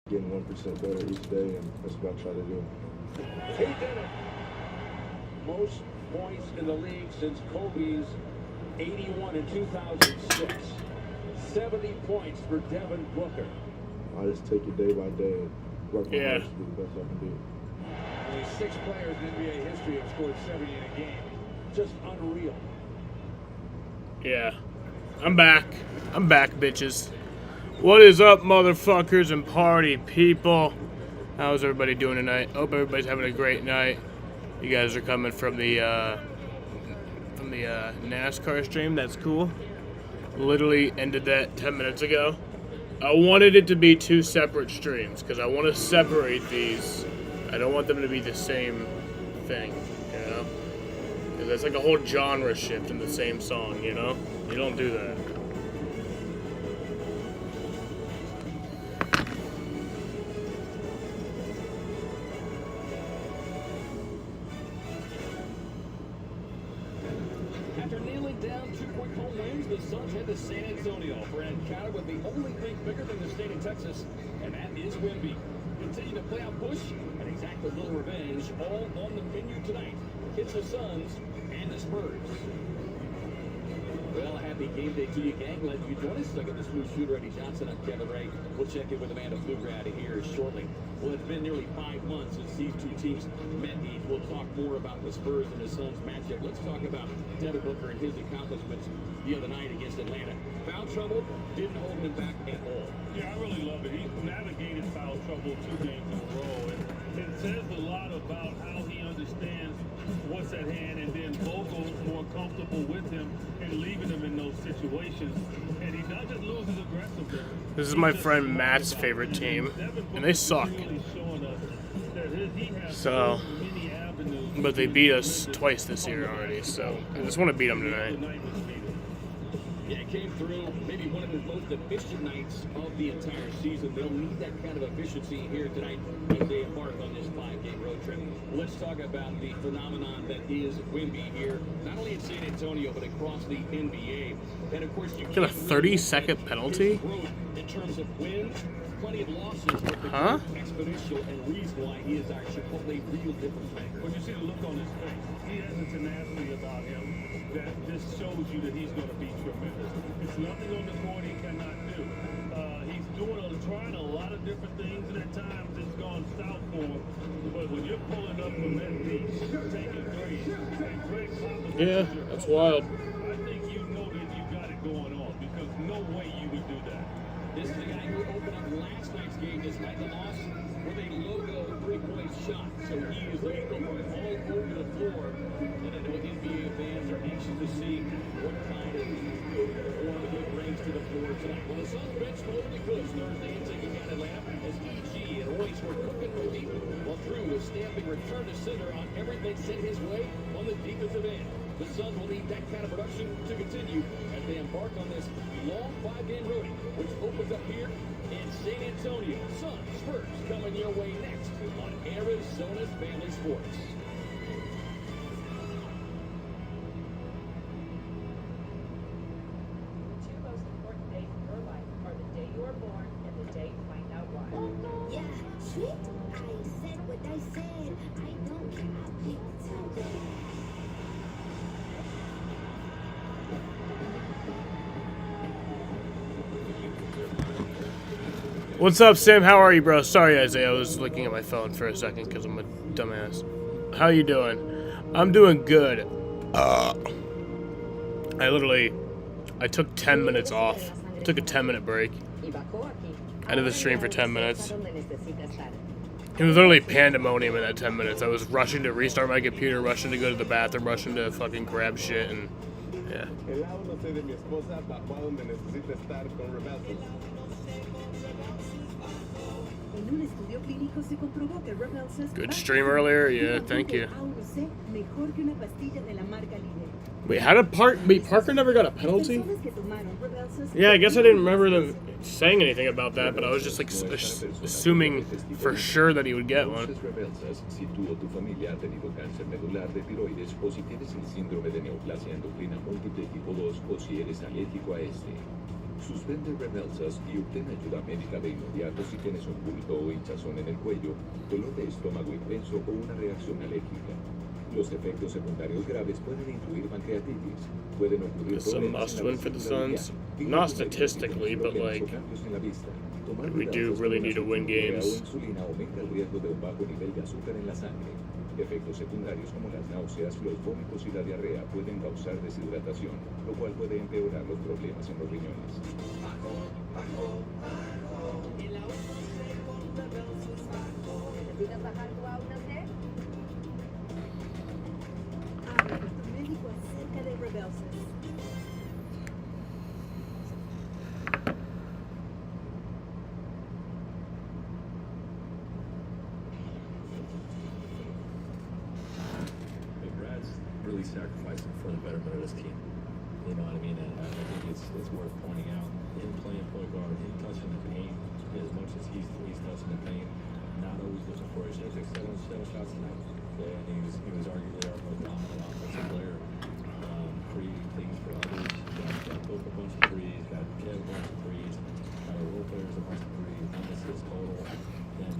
Getting 1% better each day, and that's what I try to do. He did it. Most points in the league since Kobe's 81 in 2006. 70 points for Devin Booker. I just take it day by day and work my hardest to do the best I can do. Only 6 players in NBA history have scored 70 in a game. Just unreal. Yeah. I'm back. I'm back, bitches. What is up, motherfuckers and party people? How's everybody doing tonight? Hope everybody's having a great night. You guys are coming from the NASCAR stream. That's cool. Literally ended that 10 minutes ago. I wanted it to be 2 separate streams because I want to separate these. I don't want them to be the same thing, you know? Because that's like a whole genre shift in the same song, you know? You don't do that. After nailing down 2 quick home wins, the Suns head to San Antonio for an encounter with the only league bigger than the state of Texas, and that is Wemby. Continue to play out push and exact a little revenge, all on the menu tonight. It's the Suns and the Spurs. Well, happy game day to you, gang. Glad you join us. Second the smooth shooter, Eddie Johnson. I'm Kevin Ray. We'll check in with Amanda Flugrad here shortly. Well, it's been nearly 5 months since these 2 teams met each. We'll talk more about the Spurs and the Suns matchup. Let's talk about Devin Booker and his accomplishments the other night against Atlanta. Foul trouble didn't hold him back at all. Yeah, I really love it. He navigated foul trouble 2 games in a row, and it says a lot about how he understands what's at hand, and then Vogel's more comfortable with him and leaving him in those situations. And he doesn't lose his aggressiveness. This is my friend Matt's favorite team, and they suck. So, but they beat us twice this year already, so I just want to beat them tonight. Yeah, it came through maybe one of the most efficient nights of the entire season. They'll need that kind of efficiency here tonight as they embark on this 5-game road trip. Let's talk about the phenomenon that is Wemby here, not only in San Antonio, but across the NBA. And of course, you get a 30-second penalty? In terms of wins, plenty of losses, but exponential and reason why he is our Chipotle real difference maker. When you see the look on his face, he has a tenacity about him that just shows you that he's going to be tremendous. It's nothing on the court he cannot do. He's trying a lot of different things, and at times it's gone south for him. But when you're pulling up from that beach, taking threes, and Greg Popovich, yeah, that's wild. I think you know that you got it going on because no way you would do that. This is the guy who opened up last night's game despite the loss with a logo 3-point shot. So he is lethal from all over the floor. And I know NBA fans are anxious to see what kind of form he brings to the floor tonight. Well, the Suns bench totally good Thursday in taking out Atlanta as EG and Royce were cooking with deep, while Drew was stamping return to center on everything sent his way on the defensive end. The Suns will need that kind of production to continue as they embark on this long 5-game roadie, which opens up here in San Antonio. Suns Spurs coming your way next on Arizona's Family Sports. The 2 most important days in your life are the day you are born and the day you find out why. Yeah, shit. I said what I said. I don't care. What's up, Sam? How are you, bro? Sorry, Isaiah. I was looking at my phone for a second because I'm a dumbass. How you doing? I'm doing good. I took 10 minutes off. I took a 10-minute break. I did the stream for 10 minutes. It was literally pandemonium in that 10 minutes. I was rushing to restart my computer, rushing to go to the bathroom, rushing to fucking grab shit, and yeah. Good stream earlier, yeah, thank you. Wait, how did Parker never got a penalty? Yeah, I guess I didn't remember them saying anything about that, but I was just like assuming for sure that he would get one. Suspende Rebelsas y obtén ayuda médica de inmediato si tienes un bulto o hinchazón en el cuello, dolor de estómago intenso o una reacción alérgica. Los efectos secundarios graves pueden incluir pancreatitis. Pueden ocurrir It's a must win for the Suns. Not statistically, but like we do really need to win games. Insulina aumenta el riesgo de un bajo nivel de azúcar en la sangre. Efectos secundarios como las náuseas, los vómitos y la diarrea pueden causar deshidratación, lo cual puede empeorar los problemas en los riñones. ¿Necesitas bajar tu A1C? Médico acerca de Rebelsis. Brad's really sacrificing for the betterment of this team. You know what I mean? And I think it's worth pointing out. Him playing point guard, him touching the paint as much as he's touching the paint, not always looking for his shots. He took seven shots tonight. Yeah, and he was arguably our most dominant offensive player, creating things for others. Got Pope a bunch of threes, got Kev a bunch of threes, got our role players a bunch of threes, 9 assists total, and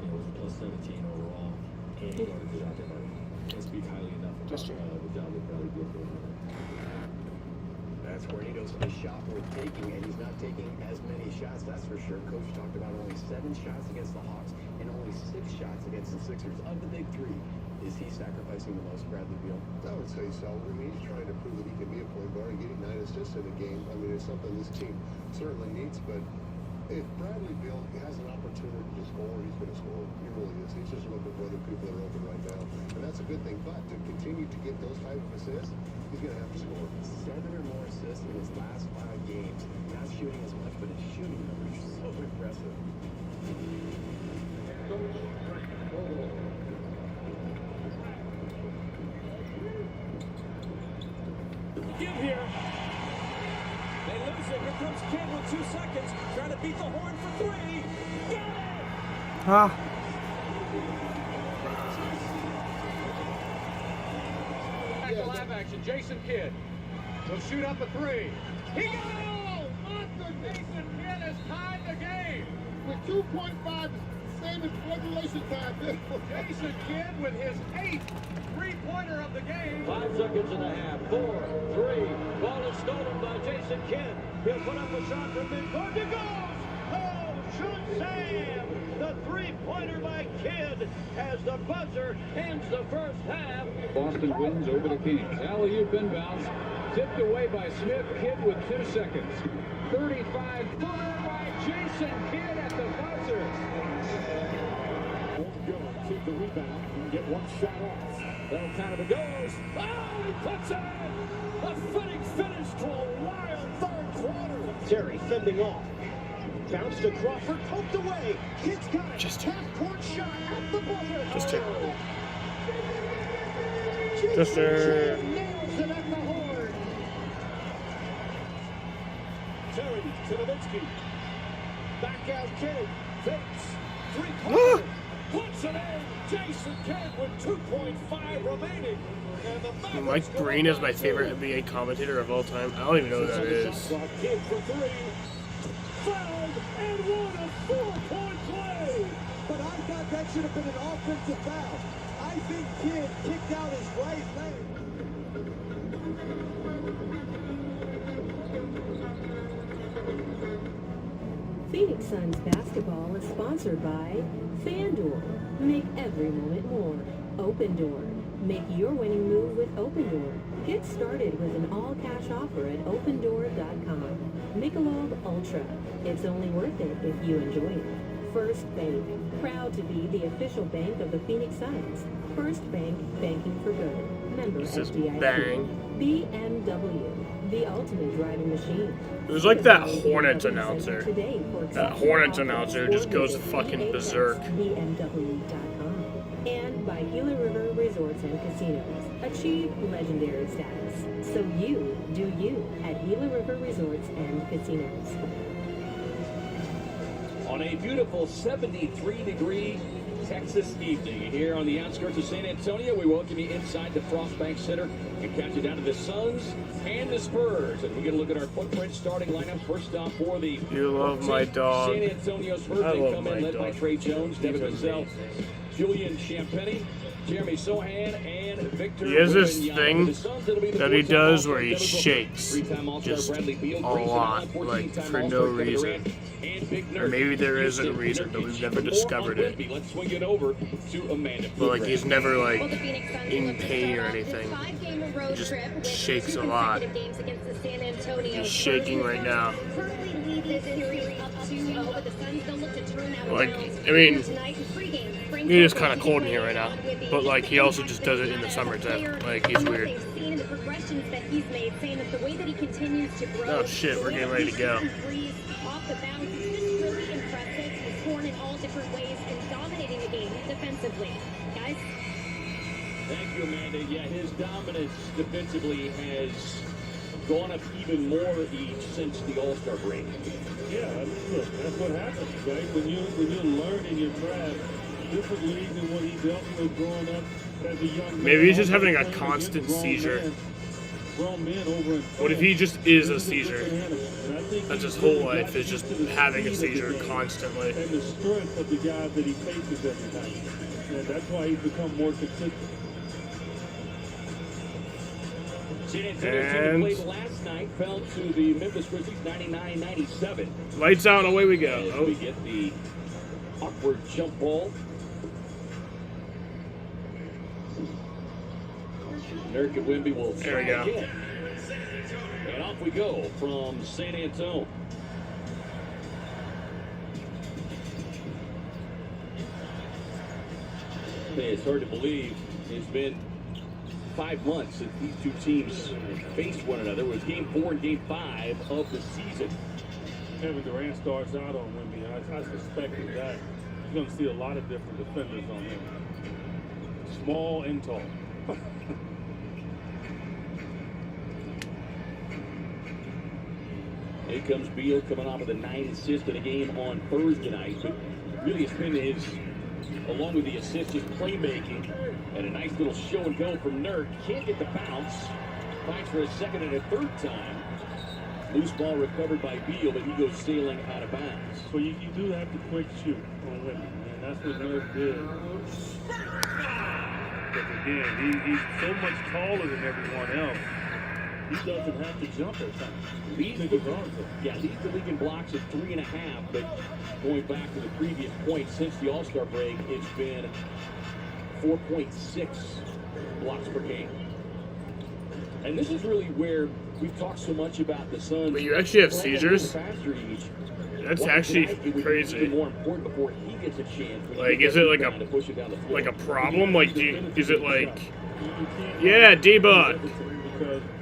was a plus 17 overall. And he guarded the job. Can't speak highly enough about the job that Bradley did for him. That's Tornado's a shot worth taking, and he's not taking as many shots, that's for sure. Coach talked about only 7 shots against the Hawks and only 6 shots against the Sixers. Of the big three, is he sacrificing the most, Bradley Beal? I would say so. I mean, he's trying to prove that he can be a point guard and getting 9 assists in a game. I mean, it's something this team certainly needs, but if Bradley Beal has an opportunity to score, he's going to score. He really is. He's just looking for other people that are open right now. And that's a good thing. But to continue to get those type of assists, he's going to have to score. 7 or more assists in his last 5 games. Not shooting as much, but his shooting numbers are so impressive. Give here. They lose it. Here comes Kidd with 2 seconds. Trying to beat the horn for 3. Got it! Ah. Back to live action. Jason Kidd. He'll shoot up a 3. He got it all! Monster Jason Kidd has tied the game. With 2.5, same as regulation time. Jason Kidd with his 8th three-pointer of the game. 5 seconds and a half. 4, 3. Ball is stolen by Jason Kidd. He'll put up a shot from midcourt. It goes! Oh, shoot Sam! The three-pointer by Kidd as the buzzer ends the first half. Boston wins over the Kings. Alley-oop inbounds. Tipped away by Smith. Kidd with 2 seconds. 35-footer by Jason Kidd at the buzzer. Won't go. Keep the rebound and get one shot off. That'll count if it goes. Oh, he puts it in! A fitting finish to a wild third quarter. Terry fending off. Bounce to Crawford, poked away. Kidd's got it. Just half-court shot at the buzzer. Just take. Jason Kidd nails it at the horn. Terry to Nowitzki. Back out Kidd. Fakes. Three-pointer. Puts it in. Jason Kidd with 2.5 remaining. And the Mike Breen is my favorite NBA commentator of all time. I don't even know who that is. Kidd for 3. Fouled and won a 4-point play. But I thought that should have been an offensive foul. I think Kidd kicked out his right leg. Phoenix Suns basketball is sponsored by FanDuel. Make every moment more. Open Door. Make your winning move with Open Door. Get started with an all-cash offer at opendoor.com. Michelob Ultra. It's only worth it if you enjoy it. First Bank. Proud to be the official bank of the Phoenix Suns. First Bank, banking for good. Member FDIC. Bang. BMW. The ultimate driving machine. It was like that Hornets announcer. That Hornets announcer just goes fucking berserk. BMW.com. And by Gila River Resorts and Casinos. Achieve legendary status. So you do you at Gila River Resorts and Casinos. On a beautiful 73-degree Texas evening here on the outskirts of San Antonio, we welcome you inside the Frost Bank Center and count you down to the Suns and the Spurs. And we get a look at our footprint starting lineup. First off for the You love my dog. San Antonio Spurs. I They love come in my led by dog. Trey Jones, Devin He's Vassell, Julian Champagny, Jeremy Sohan, and Victor. He has this Wembanyama. thing The Suns, it'll be the that he four-time does All-Star where he Devin Booker, shakes three-time All-Star just Bradley Beal, a Grayson lot, Allen, like 14-time for All-Star no Kevin reason. Durant, and Big Or Nurk. maybe there is a Houston, reason, but Nurkic. we've never For more discovered on it. Wemby, let's swing it over to Amanda. But like he's never like Well, the Phoenix Suns in look to pain start or off this anything. five-game road He just trip with shakes two a lot. consecutive games against the San Antonio He's Spurs. shaking right now. Currently lead this series up 2-0, but the Suns don't look to turn that Like, around. I mean, Tonight, pregame, Frank it is Vogel kind of cold in here right now. But like he also just does it in the summertime. Like he's weird. They've seen in the progressions that he's made, saying that the way that he continues to grow. Oh shit, we're getting ready to go. Threes off the bounce is just really impressive. He's scoring in all different ways and dominating the game defensively. Guys? Thank you, Amanda. Yeah, his dominance defensively has gone up even more each since the All-Star break. Yeah, look, that's what happens, right? When you learn in your craft differently than what he dealt with growing up as a young man. Maybe he's just having a Playing constant against grown seizure. grown men over in What if France. he just is a This a seizure? different animal. And I think That's he's his whole really life gotten is just into the having a speed of the seizure game constantly. And the strength of the guys that he faces every night. And that's why he's become more consistent. San Antonio team And- played last night, fell to the Memphis Grizzlies 99-97. Lights out, away we go. As we Oh, get the awkward jump ball. Nurk and Wemby will There we try go. again. And off we go from San Antonio. It's hard to believe it's been 5 months since these two teams faced one another. It was game 4 and game 5 of the season. Kevin Durant starts out on Wemby. I suspected that. You're going to see a lot of different defenders on him. Small and tall. Here comes Beal coming off with a 9 assist in a game on Thursday night. But really it's been his, along with the assist, his playmaking. And a nice little show and go from Nurk. Can't get the bounce. Fights for a second and a third time. Loose ball recovered by Beal, but he goes sailing out of bounds. So you do have to quick shoot on Wemby. And that's what Nurk did. But again, he's so much taller than everyone else. He doesn't have to jump at times. Leads the league in blocks at 3.5, but going back to the previous point, since the All-Star break, it's been 4.6 blocks per game. And this is really where we've talked so much about the Suns. but you actually have playing a seizures? little faster each. That's Well, actually tonight, it would be crazy. even more important before he gets a chance. when he Like, gets is it like rebound to push it down the floor. a problem? Like, is it like, yeah, D-Buck?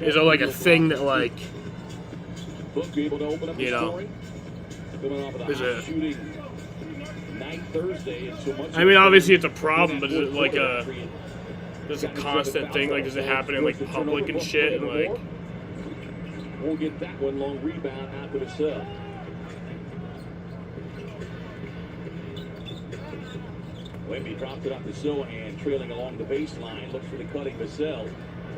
Is it like a thing that like, Book be able to open up you the know, scoring. Coming off of the is hot it- shooting night Thursday, and so much I mean, obviously it's a problem, but is it like a, is it a constant thing? Like, does it happen in like public and shit? And like, won't get that one. Long rebound out to the cell. Wemby dropped it off to Sohan, trailing along the baseline. Looks for the cutting Vassell.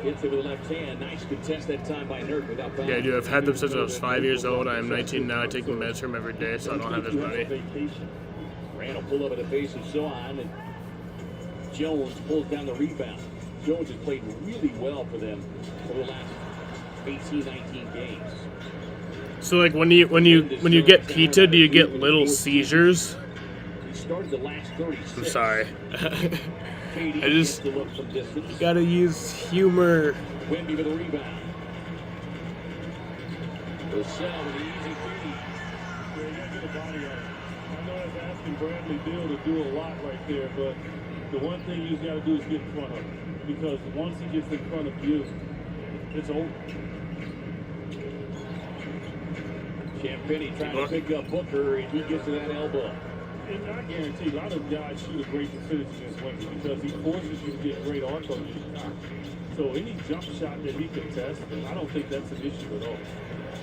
Hits it with the left hand. Nice contest that time by Nurk without foul. yeah, dude, I've had them since I was 5 years old. I am 19 now. I take meds from every day, so I don't have as many. Randall pulled up at the face of Sohan, and Jones pulls down the rebound. Jones has played really well for them over the last 18, 19 games. So like when you get pizza, do you get little seizures? He started the last 36. I'm sorry. KD I just gets the look from distance. gotta use humor. Wemby with a rebound. Vassell with the easy three. Yeah, you gotta get the body on it. I know that's asking Bradley Beal to do a lot right there, but the one thing you gotta do is get in front of him. Because once he gets in front of you, it's over. Champagny trying to pick up Booker, and he gets to that elbow. And I guarantee a lot of guys shoot a great percentage against Wemby because he forces you to get great arc on your shot. So any jump shot that he can test, I don't think that's an issue at all.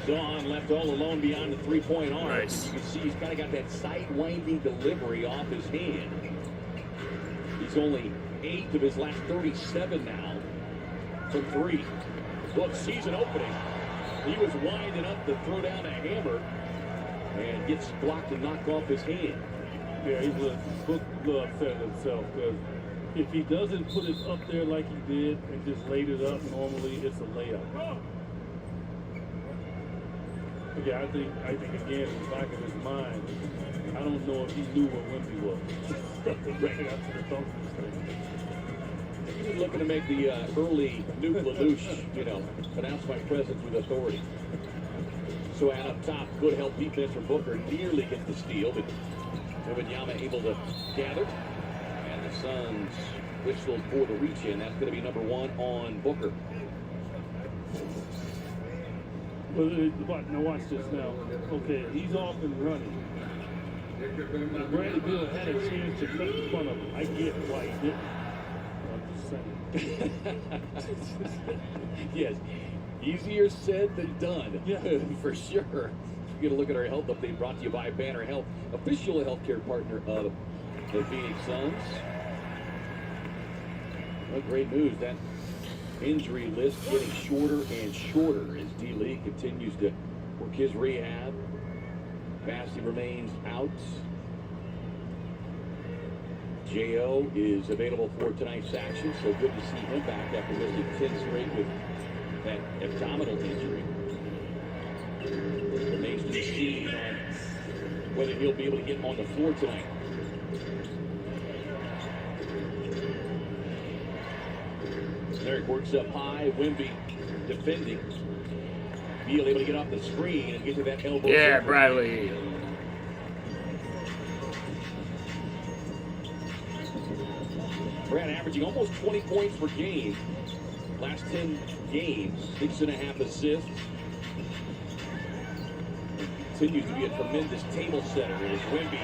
Dawn left all alone beyond the three-point arc. Nice. You can see he's kind of got that side-winding delivery off his hand. He's only 8 of his last 37 now from 3. Look, season opening. He was winding up to throw down a hammer and gets blocked and knocked off his hand. Yeah, he's a little upset at himself because if he doesn't put it up there like he did and just laid it up, normally it's a layup. But yeah, I think again, in the back of his mind, I don't know if he knew what Wemby was. Right after the dunk mistake. He was looking to make the early Nuke LaLoosh, announce my presence with authority. So out up top, good help defense from Booker, nearly gets the steal, but Wembanyama able to gather. And the Suns whistled for the reach-in. That's going to be number 1 on Booker. But now watch this now. Okay, he's off and running. Bradley Beal had a chance to cut in front of him. I get why he didn't. I'm just saying. Yes, easier said than done. Yeah, for sure. We're going to look at our health update brought to you by Banner Health, official healthcare partner of the Phoenix Suns. Well, great news. That injury list getting shorter and shorter as D-Lee continues to work his rehab. Bassey remains out. J.O. is available for tonight's action, so good to see him back after missing 10 straight with that abdominal injury. Remains to be seen on whether he'll be able to get on the floor tonight. Derek works up high. Wemby defending. Beal able to get off the screen and get to that elbow. Yeah, Bradley. Brad averaging almost 20 points per game. Last 10 games, 6.5 assists. Continues to be a tremendous table setter as Wemby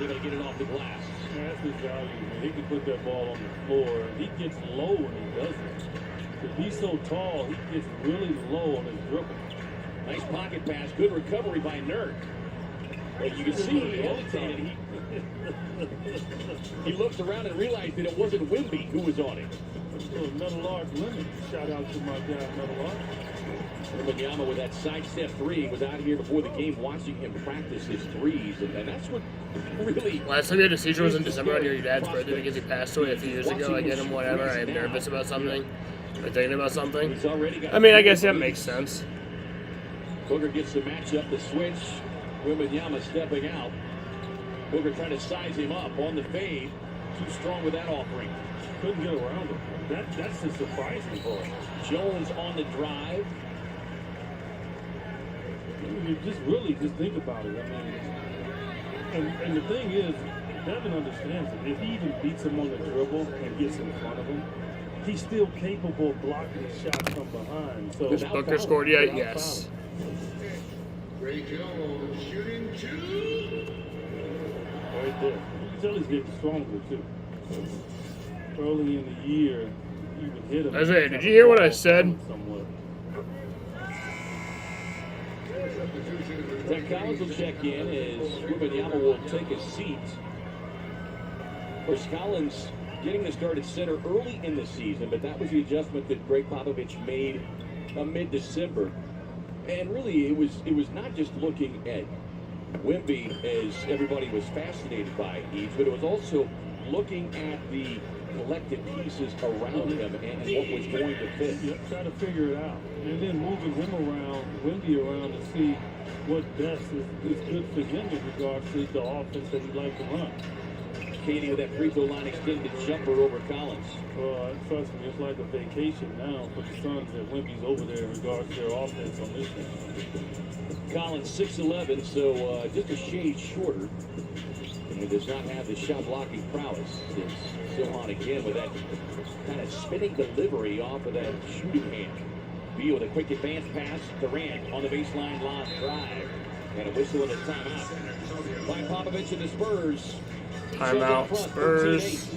able to get it off the glass. Yeah, that's his value, man. He can put that ball on the floor. He gets low when he does it. If he's so tall, he gets really low on his dribble. Nice pocket pass. Good recovery by Nurk. But you can see he hesitated. He looked around and realized that it wasn't Wemby who was on it. Metal Lark limit. Shout out to my guy, Metal Lark. Wembanyama with that sidestep three was out here before the game watching him practice his threes, and that's what really... Last time you had a seizure was in December on your dad's birthday because he passed away a few years ago. I get him whatever. I am nervous about something. Or thinking about something. I mean, I guess that makes sense. Booker gets the matchup, the switch. Wembanyama stepping out. Booker trying to size him up on the fade. Too strong with that offering. Couldn't get around him. That's the surprising part. Jones on the drive. You just think about it. I mean, and the thing is, Devin understands it. If he even beats him on the dribble and gets in front of him, he's still capable of blocking the shot from behind. So has Booker scored yet? Yes. Ray Jones shooting 2. Right there. You can tell he's getting stronger too. Early in the year, he would hit him. Isaiah, did you hear what I said? Zach Collins will check in as Wembanyama will take a seat. Of course, Collins getting the start at center early in the season, but that was the adjustment that Greg Popovich made mid-December. And really, it was not just looking at Wemby as everybody was fascinated by each, but it was also looking at the collective pieces around him and what was going to fit. Yep, try to figure it out. And then moving him around, Wemby around to see what best is good for him in regards to the offense that he'd like to run. Katie with that free throw line extended jumper over Collins. Trust me, it's like a vacation now for the Suns that Wemby's over there in regards to their offense on this one. Collins 6'11", so just a shade shorter. And he does not have the shot blocking prowess. It's still on again with that kind of spinning delivery off of that shooting hand. Beal with a quick advance pass. Durant on the baseline, long drive. And a whistle and a timeout. by Popovich and the Spurs. Timeout, Spurs.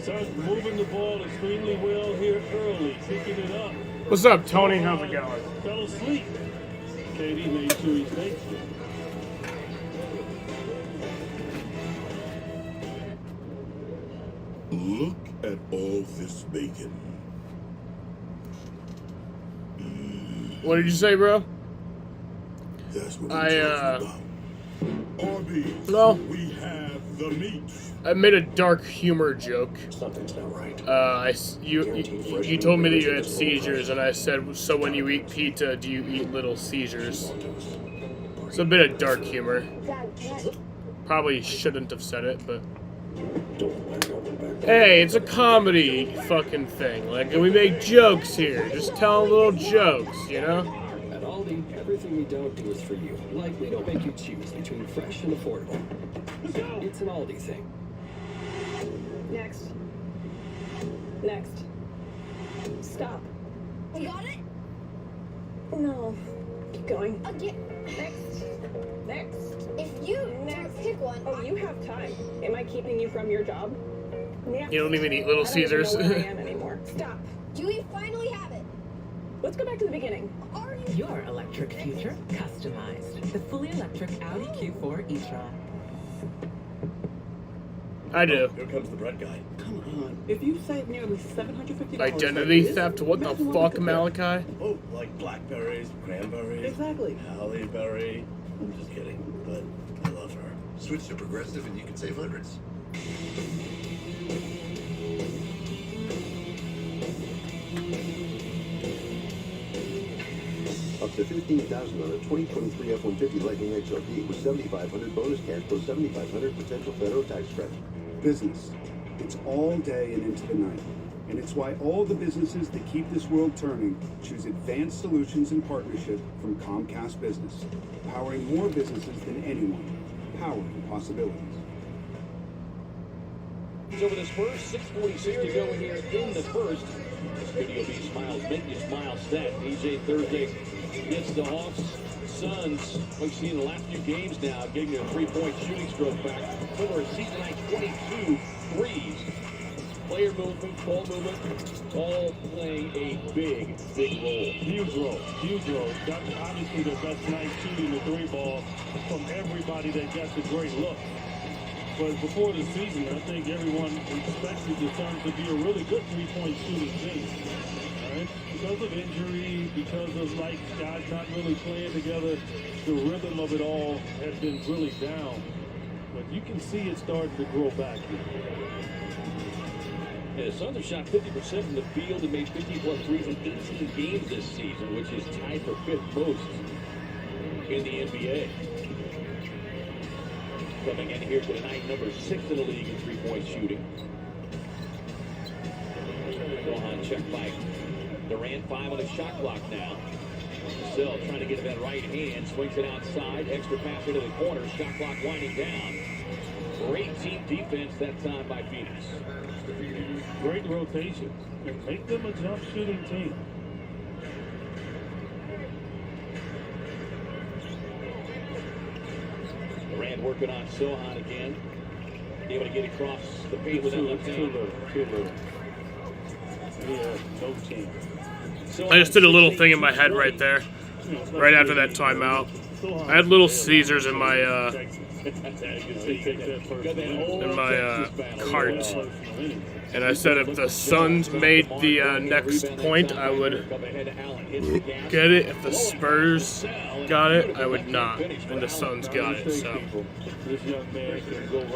Suns moving the ball extremely well here early, picking it up. What's up, Tony? How's it going? Fell asleep. KD made sure he stayed asleep. Look at all this bacon. What did you say, bro? That's what I'm talking about. Arby's, no. We have the meat. I made a dark humor joke. Something's not right. You told me that you had seizures, and I said, so when you eat pizza, do you eat little seizures? It's a bit of dark humor. Probably shouldn't have said it, but... Hey, it's a comedy fucking thing. Like, we make jokes here. Just tell little jokes, you know? At Aldi, everything we don't do is for you. Like, we don't make you choose between fresh and affordable. It's an Aldi thing. Next. Next. Stop. You got it? No. Keep going. Again. Next. Next. If you pick one. Oh, you have time. Am I keeping you from your job? Next. You don't even eat Little Caesars. I don't even know where I am anymore. Stop. Do we finally have it? Let's go back to the beginning. Are you? Your electric future customized. The fully electric Audi Q4 e-tron. I do. Here comes the bread guy. Come on. If you save nearly $750... Identity theft? What the fuck, Malachi? Oh, like blackberries, cranberries. Exactly. Halle Berry. I'm just kidding, but I love her. Switch to Progressive and you can save hundreds. Up to $15,000 on a 2023 F-150 Lightning XRP with $7,500 bonus cash plus $7,500 potential federal tax credit. Business. It's all day and into the night. And it's why all the businesses that keep this world turning choose advanced solutions and partnership from Comcast Business, powering more businesses than anyone. Power for possibilities. Over the Spurs, 6:46 to go here in the first. Studio B smiles, make you smile stat. DJ Thursday gets the Hawks. Suns, we've seen the last few games now, getting their three-point shooting stroke back. Over a season like 22 threes. Player movement, ball movement, all playing a big role. Huge role. That's obviously the best night shooting the three ball from everybody that got the great look. But before the season, I think everyone expected the Suns to be a really good three-point shooting team. Right? Because of injury, because of like guys not really playing together, the rhythm of it all has been really down. But you can see it starting to grow back here. Yeah, the Suns have shot 50% from the field and made 50-plus threes in 18 games this season, which is tied for fifth most in the NBA. Coming in here tonight, number 6 in the league in three-point shooting. Gohan checked by Durant, 5 on the shot clock now. Still trying to get that right hand, swings it outside, extra pass into the corner, shot clock winding down. Great team defense that time by Phoenix. Great rotation. And make them a jump shooting team. Durant working on Sohan again. Able to get across the paint with that left hand. Too little. Yeah, no chance. I just did a little thing in my head right there, right after that timeout. I had Little Caesars in my cart, and I said if the Suns made the next point, I would get it. If the Spurs got it, I would not, and the Suns got it. So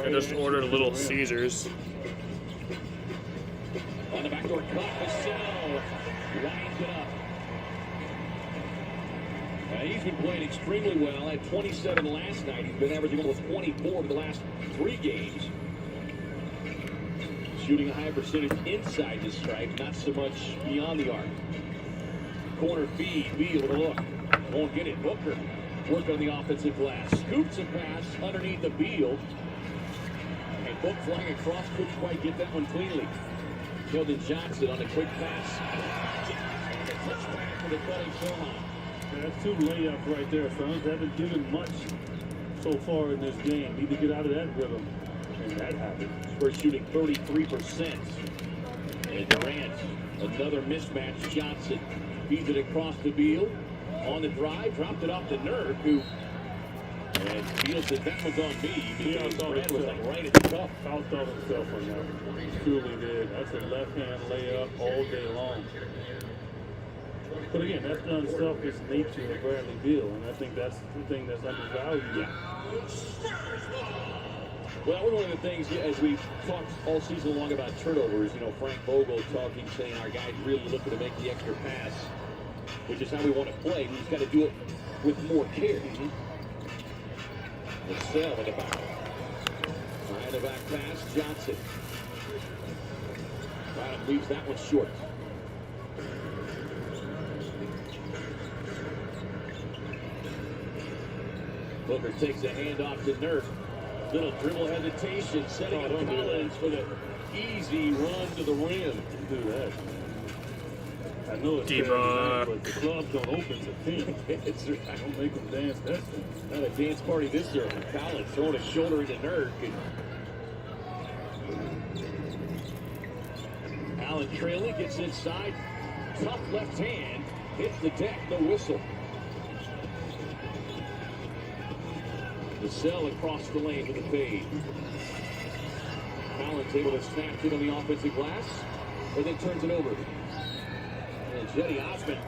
I just ordered Little Caesars. On the backdoor cut, Vassell winds it up. He's been playing extremely well. At 27 last night, he's been averaging almost 24 in the last 3 games. Shooting a high percentage inside the stripe, not so much beyond the arc. Corner feed, Beal with a look. Won't get it. Booker work on the offensive glass. Scoops a pass underneath the Beal. And Book flying across, couldn't quite get that one cleanly. Keldon Johnson on the quick pass. And a touchback for the Buddy Sohan. That's 2 layups right there. Suns haven't given much so far in this game. Need to get out of that rhythm. And that happened. Spurs shooting 33%. And Durant, another mismatch. Johnson feeds it across the Beal. On the drive, dropped it off to Nurk, who and Beal says that one's on me. Because Durant was like right at the cup. Outthought himself on that one. He truly did. That's a left-hand layup all day long. But again, that's the unselfish nature of Bradley Beal, and I think that's the thing that's undervalued. Yeah. Well, that was one of the things, as we've talked all season long about turnovers, Frank Vogel talking, saying our guys really looking to make the extra pass, which is how we want to play. We just got to do it with more care. The sell in the back. Behind the back pass, Johnson. Bottom leaves that one short. Booker takes a handoff to Nurk. Little dribble hesitation, setting up Collins for the easy run to the rim. Do that. I know it's Saturday night, but the clubs don't open to 10. It's right. I don't make them dance. That's not a dance party this early. Collins throwing a shoulder into Nurk. Allen trailing, gets inside. Tough left hand. Hits the deck, no whistle. The sell across the lane to the fade. Collins able to snap it on the offensive glass, and then turns it over. And Jetty Osman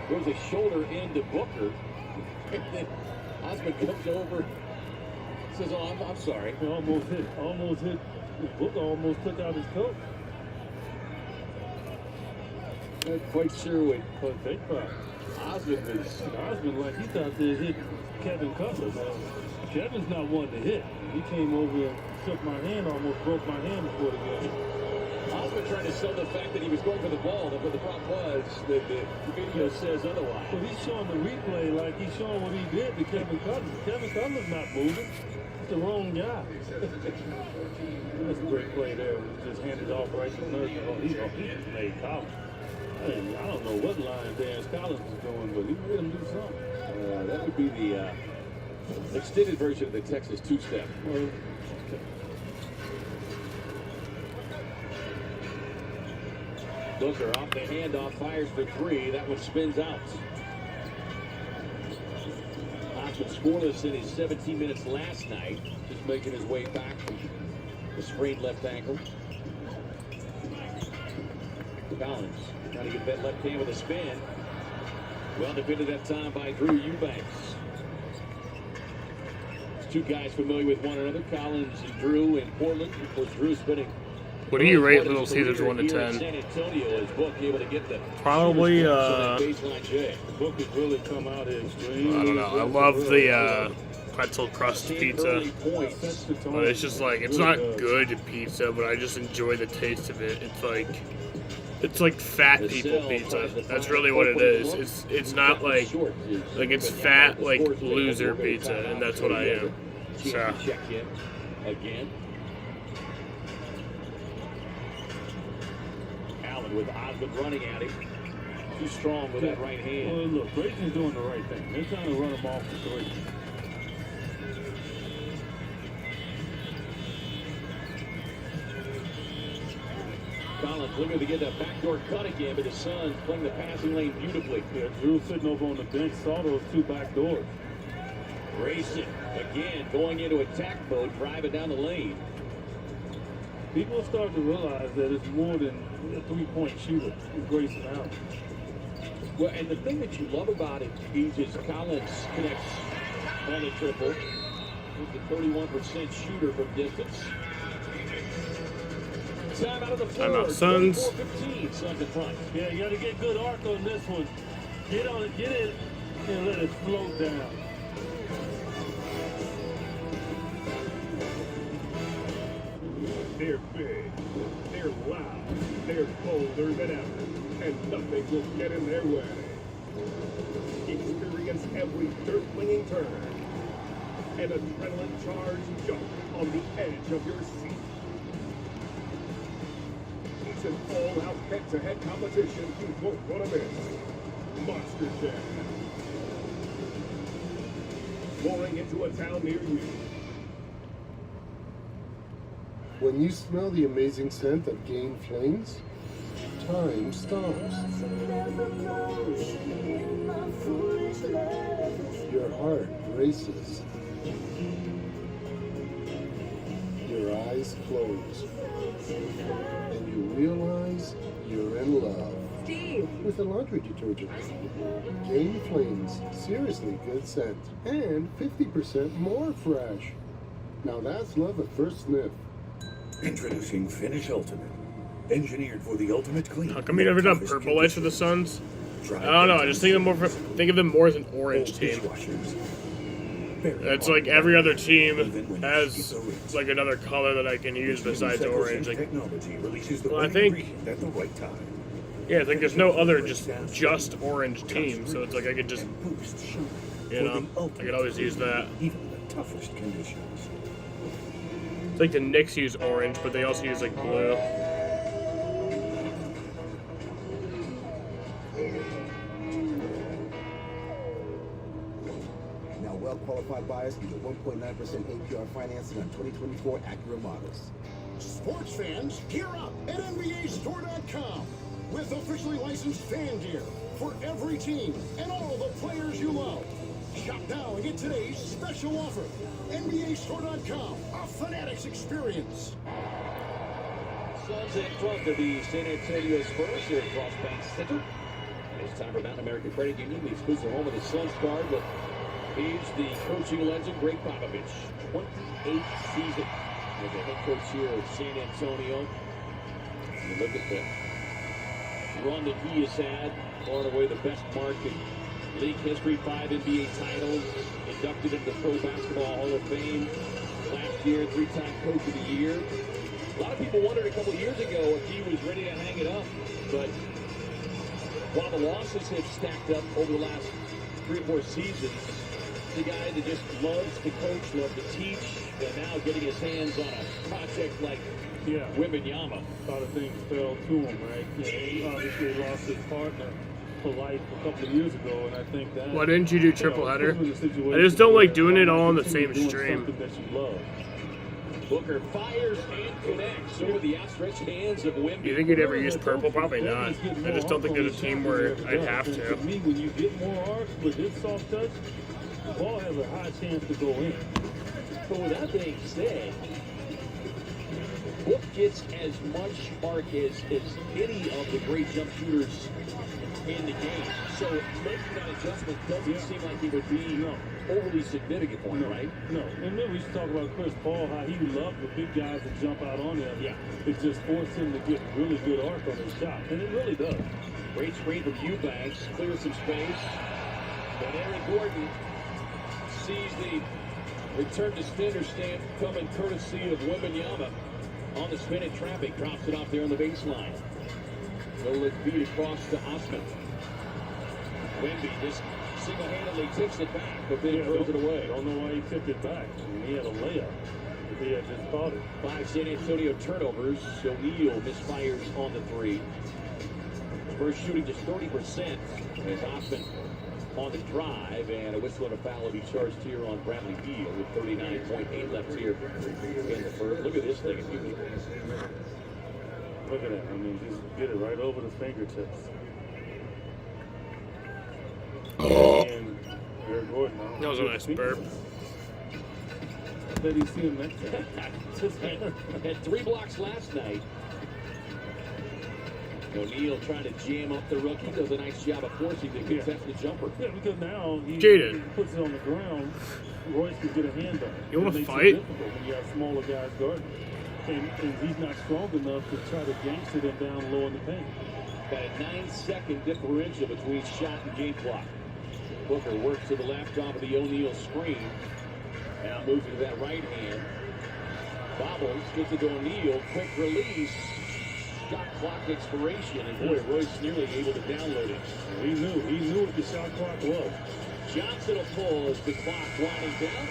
throws a shoulder into Booker. And then Osman comes over, says, "Oh, I'm sorry." He almost hit. Booker almost took out his coat. Not quite sure what they thought. Osman like he thought they hit Kevin Cutler. Kevin's not one to hit. He came over and shook my hand, almost broke my hand before the game. Osman trying to sell the fact that he was going for the ball, but the problem was that the video says otherwise. Well, he's showing the replay like he's showing what he did to Kevin Cutler. Kevin Cutler's not moving. It's the wrong guy. That's a great play there. He just handed off right to Nurk. He made Collins. I don't know what line Darius Collins was doing, but he made him do something. That would be the extended version of the Texas two-step. Booker off the handoff, fires for three. That one spins out. Osman scoreless in his 17 minutes last night. Just making his way back from the sprained left ankle. Collins trying to get that left hand with a spin. Well defended that time by Drew Eubanks. Two guys familiar with one another, Collins and Drew in Portland. Of course, Drew spinning. What do you rate Little Caesars 1 to 10? Probably, Book has really come out here extremely. I don't know. I love the pretzel crust pizza. But it's just like, it's not good pizza, but I just enjoy the taste of it. It's like fat people pizza. That's really what it is. It's not like it's fat like loser pizza, and that's what I am. So. Check in again. Allen with Osmond running at him. Too strong with that right hand. Well, look, Grayson's doing the right thing. They're trying to run him off the three. Collins looking to get that backdoor cut again, but his son's playing the passing lane beautifully. Yeah, Drew sitting over on the bench saw those two back doors. Grayson again going into attack mode, driving down the lane. People are starting to realize that it's more than a three-point shooter with Grayson out. Well, and the thing that you love about it is Collins connects on the triple. He's a 31% shooter from distance. Time out of the floor. Timeout, Suns. 4-15, Suns in front. Yeah, you got to get good arc on this one. Get on it, get it, and let it float down. They're big, they're loud, they're bolder than ever, and nothing will get in their way. Experience every dirt-flinging turn, an adrenaline-charged jump on the edge of your seat. It's an all-out head-to-head competition you won't want to miss. Monster Jam. pouring into a town near you. When you smell the amazing scent of Gain Flames, time stops. Your heart races. Your eyes close. And you realize you're in love. Steve! With a laundry detergent. Gain Flames, seriously good scent. And 50% more fresh. Now that's love at first sniff. Introducing Finish Ultimate. Engineered for the ultimate clean. How come you never done purple lights for the Suns? I don't know. I just think of them more as an orange team. It's like every other team has like another color that I can use besides orange. Like, well, I think at the right time. Yeah, it's like there's no other just orange team, so it's like I could just, you know, I could always use that. Even the toughest conditions. It's like the Knicks use orange, but they also use like blue. Now, well-qualified buyers can get 1.9% APR financing on 2024 Acura models. Sports fans, gear up at NBAStore.com with officially licensed fan gear for every team and all the players you love. Shop now and get today's special offer. NBAStore.com, a Fanatics experience. Suns in front of the San Antonio Spurs here across Bank Center. It's time for Mountain American Credit Union, the exclusive home of the Suns card. But he's the coaching legend, Greg Popovich. 28th season as a head coach here at San Antonio. You look at the run that he has had, far and away the best mark in league history, 5 NBA titles, inducted into the Pro Basketball Hall of Fame last year, 3-time Coach of the Year. A lot of people wondered a couple years ago if he was ready to hang it up, but while the losses have stacked up over the last 3 or 4 seasons, the guy that just loves to coach, loves to teach, and now getting his hands on a project like Wembanyama. A lot of things fell to him, right? Yeah, he obviously lost his partner for life a couple of years ago, and I think that. Why didn't you do triple header? I just don't like doing it all on the same stream. That you love. Booker fires and connects over the outstretched hands of Wemby. You think he'd ever use purple? Probably not. I just don't think there's a team where I'd have to. To me, when you get more arc with his soft touch, the ball has a high chance to go in. But with that being said, Book gets as much arc as any of the great jump shooters in the game. So making that adjustment doesn't seem like it would be overly significant for him, right? No. And then we should talk about Chris Paul, how he loved the big guys to jump out on him. Yeah. It just forced him to get really good arc on his shot. And it really does. Great screen from Eubanks, clears some space. But Aaron Gordon sees the return to Stender stamp coming courtesy of Wembanyama on the spin and traffic. Drops it off there on the baseline. Will it beat across to Osman? Wemby just single-handedly tips it back, but then throws it away. Don't know why he tipped it back. I mean, he had a layup if he had just caught it. 5 San Antonio turnovers. O'Neal misfires on the 3. Spurs shooting just 30% as Osman on the drive, and a whistle and a foul will be charged here on Bradley Beal with 39.8 left here in the first. Look at this thing. Look at that. I mean, just get it right over the fingertips. And Aaron Gordon. That was a nice burp. Let you see him next time. Had 3 blocks last night. O'Neal trying to jam up the rookie. Does a nice job of forcing the contest the jumper. Yeah, because now he puts it on the ground. Royce can get a hand on it. You want to fight? It difficult when you have smaller guys guarding. And he's not strong enough to try to gangster them down low in the paint. Got a 9-second differential between shot and game clock. Booker works to the left off of the O'Neal screen. Now moves to that right hand. Bobbles, gets it to O'Neal. Quick release. Shot clock expiration. And boy, Royce nearly able to download it. He knew what the shot clock was. Johnson will pull as the clock winding down.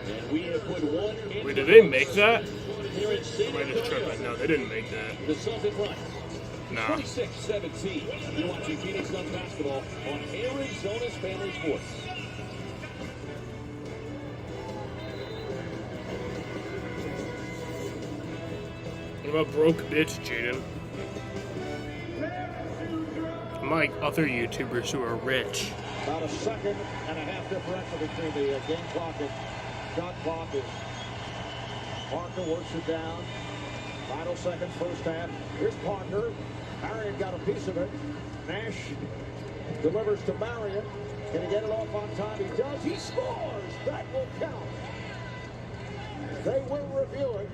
And we have put one in. Wait, did they make that? Here in San Antonio. No, they didn't make that. The Suns in front. Nah. 26-17. You're watching Phoenix Suns basketball on Arizona's Family Sports. I'm a broke bitch, Jaden. I'm like other YouTubers who are rich. About a second and a half differential between the game clock and shot clock. As Parker works it down. Final seconds, first half. Here's Parker. Marion got a piece of it. Nash delivers to Marion. Can he get it off on time? He does. He scores. That will count. They will review it.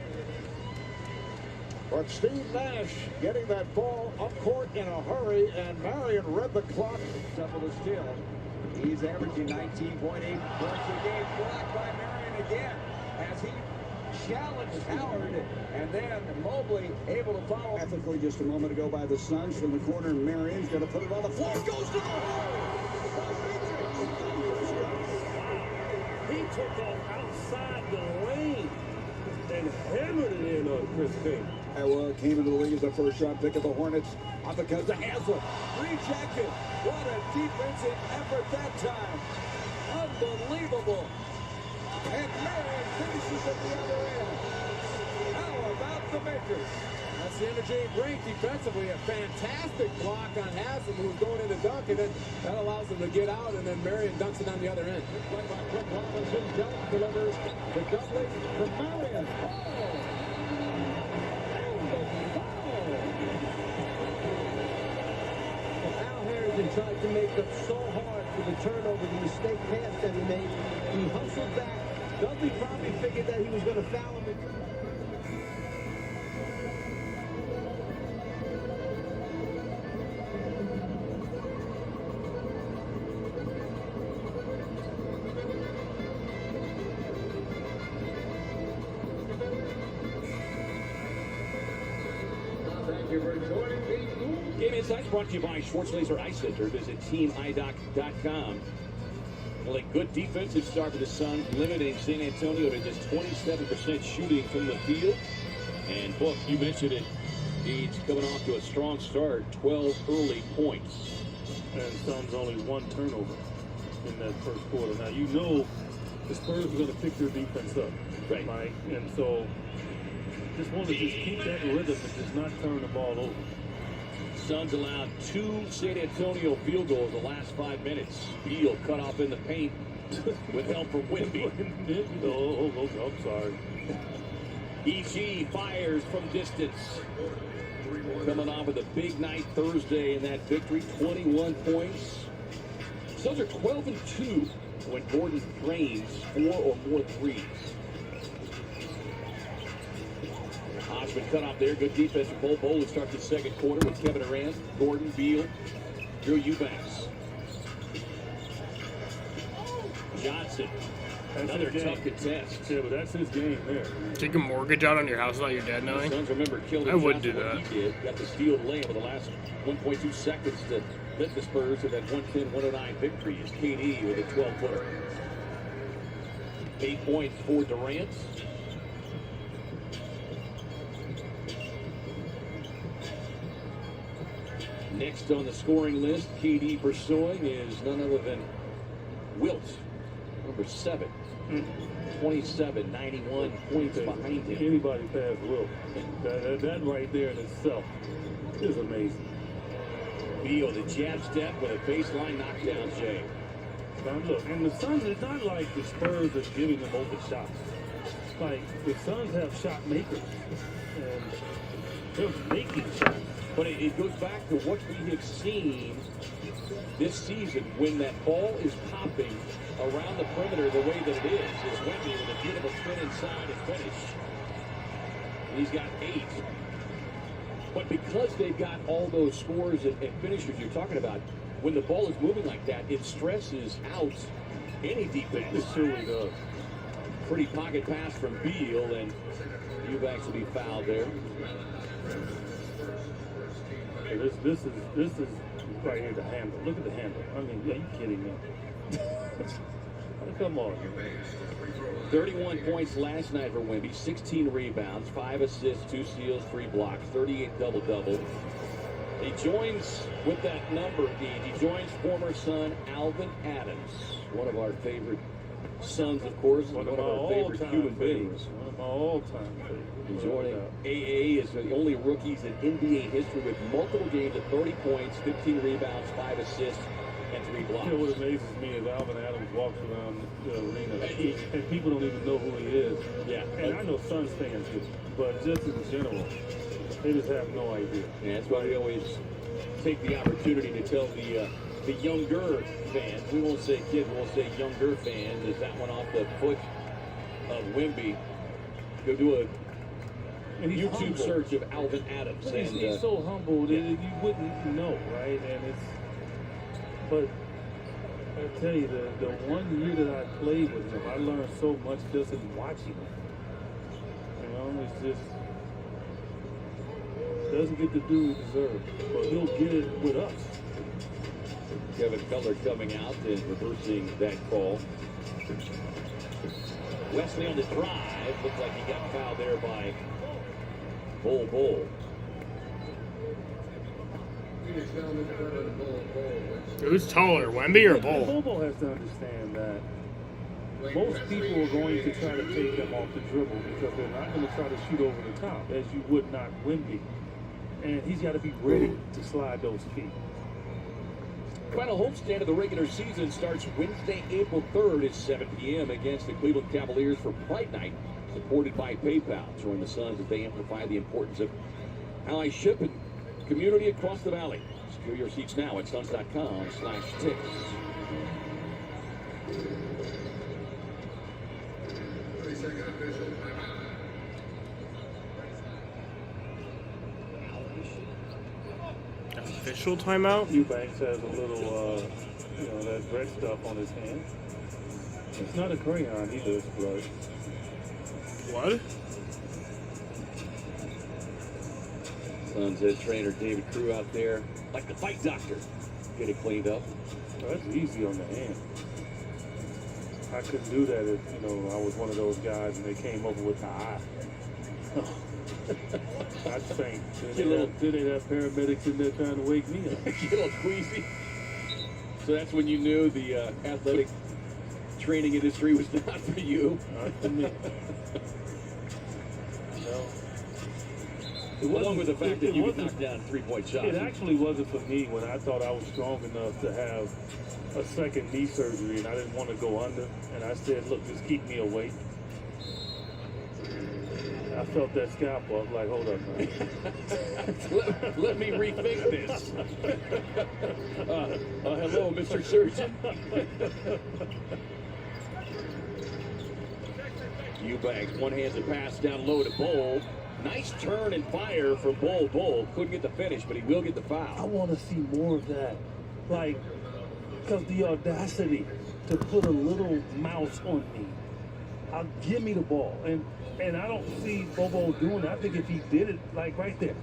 But Steve Nash getting that ball up court in a hurry, and Marion read the clock. Up with a steal. He's averaging 19.8 points a game. Blocked by Marion again as he challenged Howard, and then Mobley able to follow. Ethically just a moment ago by the Suns from the corner. Marion's going to put it on the floor. Goes to the hole. He took off outside the lane and hammered it in on Chris King. Iowa came into the league as the first round pick of the Hornets. Up it comes to Haslem. Rejected. What a defensive effort that time. Unbelievable. And Marion finishes at the other end. How about the Makers? That's the energy he brings defensively. A fantastic block on Haslam, who's going in to dunk, and then that allows him to get out, and then Marion dunks it on the other end. Play by Quick Robinson. Delk delivers the doubling from Marion. Al Harrington tried to make them so hard for the turnover, the mistake pass that he made. He hustled back. Dudley probably figured that he was going to foul him. Game Insights brought to you by Schwartz Laser Eye Center. Visit teamidoc.com. Well, a good defensive start for the Suns, limiting San Antonio to just 27% shooting from the field. And, Book, you mentioned it, he's coming off to a strong start, 12 early points. And Suns only one turnover in that first quarter. Now, you know the Spurs are going to pick their defense up, right, Mike? And so just want to keep that rhythm and just not turn the ball over. Suns allowed 2 San Antonio field goals in the last 5 minutes. Beal cut off in the paint with help from Wimby. I'm sorry. EG fires from distance. Coming off with a big night Thursday in that victory, 21 points. Suns are 12-2 when Gordon drains 4 or more threes. Hodgman cut off there. Good defense from Bol Bol, who starts the second quarter with Kevin Durant, Gordon, Beal, Drew Eubanks. Johnson. That's another tough contest. Yeah, but that's his game there. Take a mortgage out on your house without your dad knowing? Suns remember killing I would Johnson do that. He did. Got the steal layup with the last 1.2 seconds to lift the Spurs to that 110-109 victory. Is KD with a 12-footer. 8 points for Durant. Next on the scoring list, KD pursuing is none other than Wilt, number 7. 27, 91 points behind him. Anybody past Wilt. That right there in itself is amazing. Beal, the jab step with a baseline knockdown, Jay. Now look, and the Suns, it's not like the Spurs are giving them open shots. Like, the Suns have shot makers, and they're making shots. But it goes back to what we have seen this season when that ball is popping around the perimeter the way that it is Wemby with a beautiful spin inside and finish. He's got 8. But because they've got all those scores and finishers you're talking about, when the ball is moving like that, it stresses out any defense. It surely does. Pretty pocket pass from Beal, and Eubanks will be fouled there. This is right here the handle. Look at the handle. I mean, are you kidding me? Come on. 31 points last night for Wemby, 16 rebounds, 5 assists, 2 steals, 3 blocks, 38 double-double. He joins with that number, he joins former son Alvin Adams, one of our favorite Suns, of course, One one of of my our favorite all-time human favorites. beings. One of my all-time favorites. Joining AA is the only rookies in NBA history with multiple games of 30 points, 15 rebounds, 5 assists, and 3 blocks. You know what amazes me is Alvin Adams walks around the arena and people don't even know who he is. Yeah. And I know Suns fans do, but just in general, they just have no idea. And that's why we always take the opportunity to tell the younger fans, we won't say kids, we'll say younger fans, is that one off the foot of Wemby. Go do a YouTube humble. search of Alvin Adams. He's so humble that you wouldn't know, right? And but I tell you, the 1 year that I played with him, I learned so much just in watching him. You know, it's just doesn't get the due he deserves, but he'll get it with us. Kevin Cutler coming out and reversing that call. Wesley on the drive. Looks like he got fouled there by Bol. Who's taller, Wemby or Bol? Bobo has to understand that most people are going to try to take him off the dribble because they're not going to try to shoot over the top, as you would not Wemby. And he's got to be ready to slide those feet. Final homestand of the regular season starts Wednesday, April 3rd at 7 p.m. against the Cleveland Cavaliers for Pride Night, supported by PayPal. Join the Suns as they amplify the importance of allyship and community across the valley. Secure your seats now at suns.com/tickets. Official timeout? Eubanks has a little, that red stuff on his hand. It's not a crayon either, it's blood. What? Suns head trainer David Crew out there, like the fight doctor, get it cleaned up. Oh, that's easy on the hand. I couldn't do that if, I was one of those guys and they came over with the eye. I'd faint. Then they'd have paramedics in there trying to wake me up. Get a little queasy. So that's when you knew the athletic training industry was not for you. Not for me. Along with the fact that you could knock down 3-point shots. It actually wasn't for me when I thought I was strong enough to have a second knee surgery and I didn't want to go under. And I said, look, just keep me awake. I felt that scalpel. I was like, hold up, man. let me rethink this. Hello, Mr. Surgeon. Eubanks, one-handed pass down low to Bol. Nice turn and fire from Bol. Bol couldn't get the finish, but he will get the foul. I want to see more of that. Like, because the audacity to put a little mouse on me. Give me the ball. And I don't see Bobo doing it. I think if he did it, like right there,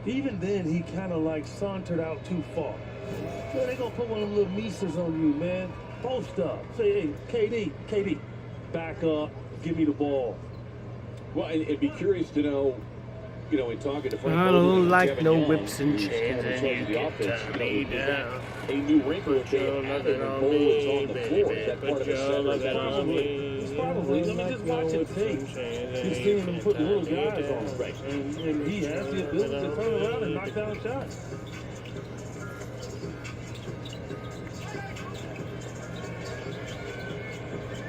even then he kind of like sauntered out too far. Man, they gonna put one of them little mises on you, man. Post up. Say, hey, KD, back up, give me the ball. Well, and it'd be curious to know, in talking to Frank I Vogel don't and like Kevin no Young, whips and who's chains, kind of and in you charge of the can offense, turn me is that down. a new wrinkle that they Your added loving when on Bol was me, on the floor. Is that part of the your center? loving on me. Probably. Let me just watch him tape. He's seeing them put the little guys on him. Right. And he has the ability to turn around and knock down shots.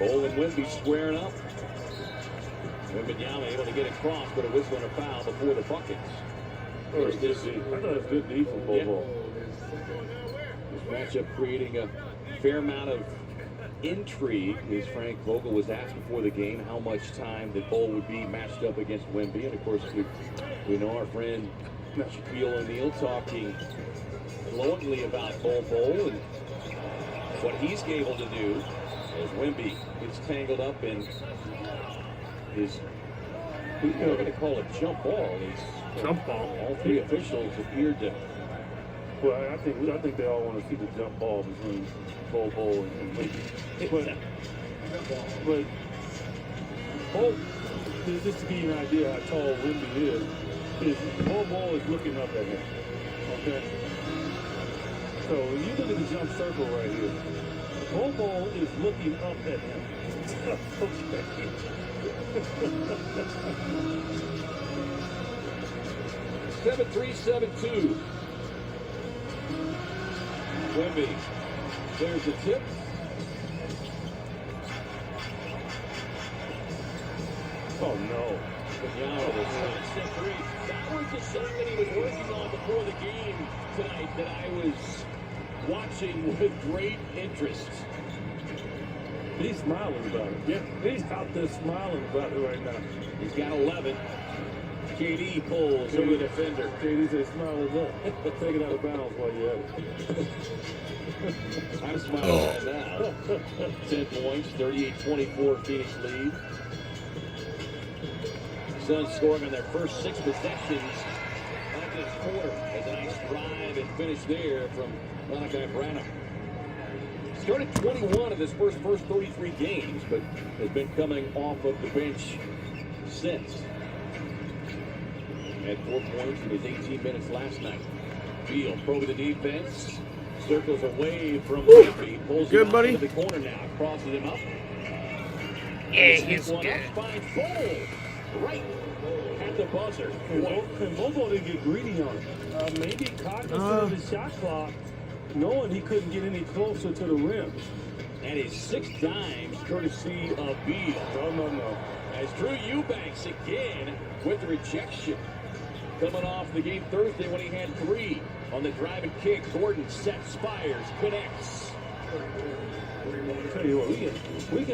Bol and Wemby squaring up. Wembanyama able to get across, but a whistle and a foul before the buckets. There's this. I thought it was good D for Bobo. This matchup creating a fair amount of intrigue as Frank Vogel was asked before the game how much time that Bol would be matched up against Wemby. And of course, we know our friend Shaquille O'Neal talking glowingly about Bol and what he's able to do as Wemby gets tangled up in his, we're going to call it jump ball. Jump ball. All three officials appeared to. Well, I think they all want to see the jump ball between Bol and Wemby. But Bol, just to give you an idea how tall Wemby is Bol is looking up at him. Okay? So when you look at the jump circle right here, Bol is looking up at him. Okay. 7-3-7-2. Wemby. There's the tip. Oh, no. That was the shot that he was working on before the game tonight that I was watching with great interest. He's smiling about it. Yeah, he's out there smiling about it right now. He's got 11. KD pulls over the defender. KD says, smile at that. Take it out of bounds while you're at it. I'm smiling right now. 10 points, 38-24 Phoenix lead. Suns scoring on their first 6 possessions of this quarter. A nice drive and finish there from Malachi Branham. Started 21 of his first 33 games, but has been coming off of the bench since. Had 4 points in his 18 minutes last night. Beal probing the defense. Circles away from Wemby. Pulls him out into the corner now. Crosses him up. Yeah, he's one good. up, finds Bol right at the buzzer. And Bobo didn't get greedy on it. Maybe cognizant of his shot clock, knowing he couldn't get any closer to the rim. And his 6 dimes courtesy of Beal. No. As Drew Eubanks again with the rejection. Coming off the game Thursday when he had 3 on the drive and kick. Gordon sets, fires, connects. I'll tell you what, we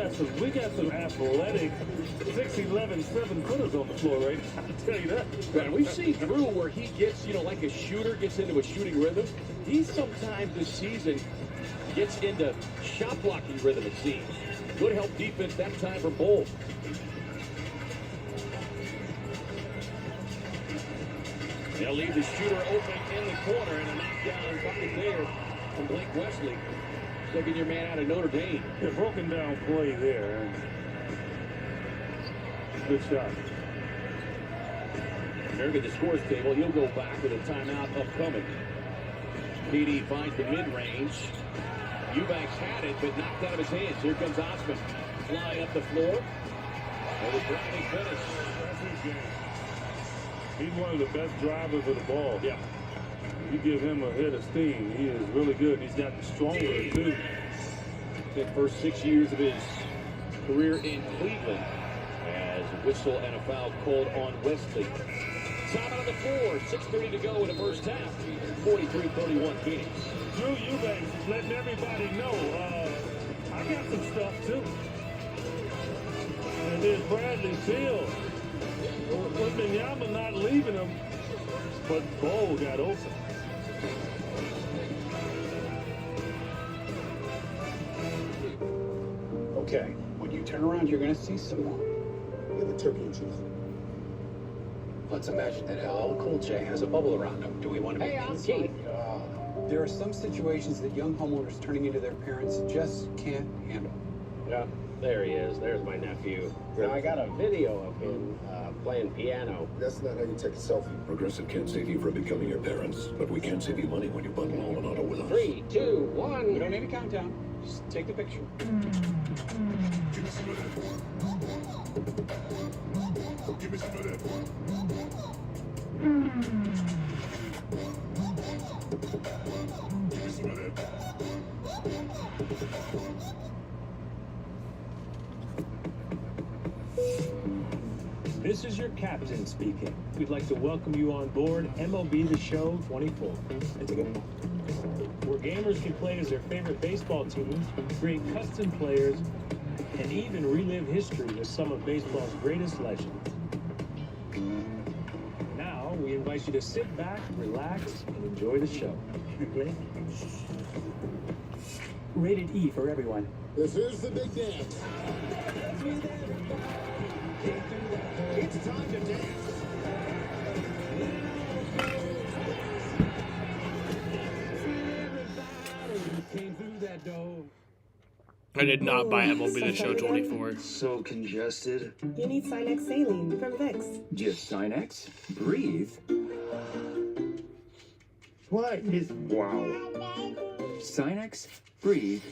got some athletic 6'11", 7-footers on the floor, right? I'll tell you that. And we've seen Drew where he gets, like a shooter gets into a shooting rhythm. He sometimes this season gets into shot blocking rhythm, it seems. Good help defense that time for Bol. They'll leave the shooter open in the corner, and a knockdown bucket there from Blake Wesley. Taking your man out of Notre Dame. A broken down play there. Good shot. America at the scores table. He'll go back with a timeout upcoming. PD finds the mid-range. Eubanks had it, but knocked out of his hands. Here comes Osman. Flying up the floor. And the driving finish. That's his game. He's one of the best drivers of the ball. Yeah. You give him a hit of steam, he is really good. He's gotten stronger, too. The first 6 years of his career in Cleveland as a whistle and a foul called on Wesley. Time out on the floor. 6:30 to go in the first half. 43-31 Phoenix. Drew Eubanks is letting everybody know, I got some stuff, too. And there's Bradley Beal. Wembanyama not leaving him, but Bol got open. Okay, when you turn around, you're going to see someone. Yeah, the turkey and cheese. Let's imagine that LL Cool J has a bubble around him. Do we want to be Keith? There are some situations that young homeowners turning into their parents just can't handle. Yeah, there he is. There's my nephew. Now, I got a video of him playing piano. That's not how you take a selfie. Progressive can't save you from becoming your parents, but we can save you money when you bundle home and auto with us. 3, 2, 1. We don't need a countdown. Just take the picture. Give me some of that. Give me some of that. Give me some of that. This is your captain speaking. We'd like to welcome you on board MLB The Show 24. It's a good one. Where gamers can play as their favorite baseball teams, create custom players, and even relive history with some of baseball's greatest legends. Now, we invite you to sit back, relax, and enjoy the show. Rated E for everyone. This is the big dance. It's time to dance. Came through that door. I did not buy MLB The Show 24. So congested. You need Sinex saline from Vicks. Just Sinex? Breathe. What is... Wow. Sinex? Breathe.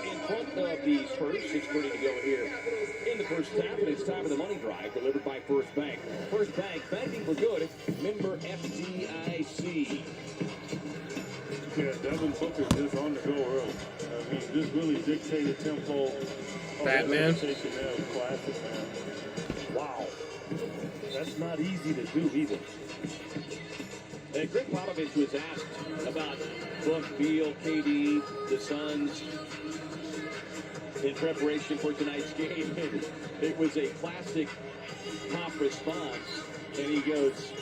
in front of the Spurs. 6:30 to go here in the first half, and it's time for the money drive delivered by First Bank. First Bank, banking for good. Member FDIC. Yeah, Devin Booker just on the go early. I mean, just really dictated tempo. Batman. Classic, man. Wow. That's not easy to do either. And Greg Popovich was asked about Book, Beal, KD, the Suns in preparation for tonight's game. And it was a classic Pop response. And he goes,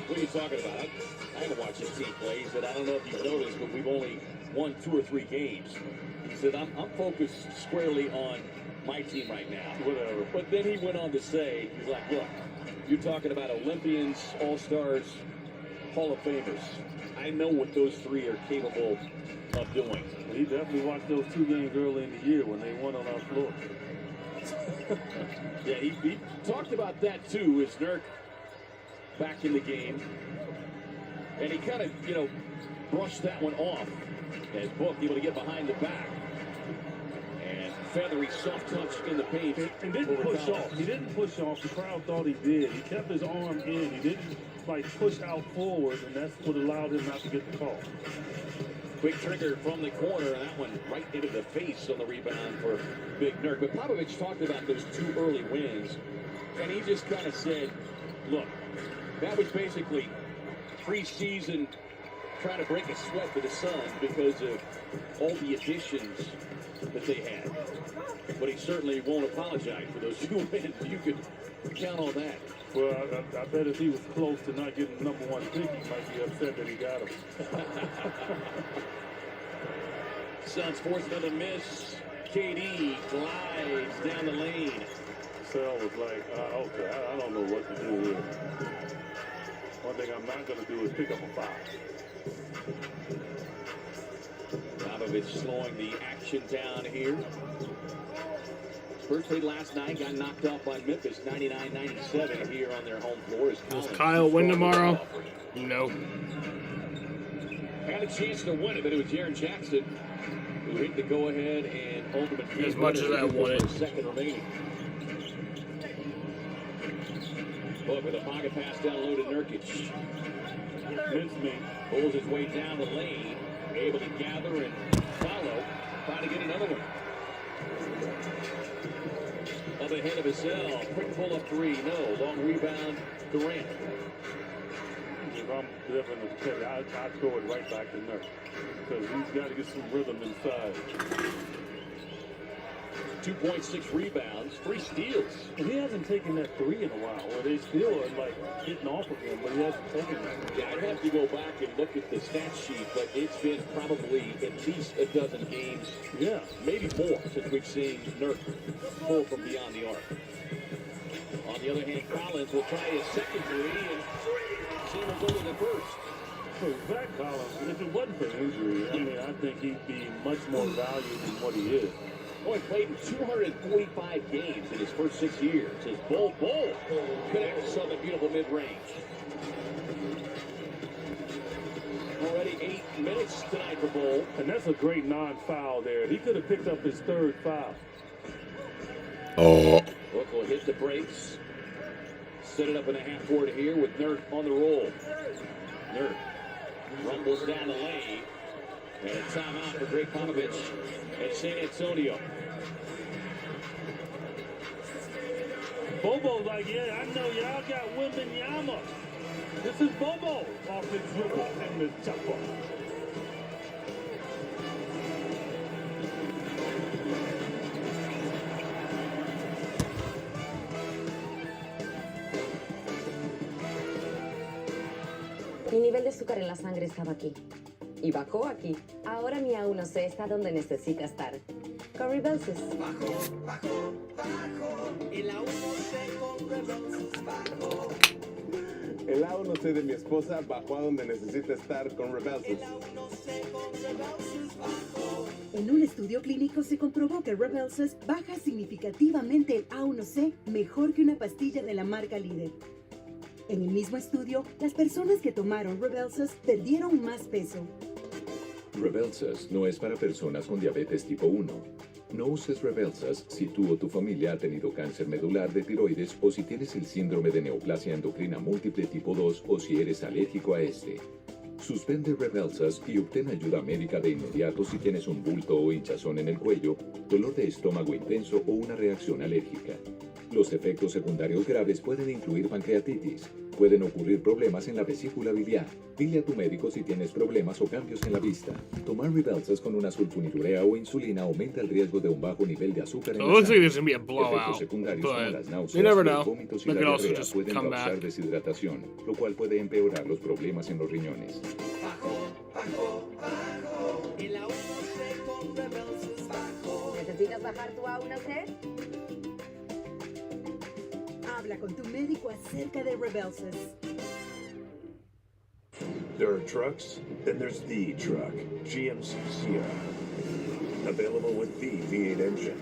what are you talking about? I haven't watched this team play. He said, I don't know if you've noticed, but we've only won 2 or 3 games. He said, I'm focused squarely on my team right now. Whatever. But then he went on to say, he's like, look, you're talking about Olympians, All-Stars, Hall of Famers. I know what those 3 are capable of doing. He definitely watched those 2 games early in the year when they won on our floor. Yeah, he talked about that too, as Nurk back in the game. And he kind of, brushed that one off as Book able to get behind the back. And feathery soft touch in the paint. And didn't push off. He didn't push off. The crowd thought he did. He kept his arm in. He didn't push out forward, and that's what allowed him not to get the call. Quick trigger from the corner, and that one right into the face on the rebound for Big Nurk. But Popovich talked about those 2 early wins, and he just kind of said, look, that was basically preseason trying to break a sweat to the Suns because of all the additions that they had. But he certainly won't apologize for those 2 wins. You could count on that. Well, I bet if he was close to not getting the number 1 pick, he might be upset that he got him. Suns forced another miss. KD glides down the lane. Sal was like, okay, I don't know what to do here. One thing I'm not going to do is pick up a foul. Popovich slowing the action down here. Spurs played last night, got knocked off by Memphis 99-97 here on their home floor. Does Kyle win tomorrow? No. Had a chance to win it, but it was Jaren Jackson who hit the go-ahead and ultimate game. As much as I wanted. Second remaining. Book with a pocket pass down low to Nurkic. Mincemeat pulls his way down the lane, able to gather and follow, trying to get another one. Up ahead of his cell, quick pull-up 3, no. Long rebound, Durant. If I'm Devin and Kelly, I'd throw it right back to Nurk because he's got to get some rhythm inside. 2.6 rebounds, 3 steals. And he hasn't taken that 3 in a while, where they still are hitting off of him, but he hasn't taken that. Yeah, I'd have to go back and look at the stat sheet, but it's been probably at least a dozen games. Yeah. Maybe more since we've seen Nurk pull from beyond the arc. On the other hand, Collins will try his second 3 and see him go to the first. So Zach Collins, if it wasn't for injury, I think he'd be much more valued than what he is. Boy, played in 245 games in his first 6 years. His Bull connects on the beautiful mid-range. Already 8 minutes tonight for Bull. And that's a great non-foul there. He could have picked up his 3rd foul. Book will hit the brakes. Set it up in a half court here with Nurk on the roll. Nurk rumbles down the lane. And a timeout for Greg Popovich at San Antonio. Bobo's like, yeah, I know y'all got Wembanyama. This is Bobo off the dribble and the chopper. Mi nivel de azúcar en la sangre estaba aquí. Y bajó aquí. Ahora mi A1C está donde necesita estar. Con Rebelsis. Bajo. El A1C con Rebelsis bajo. El A1C de mi esposa bajó a donde necesita estar con Rebelsis. El A1C con Rebelsis bajo. En un estudio clínico se comprobó que Rebelsis baja significativamente el A1C mejor que una pastilla de la marca líder. En el mismo estudio, las personas que tomaron Rebelsis perdieron más peso. Rebelsas no es para personas con diabetes tipo 1. No uses Rebelsas si tú o tu familia ha tenido cáncer medular de tiroides o si tienes el síndrome de neoplasia endocrina múltiple tipo 2 o si eres alérgico a este. Suspende Rebelsas y obtén ayuda médica de inmediato si tienes un bulto o hinchazón en el cuello, dolor de estómago intenso o una reacción alérgica. Los efectos secundarios graves pueden incluir pancreatitis. Pueden ocurrir problemas en la vesícula biliar. Dile a tu médico si tienes problemas o cambios en la vista. Tomar Rebelsas con una sulfonilurea o insulina aumenta el riesgo de un bajo nivel de azúcar en So it la looks like sangre. there's gonna be a blowout, Efectos secundarios como but las you náuseas, never los know. vómitos y They la could also diarrea just pueden come causar back. deshidratación, lo cual puede empeorar los problemas en los riñones. El A1C con Rebelsas bajó. ¿Necesitas bajar tu A1C? Habla con tu médico acerca de Rebelsas. There are trucks, then there's the truck, GMC Sierra. Available with the V8 engine.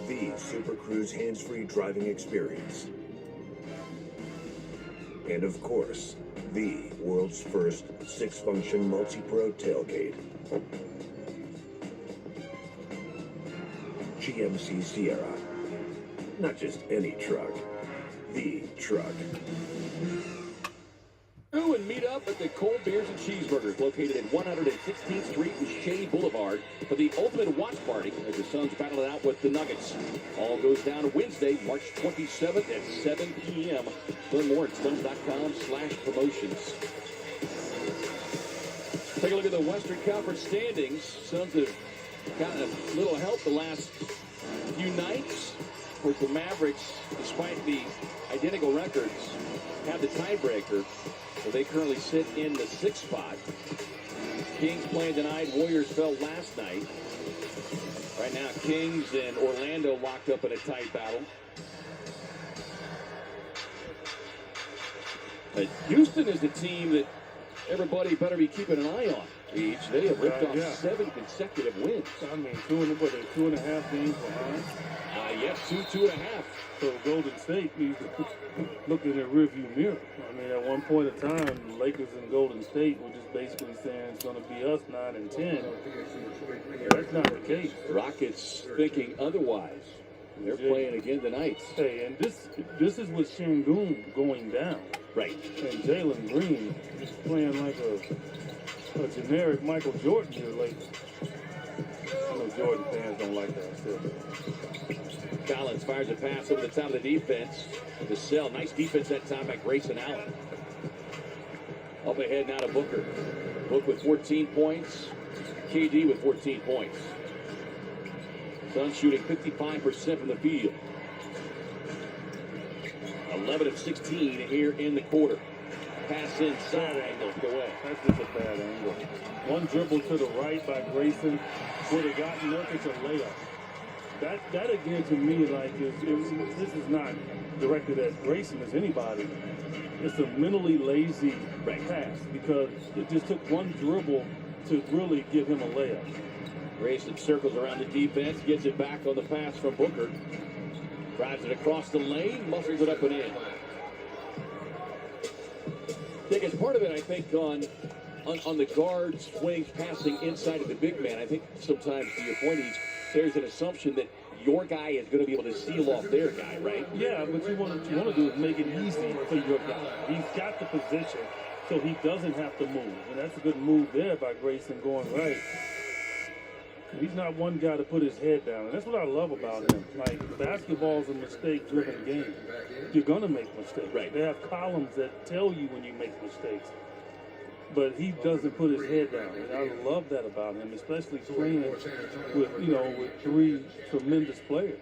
The Super Cruise hands-free driving experience. And of course, the world's first 6-function multi-pro tailgate. GMC Sierra. Not just any truck, the truck. Ooh, and meet up at the Cold Beers and Cheeseburgers, located at 116th Street and Shea Boulevard, for the ultimate watch party as the Suns battle it out with the Nuggets. All goes down Wednesday, March 27th at 7 p.m. Learn more at suns.com/promotions. Take a look at the Western Conference standings. Suns have gotten a little help the last few nights. Of course, the Mavericks, despite the identical records, have the tiebreaker. So they currently sit in the 6th spot. Kings playing tonight. Warriors fell last night. Right now, Kings and Orlando locked up in a tight battle. Houston is the team that everybody better be keeping an eye on. They have ripped off 7 consecutive wins. I mean, 2.5 games behind. Yes, 2.5. So Golden State needs to look in the rearview mirror. I mean, at one point in time, the Lakers and Golden State were just basically saying it's going to be us 9 and 10. That's not the case. Rockets thinking otherwise. They're playing again tonight. Hey, and this is with Şengün going down. Right. And Jalen Green is playing like a generic Michael Jordan here lately. I know Jordan fans don't like that stuff. Collins fires a pass over the top of the defense. The cell. Nice defense that time by Grayson Allen. Up ahead now to Booker. Book with 14 points. KD with 14 points. Suns shooting 55% from the field. 11 of 16 here in the quarter. Pass inside. Look away. That's just a bad angle. One dribble to the right by Grayson would have gotten Nurkic a layup. That again to me, like, this is not directed at Grayson as anybody. It's a mentally lazy pass because it just took one dribble to really give him a layup. Grayson circles around the defense, gets it back on the pass from Booker. Drives it across the lane, muscles it up and in. Dick, as part of it, I think, on the guard swings, passing inside of the big man, I think sometimes, to your point, there's an assumption that your guy is going to be able to seal off their guy, right? Yeah, but what you want to do is make it easy for your guy. He's got the position, so he doesn't have to move. And that's a good move there by Grayson going right. He's not one guy to put his head down. And that's what I love about him. Like, basketball's a mistake-driven game. You're going to make mistakes. Right. They have columns that tell you when you make mistakes. But he doesn't put his head down. And I love that about him, especially playing with 3 tremendous players.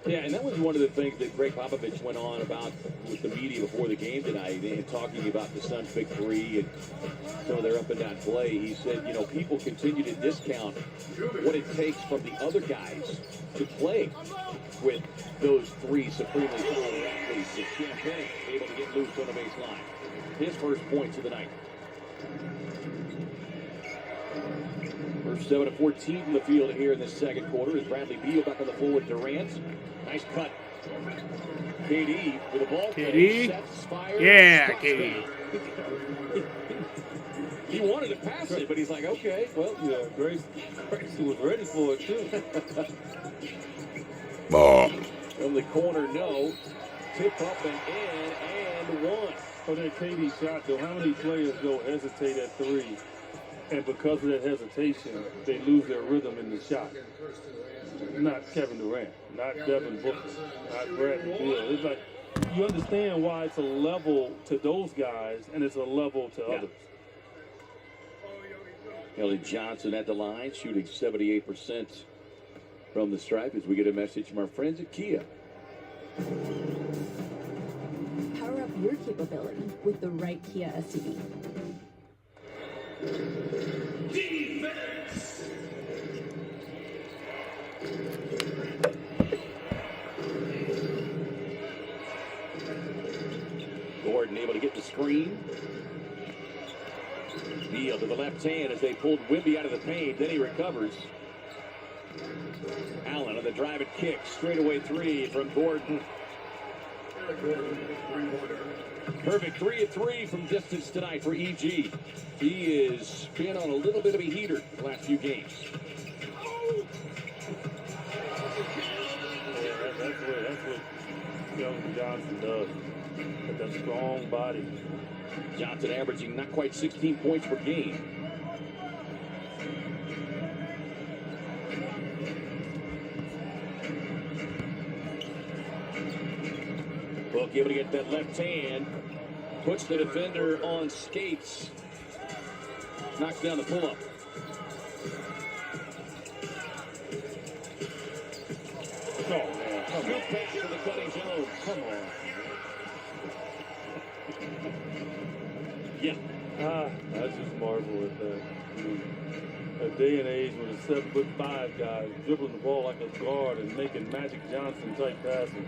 Yeah, and that was one of the things that Greg Popovich went on about with the media before the game tonight, and talking about the Suns' big 3 and some of their up-and-down play. He said, people continue to discount what it takes from the other guys to play with those 3 supremely talented athletes. And Champagne able to get loose on the baseline. His first points of the night. First 7 of 14 from the field here in the second quarter as Bradley Beal back on the floor with Durant. Nice cut. KD with the ball. KD? Sets, fires, Yeah, stops KD. down. He wanted to pass it, but he's like, okay, well. Yeah, Grace was ready for it, too. From the corner, no. Tip up and in, and one. For that KD shot, though, how many players go hesitate at three, and because of that hesitation, they lose their rhythm in the shot? Not Kevin Durant, not Devin Booker, not Bradley Beal. It's like, you understand why it's a level to those guys, and it's a level to others. Ellie Johnson at the line, shooting 78% from the stripe as we get a message from our friends at Kia. Power up your capability with the right Kia SUV. Defense! Gordon able to get the screen. Beal to the left hand as they pulled Wimby out of the paint. Then he recovers. Allen on the drive and kick. Straightaway three from Gordon. Perfect 3 of 3 from distance tonight for EG. He has been on a little bit of a heater the last few games. Yeah, that's what Keldon Johnson does. With that strong body. Johnson averaging not quite 16 points per game. Book able to get that left hand. Puts the defender on skates. Knocks down the pull-up. Oh, man. Scoop pass to the cutting Jones. Come on. Yeah. I just marvel at that. I mean, a day and age with a 7'5" guy dribbling the ball like a guard and making Magic Johnson type passes.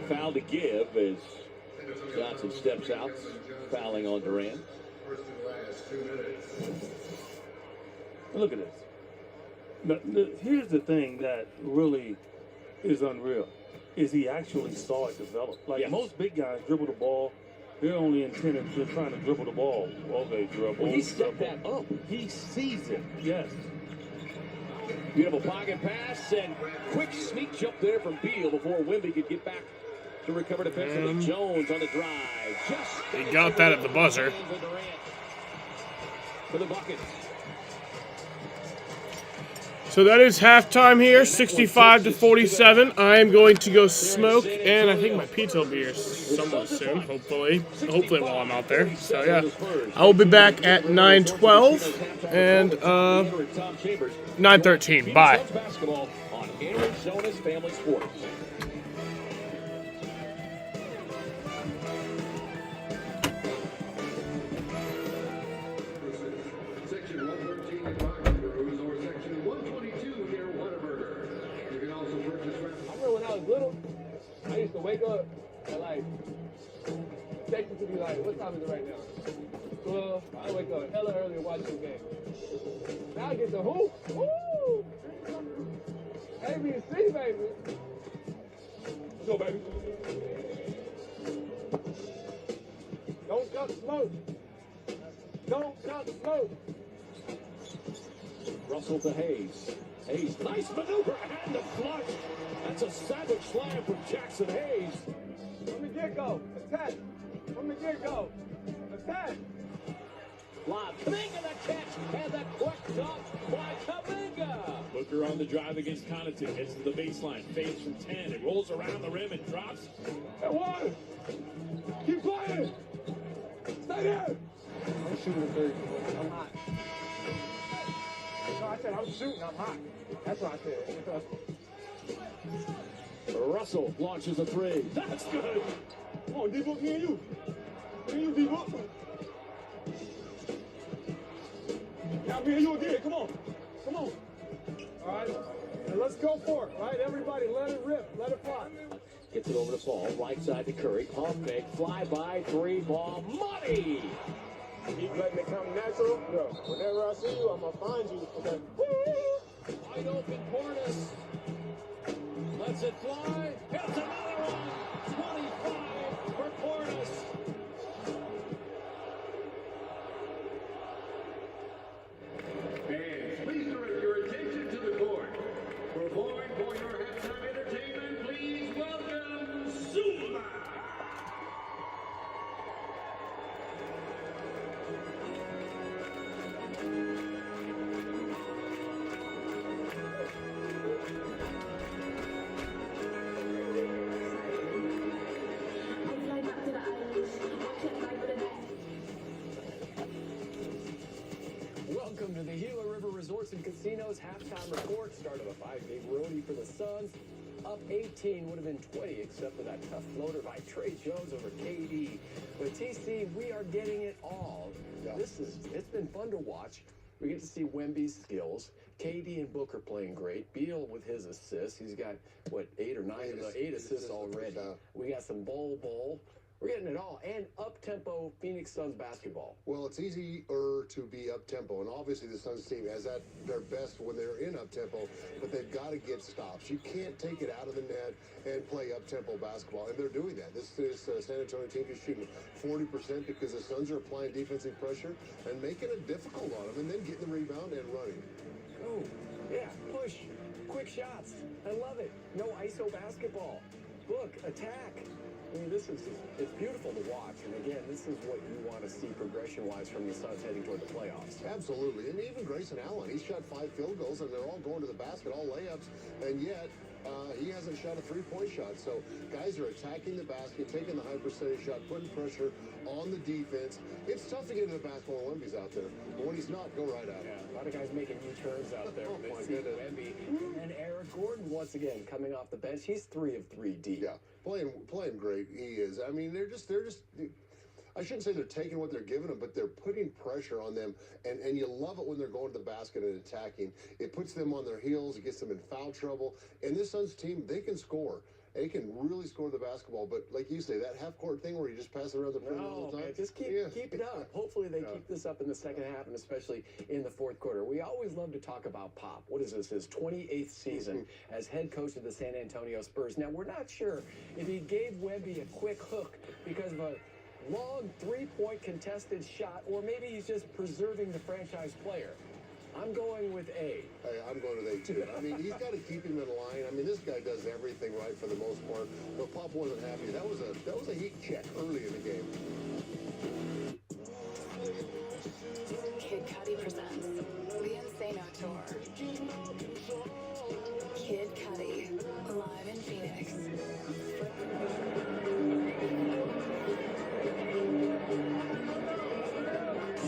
Foul to give as Johnson steps out, fouling on Durant. Look at this. Here's the thing that really is unreal, is he actually saw it develop. Like most big guys dribble the ball, they're only intended just trying to dribble the ball. Okay, dribble. Well, he stepped that up. He sees it, yes. Beautiful pocket pass and quick sneak jump there from Beal before Wimby could get back to recover defensively. Jones on the drive. He got that at the buzzer. For the bucket. So that is halftime here, 65-47. I am going to go smoke, and I think my pizza will be here somewhat soon, hopefully while I'm out there. So yeah, I will be back at 9:12 and 9:13. Bye. Basketball on Arizona's Family Sports. Little, I used to wake up and like text it to me like, what time is it right now? 12. I wake up hella early to watch the game. Now I get the hoop. Woo! ABC, baby. Let's go, baby. Don't cut smoke. Don't cut smoke. Russell to Hayes. Hayes, nice maneuver and the flush. That's a savage slam from Jackson Hayes. From the get-go, attack. From the get-go, attack. Lob, Kuminga the catch, and the quick dump by Kuminga. Booker on the drive against Connaughton, gets to the baseline, fades from 10, it rolls around the rim and drops. Hey, one. Keep playing. Stay there. I'm shooting a third. I'm hot. No, I said I'm shooting. I'm hot. That's what I said. Russell launches a three. That's good. Come on, D-Book, me and you. Me and you, D-Book. Now me and you again. Come on. Come on. All right. And let's go for it. All right, everybody, let it rip. Let it fly. Gets it over to Paul. Right side to Curry. Pump fake. Fly by. Three ball. Money. Keep letting it come natural. Yo, whenever I see you, I'm going to find you. Okay. Wide open Portis. Lets it fly. Hits another one. 25 for Portis. aboard for your halftime entertainment. Please welcome Zuma. Welcome to the Gila River Resorts and Casinos halftime report. Start of a 5-game roadie for the Suns. Up 18 would have been 20 except for that tough floater by Trey Jones over KD. But TC, we are getting it all. It's been fun to watch. We get to see Wemby's skills. KD and Booker playing great. Beal with his assists. He's got, what, 8 or 9 of the 8 assists already. We got some ball. We're getting it all. And up-tempo Phoenix Suns basketball. Well, it's easier to be up-tempo, and obviously the Suns team has that their best when they're in up-tempo, but they've got to get stops. You can't take it out of the net and play up-tempo basketball, and they're doing that. This San Antonio team is shooting 40% because the Suns are applying defensive pressure and making it difficult on them, and then getting the rebound and running. Oh, yeah, push, quick shots. I love it. No ISO basketball. Look, attack. I mean, it's beautiful to watch. And again, this is what you want to see progression-wise from the Suns heading toward the playoffs. Absolutely. And even Grayson Allen, he shot 5 field goals, and they're all going to the basket, all layups, and yet he hasn't shot a three-point shot. So guys are attacking the basket, taking the high percentage shot, putting pressure on the defense. It's tough to get into the basketball when Wemby's out there. But when he's not, go right at him. Yeah, a lot of guys making U-turns out there. Oh, my see goodness. Wemby. And Eric Gordon, once again, coming off the bench. He's 3 of 3 deep. Yeah, playing great. He is. I mean, they're just. I shouldn't say they're taking what they're giving them, but they're putting pressure on them, and you love it when they're going to the basket and attacking. It puts them on their heels. It gets them in foul trouble. And this Suns team, they can score. They can really score the basketball. But like you say, that half-court thing where you just pass it around the perimeter all the time. Man, just keep it up. Hopefully they keep this up in the second half, and especially in the fourth quarter. We always love to talk about Pop. What is this, his 28th season as head coach of the San Antonio Spurs. Now, we're not sure if he gave Wemby a quick hook because of a long three-point contested shot, or maybe he's just preserving the franchise player. I'm going with A. Hey, I'm going with A too. I mean, he's got to keep him in line. I mean, this guy does everything right for the most part. But Pop wasn't happy. That was a heat check early in the game. Kid Cudi presents the Insano Tour. Kid Cudi, live in Phoenix.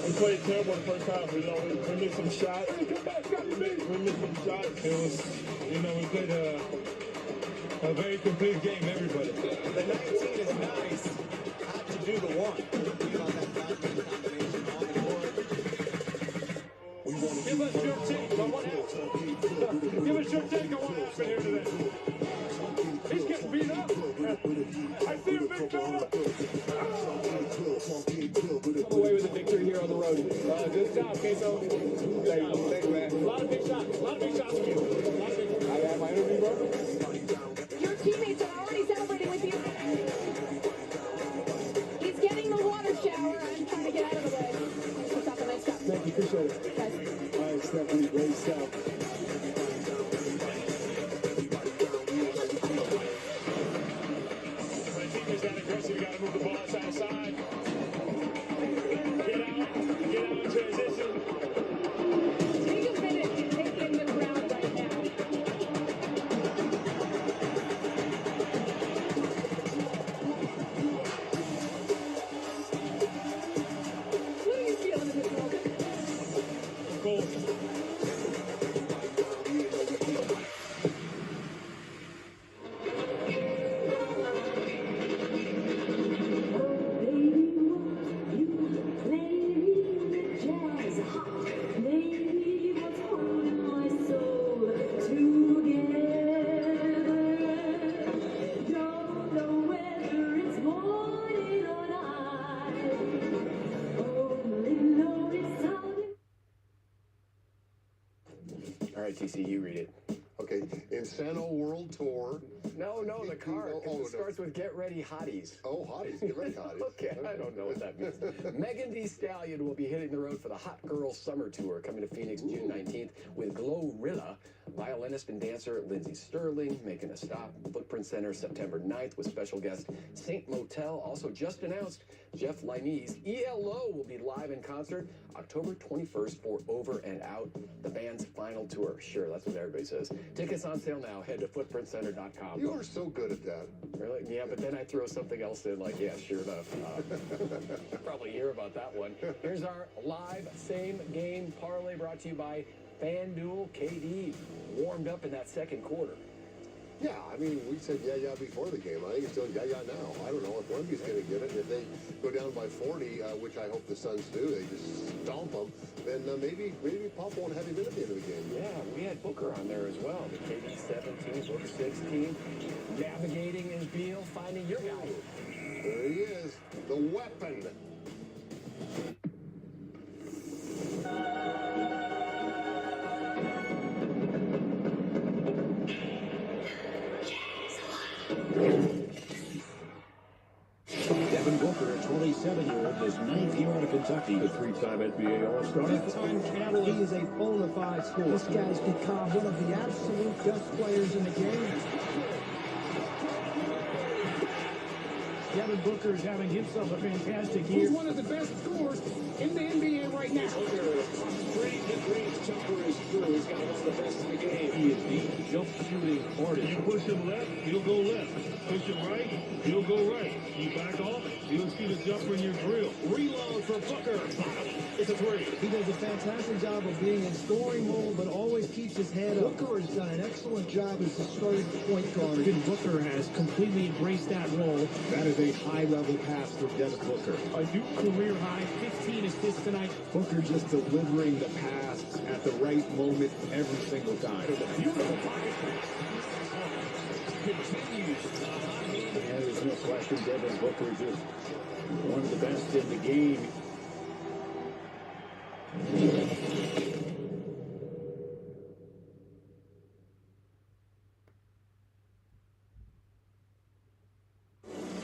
We played terrible the first half. We missed some shots. We missed some shots. It was, we played a very complete game, everybody. The 19 is nice. Had to do the one. Give us your take on what happened. Give us your take on what happened here today. He's getting beat up. I see him being beat up. Come away with a victory here on the road. Good job, Queso. Thanks, man. A lot of big shots. A lot of big shots for you. I had my interview, bro. Your teammates are already celebrating with you. He's getting the water shower. I'm trying to get out of the way. Good job, nice job. Thank you, appreciate it. Guys. All right, Stephanie, great stuff. You got to move the ball side to side. Get out in transition. Take a minute to take in the crowd right now. What are you feeling in this moment? Cool. All right, TC, you read it. Okay, Insano World Tour. No, the card. Oh, It starts with Get Ready Hotties. Oh, Hotties. Get ready, Hotties. Okay, I don't know what that means. Megan Thee Stallion will be hitting the road for the Hot Girl Summer Tour coming to Phoenix June 19th with Glorilla. Violinist and dancer Lindsey Sterling making a stop. Footprint Center September 9th with special guest Saint Motel. Also just announced Jeff Line's ELO will be live in concert October 21st for Over and Out, the band's final tour. Sure, that's what everybody says. Tickets on sale now. Head to footprintcenter.com. You are so good at that. Really? Yeah, but then I throw something else in like, yeah, sure enough. Probably hear about that one. Here's our live same game parlay brought to you by FanDuel. KD warmed up in that second quarter. Yeah, I mean, we said yeah before the game. I think it's still yeah now. I don't know if Wemby's going to get it. If they go down by 40, which I hope the Suns do, they just stomp them, then maybe Pop won't have him in at the end of the game. Yeah, we had Booker on there as well. The KD 17, Booker 16, navigating his deal, finding your guy. There he is, the weapon. Devin Booker, a 27-year-old, his 9th year out of Kentucky, the 3-time NBA All-Star. Fifth-time champion. He is a bona fide scorer. This guy's become one of the absolute best players in the game. Devin Booker is having himself a fantastic year. He's one of the best scorers in the NBA right now. Great mid-range jumper is through. He's got one of the best in the game. He is the jump shooting artist. You push him left, he'll go left. Push him right, he'll go right. You back off, you'll see the jumper in your drill. Reload for Booker. It's a three. He does a fantastic job of being in scoring mode, but always keeps his head up. Booker has done an excellent job as a starting point guard. Devin Booker has completely embraced that role. That is a high-level pass for Devin Booker. A new career high, 15 assists tonight. Booker just delivering the pass at the right moment every single time. Beautiful pocket Continues. And there's no question Devin Booker is just one of the best in the game.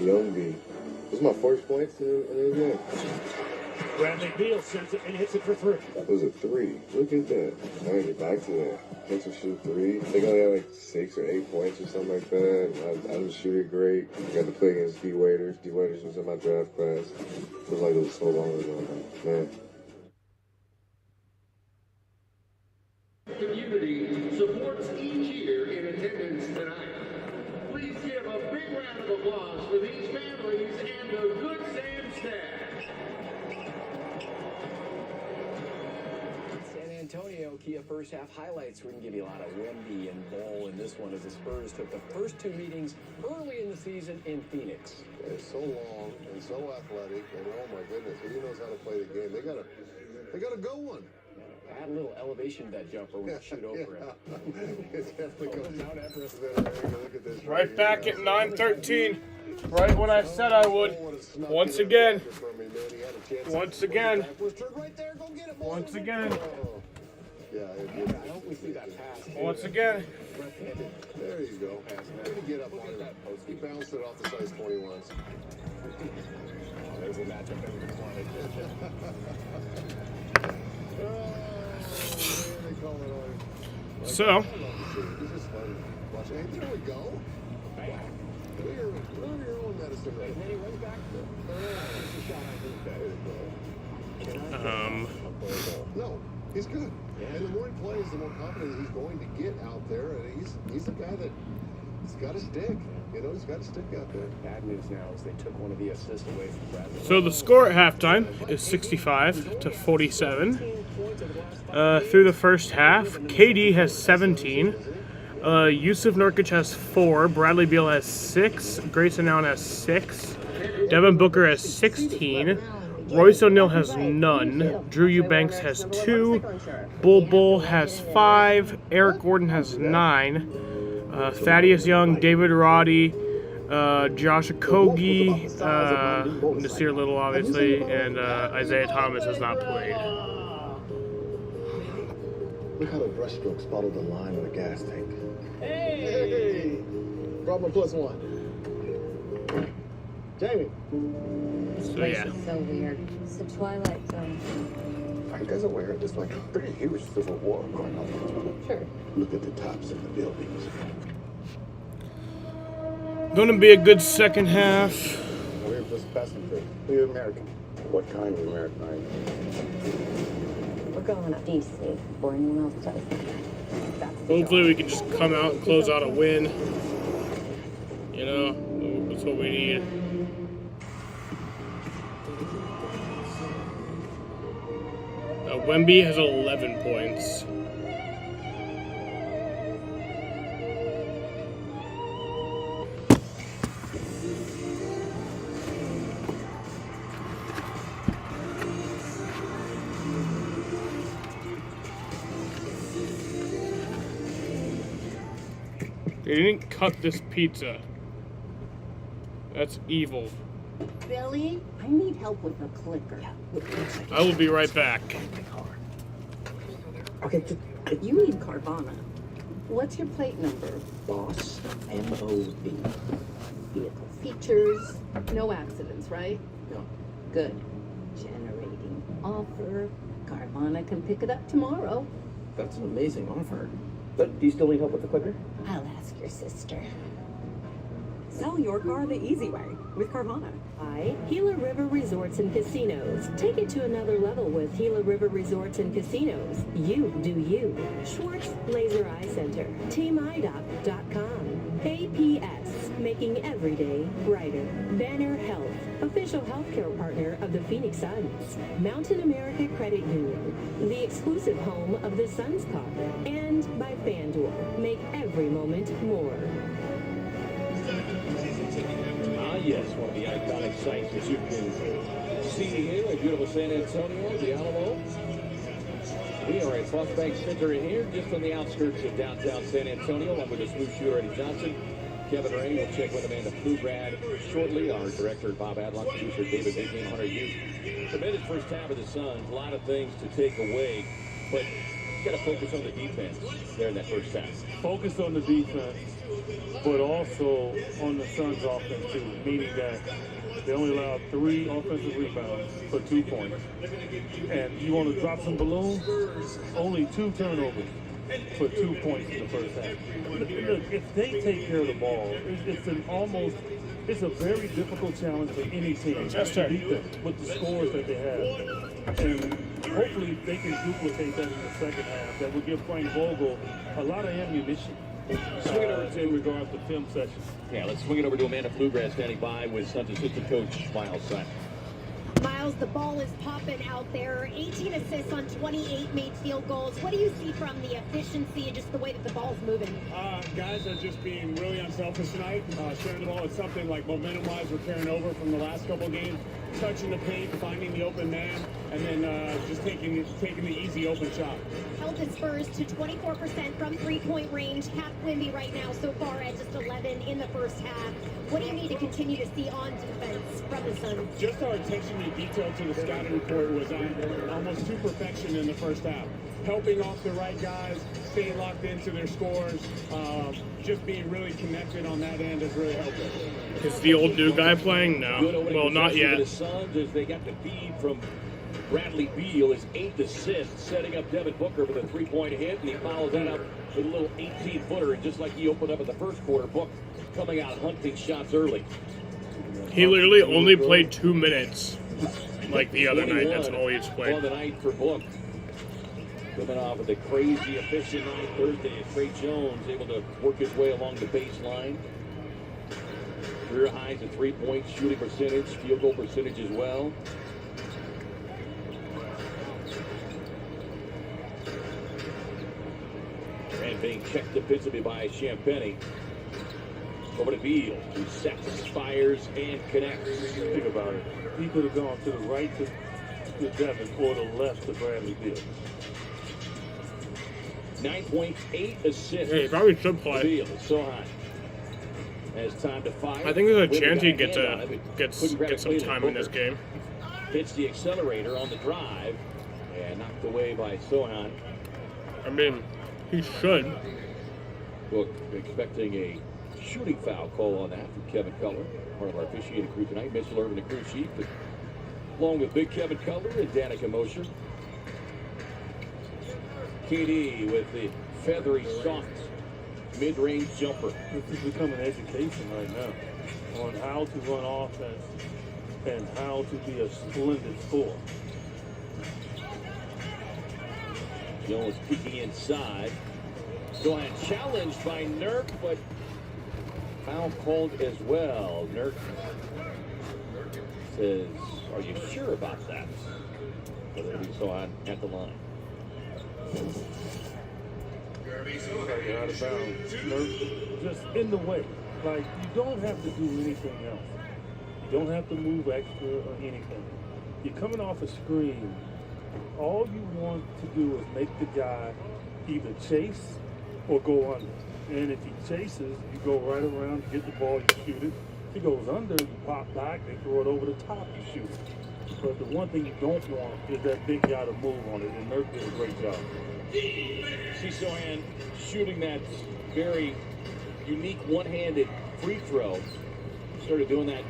Young B. This is my first points in the game. Bradley Beal sends it and hits it for three. That was a three. Look at that. I gotta get back to that. Hits or shoot three. I think I only had like 6 or 8 points or something like that. I didn't shoot it great. I got to play against D. Waiters. D. Waiters was in my draft class. It was like it was so long ago, man. Community supports each year in attendance tonight. Please give a big round of applause for these families and the Good Sam staff. San Antonio Kia first half highlights. We're going to give you a lot of Wemby and Ball in this one as the Spurs took the first 2 meetings early in the season in Phoenix. It's so long and so athletic, and oh my goodness, he knows how to play the game. They got a go one. Add a little elevation to that jumper when you shoot over it. It definitely goes Mount Everest there. Look at this. Right back at 9:13. Right when I said I would. Once again. Once again. Once again. Yeah, I hope we see that pass. Once again. There you go. Way to get up on that post. He bounced it off the size 21s. There's a matchup everybody wanted. So. There we go. Clear your own medicine right. And then he went back No, he's good. And the more he plays, the more confident he's going to get out there. And he's a guy that he's got a stick. You know, he's got a stick out there. Bad news now is they took one of the assists away from Bradley. So the score at halftime is 65-47. Through the first half, KD has 17. Yusuf Nurkic has 4. Bradley Beal has 6. Grayson Allen has 6. Devin Booker has 16. Royce O'Neal has none. Drew Eubanks has 2. Bull has 5. Eric Gordon has 9. Thaddeus Young, David Roddy, Josh Okogie, Nasir Little, obviously, and Isaiah Thomas has not played. Look how the brushstrokes follow the line on a gas tank. Hey! Problem +1. Jamie. So yeah. So weird. It's the Twilight Zone. Are you guys aware of this like pretty huge civil war going on? Sure. Look at the tops of the buildings. Gonna be a good second half. We're just passengers. We're American. What kind of American are you? We're going up DC before anyone else does. That's the Hopefully job. we can just come out and close out a win. You know, that's what we need. Wemby has 11 points. They didn't cut this pizza. That's evil. Billy, I need help with the clicker. I will be right back. Okay, you need Carvana. What's your plate number? Boss, M-O-B. Vehicle features, no accidents, right? No. Good. Generating offer. Carvana can pick it up tomorrow. That's an amazing offer. But do you still need help with the clicker? I'll ask your sister. Sell your car the easy way with Carvana. By Gila River Resorts and Casinos. Take it to another level with Gila River Resorts and Casinos. You do you. Schwartz Laser Eye Center. TeamEyeDoc.com. APS. Making every day brighter. Banner Health. Official healthcare partner of the Phoenix Suns. Mountain America Credit Union. The exclusive home of the Suns Cup. And by FanDuel. Make every moment more. Yes, one of the iconic sights that you can see here in beautiful San Antonio, the Alamo. We are at Foss Bank Center in here, just on the outskirts of downtown San Antonio, along with the smooth shooter Eddie Johnson. Kevin Ray will check with Amanda Pflugrad shortly. Our director Bob Adlock, producer David Big Game Hunter Hughes. Tremendous first half of the Suns, a lot of things to take away, but you got to focus on the defense there in that first half. Focus on the defense, but also on the Suns' offense too, meaning that they only allowed 3 offensive rebounds for 2 points. And you want to drop some balloons? Only 2 turnovers for 2 points in the first half. Look, if they take care of the ball, it's a very difficult challenge for any team to beat them with the scores that they have. And hopefully they can duplicate that in the second half. That will give Frank Vogel a lot of ammunition in regards to film sessions. Yeah, let's swing it over to Amanda Pflugrad standing by with Suns assistant coach Miles Simon. Miles, the ball is popping out there. 18 assists on 28 made field goals. What do you see from the efficiency and just the way that the ball's moving? Guys are just being really unselfish tonight. Sharing the ball. It's something like momentum-wise we're carrying over from the last couple games. Touching the paint, finding the open man, and then just taking the easy open shot. Held the Spurs to 24% from three-point range. Cap Wemby right now so far at just 11 in the first half. What do you need to continue to see on defense from the Suns? Just our attention to detail to the scouting report was almost to perfection in the first half. Helping off the right guys, staying locked into their scores, just being really connected on that end has really helped us. Is the old new guy playing? No. Well, not yet. The Suns, as they got the feed from Bradley Beal, his 8th assist, setting up Devin Booker for the three-point hit, and he follows that up with a little 18-footer, and just like he opened up in the first quarter, Book coming out hunting shots early. He literally only played 2 minutes, like the other night. That's all he's played. On the night for Book. Coming off of the crazy efficient night Thursday, Trey Jones able to work his way along the baseline. Career highs at 3-point shooting percentage, field goal percentage as well. And being checked defensively by Champagnie. Over to Beal, who sets, fires, and connects. Think about it. He could have gone to the right to Devin or the left to Bradley Beal. 9 points, 8 assists. Hey, he probably should play. Beal is so high. Has time to fire. I think there's a chance he gets some time in this game. Hits the accelerator on the drive and knocked away by Sohan. I mean, he should. Book expecting a shooting foul call on that from Kevin Cutler, part of our officiating crew tonight. Mitchell Irvin, the crew chief, along with Big Kevin Cutler and Danica Mosher. KD with the feathery, soft mid-range jumper. This is becoming education right now on how to run offense and how to be a splendid scorer. Jones peeking inside. Sohan challenged by Nurk, but foul called as well. Nurk says, "Are you sure about that?" But it'll be Sohan at the line. Like out of bounds. Nurk just in the way. Like, you don't have to do anything else. You don't have to move extra or anything. You're coming off a screen. All you want to do is make the guy either chase or go under. And if he chases, you go right around, you get the ball, you shoot it. If he goes under, you pop back, they throw it over the top, you shoot it. But the one thing you don't want is that big guy to move on it, and Nurk did a great job. See Sohan shooting that very unique one-handed free throw. Started doing that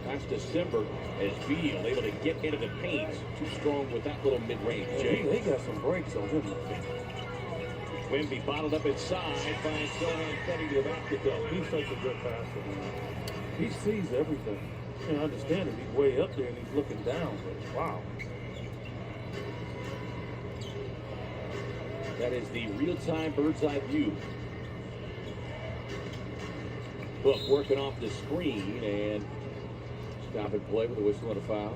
last December as Beal able to get into the paint. Too strong with that little mid-range, Jay. They got some breaks on him. Wemby bottled up inside, finds Sohan cutting to the basket though. He's such a good passer, man. He sees everything. And I understand it. He's way up there and he's looking down, but wow. That is the real-time bird's eye view. Book working off the screen and stop and play with a whistle and a foul.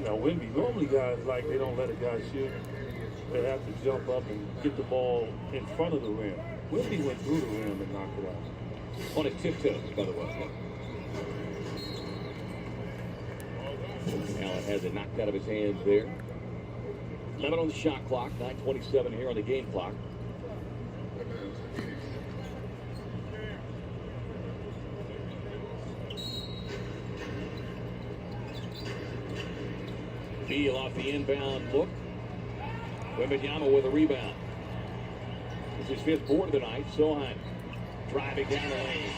Now, Wemby, normally guys, like, they don't let a guy shoot. They have to jump up and get the ball in front of the rim. Wemby went through the rim and knocked it out. On his tiptoes, by the way. Allen has it knocked out of his hands there. 11 on the shot clock, 9:27 here on the game clock. Beal off the inbound look. Wembanyama with a rebound. It's his fifth board of the night. Sohan driving down the lane.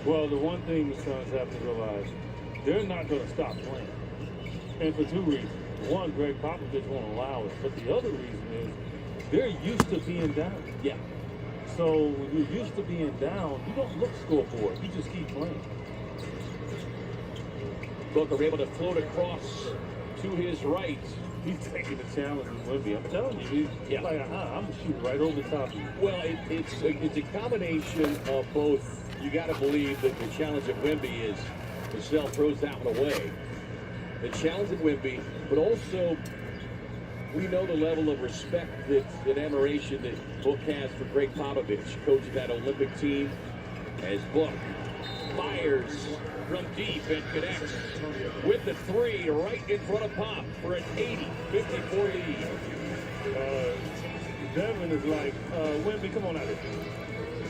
Well, the one thing the Suns have to realize, they're not going to stop playing. And for two reasons. One, Greg Popovich won't allow it. But the other reason is they're used to being down. Yeah. So when you're used to being down, you don't look scoreboard. You just keep playing. Booker able to float across to his right. He's taking the challenge with Wemby. I'm telling you, he's like, I'm going to shoot right over the top of you. Well, it's a combination of both. You got to believe that the challenge of Wemby is Vassell throws that one away. The challenge of Wemby, but also we know the level of respect that admiration that Book has for Greg Popovich, coach of that Olympic team, as Book fires from deep and connects with the three right in front of Pop for an 80-54 lead. Devin is like, Wemby, come on out here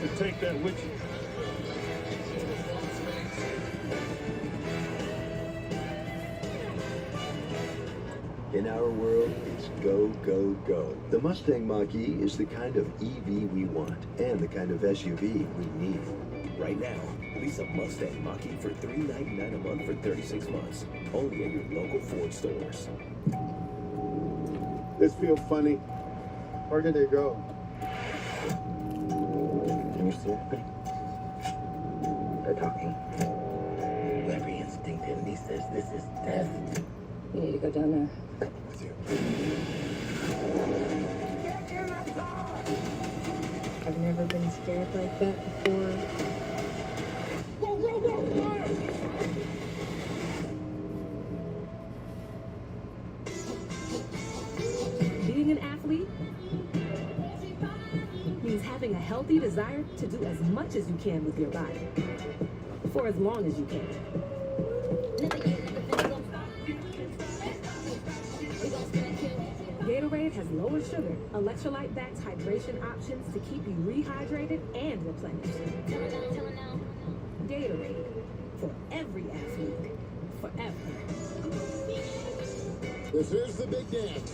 and take that with you. In our world, it's go, go, go. The Mustang Mach-E is the kind of EV we want and the kind of SUV we need. Right now, lease a Mustang Mach-E for $399 a month for 36 months. Only at your local Ford stores. This feels funny. Where did they go? Can you see? They're talking. Every instinct in me says this is death. You need to go down there. With you. I've never been scared like that before. Go, go, go, fire! Being an athlete means having a healthy desire to do as much as you can with your body for as long as you can. Gatorade has lower sugar, electrolyte-backed hydration options to keep you rehydrated and replenished. Gatorade, for every athlete, forever. This is the big dance.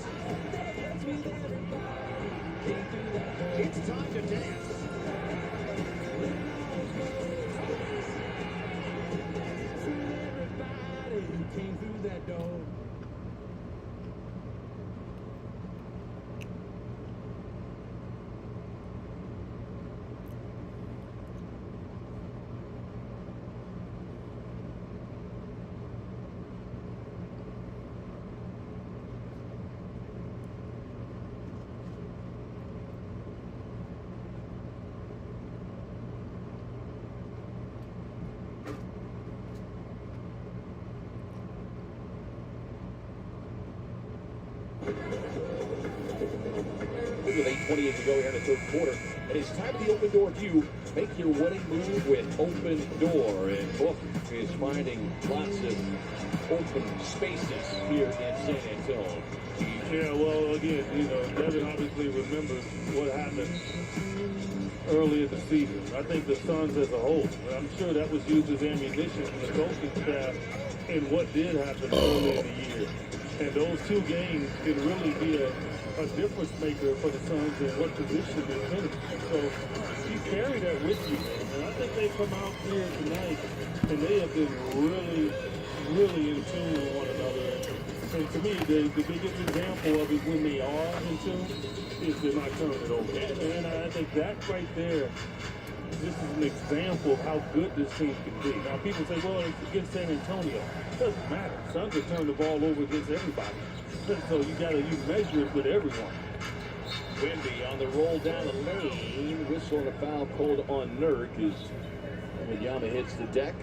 It's time to dance. Everybody who came through that door. 7 with 8:28 to go here in the third quarter. And it's time for the Open Door View. Make your winning move with Open Door. And Book is finding lots of open spaces here in San Antonio. Yeah, well, again, Devin obviously remembers what happened early in the season. I think the Suns as a whole, I'm sure that was used as ammunition from the coaching staff in what did happen early in the year. And those two games can really be a difference maker for the Suns in what position they finish. So you carry that with you. And I think they come out here tonight and they have been really, really in tune with one another. And to me, the biggest example of it when they are in tune is they're not turning it over. And I think that right there, this is an example of how good this team can be. Now, people say, well, it's against San Antonio. It doesn't matter. Suns have turned the ball over against everybody. So you measure it with everyone. Wemby on the roll down the lane. Whistle and a foul called on Nurk as Wembanyama hits the deck.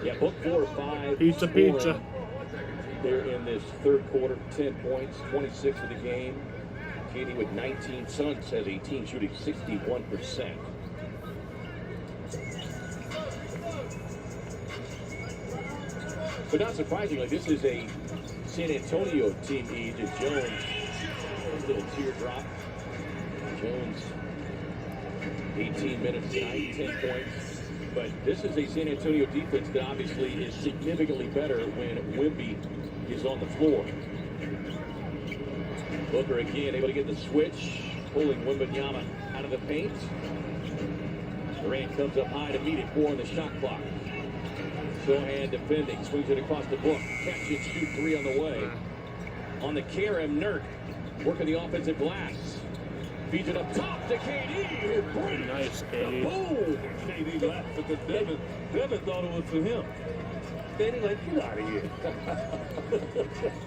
Yeah, Book 4 or 5. Pizza. There in this third quarter, 10 points, 26 for the game. Katie with 19. Suns has a team shooting 61%. But not surprisingly, this is a San Antonio team. Jones, a little teardrop. Jones, 18 minutes tonight, 10 points. But this is a San Antonio defense that obviously is significantly better when Wemby is on the floor. Booker again able to get the switch, pulling Wembanyama out of the paint. Durant comes up high to meet it, 4 on the shot clock. Sohan defending, swings it across the book, catch it, shoot 3 on the way. On the Karam, Nurk working the offensive glass. Feeds it up top to KD. Nice, KD. Boom! KD laughed because Devin thought it was for him. KD like, get out of here.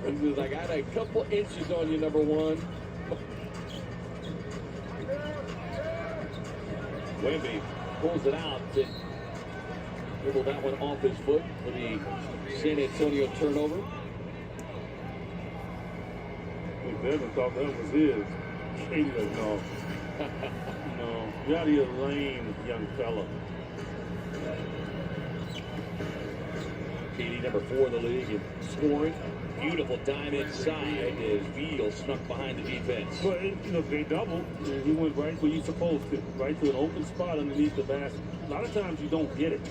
He was like, I had a couple inches on you, number one. Wemby pulls it out to dribble that one off his foot for the San Antonio turnover. I think Devin thought that was his. KD like, no. No. You're out of here, lame young fella. KD number 4 in the league in scoring. Beautiful dime inside as Beal snuck behind the defense. But they doubled. He went right where you're supposed to, right to an open spot underneath the basket. A lot of times you don't get it,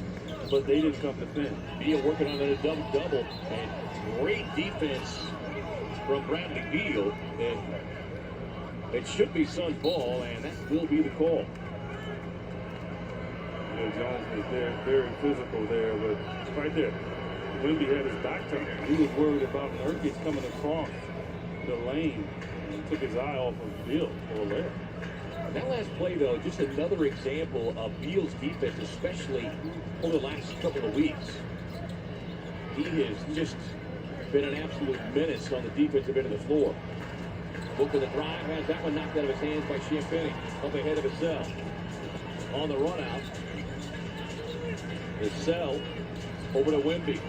but they didn't come to defend. Beal working on a double-double, and great defense from Bradley Beal. And it should be Suns ball, and that will be the call. Yeah, Jones was there, very physical there, but right there. Wemby had his back turned. He was worried about Nurkic coming across the lane. He took his eye off of Beal for a layup. That last play, though, just another example of Beal's defense, especially over the last couple of weeks. He has just been an absolute menace on the defensive end of the floor. Book with the drive, has that one knocked out of his hands by Champagne. Up ahead of Vassell. On the run out. Vassell over to Wemby.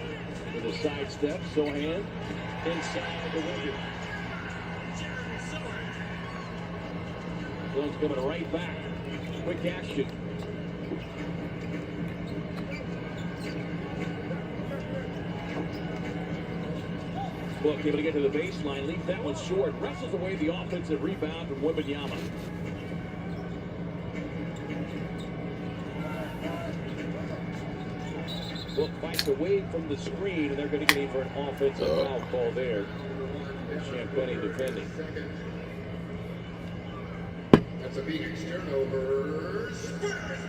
With a sidestep, Sohan inside the Wemby. Suns coming right back. Quick action. Book able to get to the baseline, leaves that one short, wrestles away the offensive rebound from Wembanyama. Book fights away from the screen, and they're going to get in for an offensive foul call there. Champagne defending. That's a Phoenix turnover. Spurs!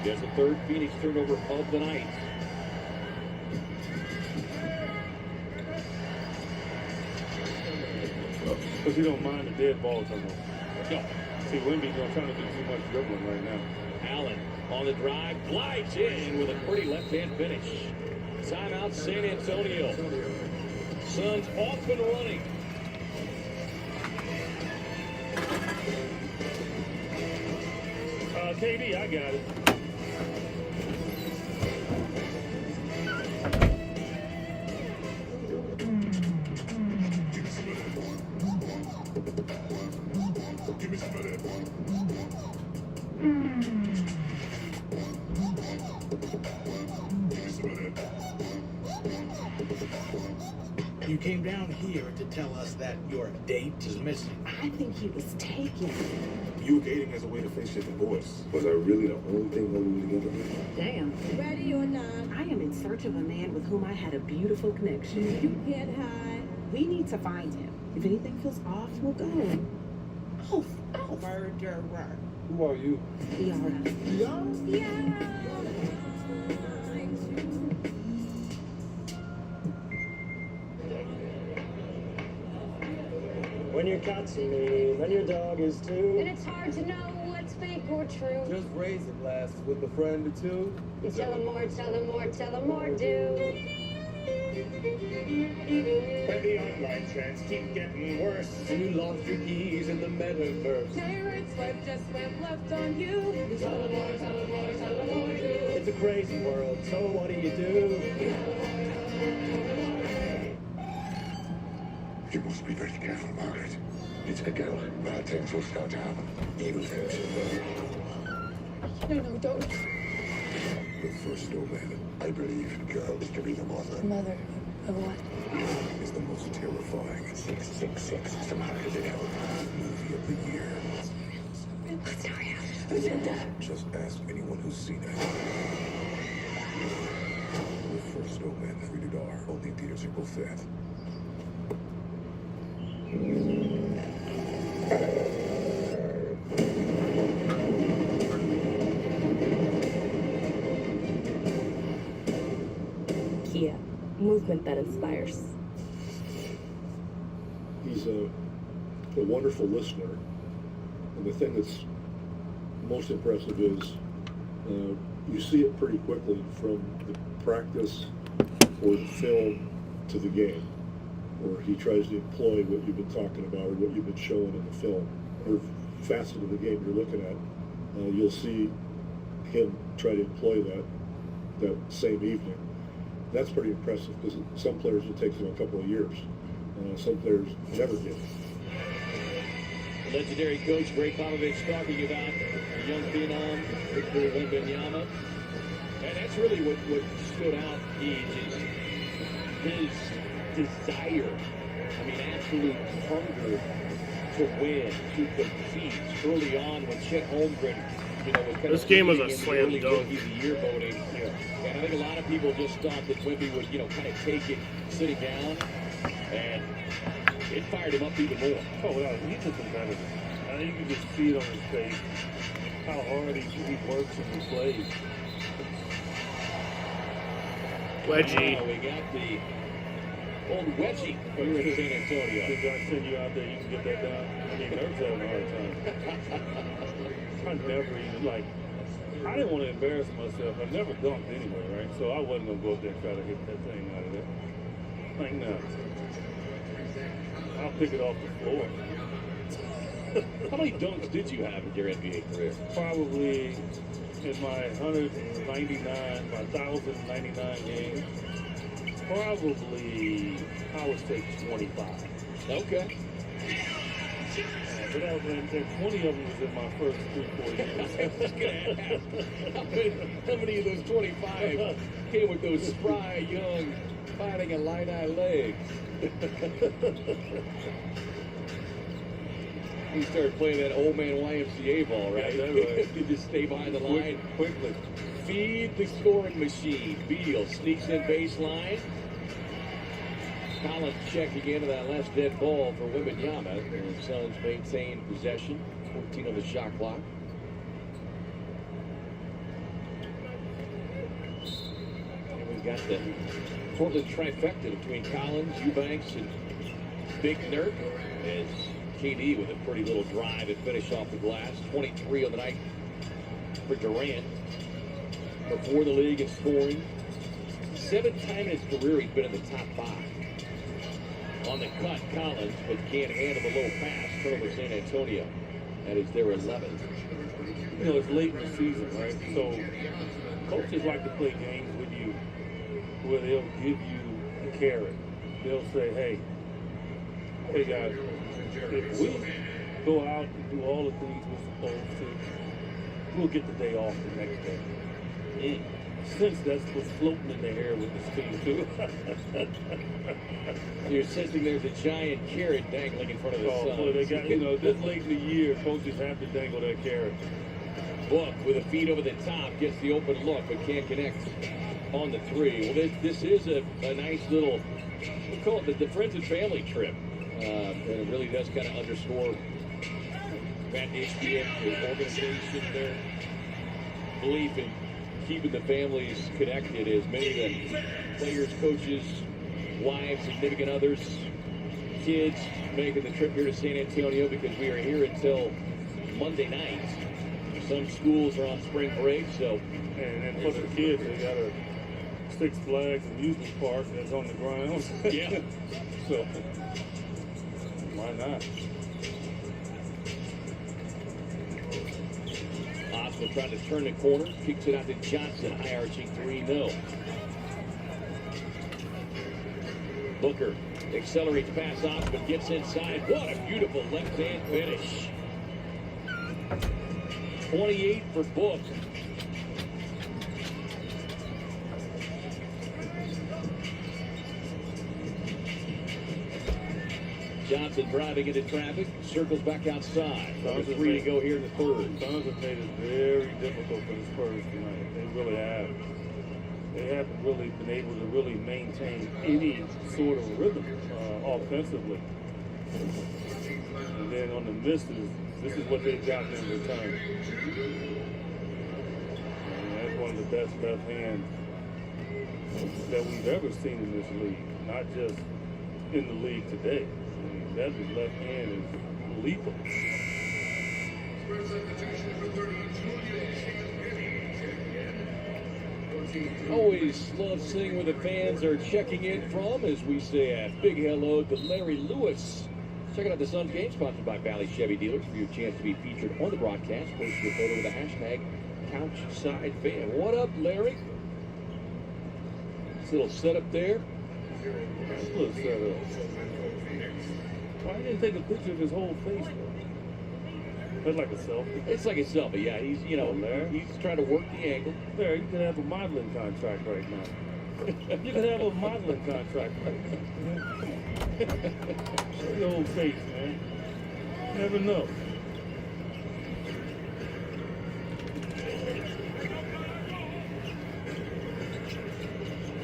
Just the third Phoenix turnover of the night. Because he don't mind the dead balls no more. No. See, Wemby's not trying to do too much dribbling right now. Allen on the drive, glides in with a pretty left-hand finish. Timeout, San Antonio. Suns off and running. KD, I got it. Give me some of that. Give me some of that. You came down here to tell us that your date is missing. I think he was taken. You were dating as a way to face your divorce. Was I really the only thing holding you together? Damn. Ready or not, I am in search of a man with whom I had a beautiful connection. you can't hide. We need to find him. If anything feels off, we'll go. Off. Murderer. Who are you? Yara. When your cat's me, when your dog is too. And it's hard to know what's fake or true. Just raise a glass with a friend or two. You tell them more, tell them more, tell them more, do. When the online trends keep getting worse, and you lost your keys in the metaverse. Pirates life just went left on you. Tell them more, tell them more, tell them more, do. It's a crazy world, so what do you do? You must be very careful, Margaret. It's a girl. Bad things will start to happen. Evil things. No, don't. The first omen, I believe, girls to be the mother. Mother of what? Is the most terrifying. 666 is the mark of the devil. Movie of the year. It's not real. Who's in there? Just ask anyone who's seen it. The first omen, rated R, only theaters April 5th. Kia, movement that inspires. He's a wonderful listener, and the thing that's most impressive is you see it pretty quickly from the practice or the film to the game, where he tries to employ what you've been talking about or what you've been showing in the film or facet of the game you're looking at. You'll see him try to employ that same evening. That's pretty impressive because some players it takes them a couple of years. Some players never get it. Legendary coach Greg Popovich talking about a young phenom, Victor Wembanyama. And that's really what stood out, is his desire. I mean, absolute hunger to win, to compete. Early on when Chet Holmgren, was kind this of game was a leading in the slam early dunk. Rookie of the Year voting. And I think a lot of people just thought that Wemby would, kind of take it sitting down. And it fired him up even more. Oh, well, he's a competitor. I think you can just see it on his face how hard he works and he plays. Wedgie. We got the old wedgie here in San Antonio. Did I send you out there, you can get that down? I mean, Ert's having a hard time. I never even, I didn't want to embarrass myself. I never dunked anyway, right? So I wasn't going to go up there and try to hit that thing out of there. No. I'll pick it off the floor. How many dunks did you have in your NBA career? Probably in my 1,099 games, probably, I would say 25. Okay. But and 20 of them was in my first 3-4 years. I was going to ask, how many of those 25 came with those spry, young, fighting Illini legs? You started playing that old man YMCA ball, right? Yeah, that's right. You just stay behind the line. Quickly. Feed the scoring machine. Beal sneaks in baseline. Collins checking into that last dead ball for Wembanyama. The Suns maintain possession. 14 on the shot clock. And we've got the Portland trifecta between Collins, Eubanks, and Big Nurk. As KD with a pretty little drive and finish off the glass. 23 on the night for Durant. Before the league in scoring. 7 times in his career he's been in the top 5. On the cut, Collins, but can't handle the low pass. Turnover San Antonio. That is their 11th. It's late in the season, right? So coaches like to play games with you where they'll give you a carrot. They'll say, hey guys, if we go out and do all the things we're supposed to, we'll get the day off the next day. Since that's what's floating in the air with this team, too. You're sensing there's a giant carrot dangling in front of the sun. Boy, they got, this late in the year, coaches have to dangle that carrot. Book with a feed over the top, gets the open look, but can't connect on the three. Well, this is a nice little, we call it the friends and family trip. And it really does kind of underscore Matt HBM, the organization, their belief in keeping the families connected, as many of the players, coaches, wives, significant others, kids making the trip here to San Antonio, because we are here until Monday night. Some schools are on spring break, so. And for the kids, they got a Six Flags amusement park that's on the ground. Yeah. So, why not? Osman trying to turn the corner, kicks it out to Johnson, high arching 3-0. Booker accelerates past Osman, gets inside. What a beautiful left-hand finish. 28 for Book. Johnson driving into traffic, circles back outside. Number 3 to go here in the third. Suns have made it very difficult for the Spurs tonight. They really have. They haven't really been able to really maintain any sort of rhythm offensively. And then on the misses, this is what they've gotten in return. And that's one of the best left hands that we've ever seen in this league. Not just in the league today. That left hand is lethal. Always love seeing where the fans are checking in from, as we say a big hello to Larry Lewis. Checking out the Suns game, sponsored by Valley Chevy Dealers, for your chance to be featured on the broadcast. Post your photo with the hashtag CouchSideFan. What up, Larry? This little setup there. Nice little setup. Why didn't take a picture of his whole face? That's like a selfie. It's like a selfie, yeah. He's, he's trying to work the angle. There, you could have a modeling contract right now. You could have a modeling contract right now. Show your whole face, man. Never know.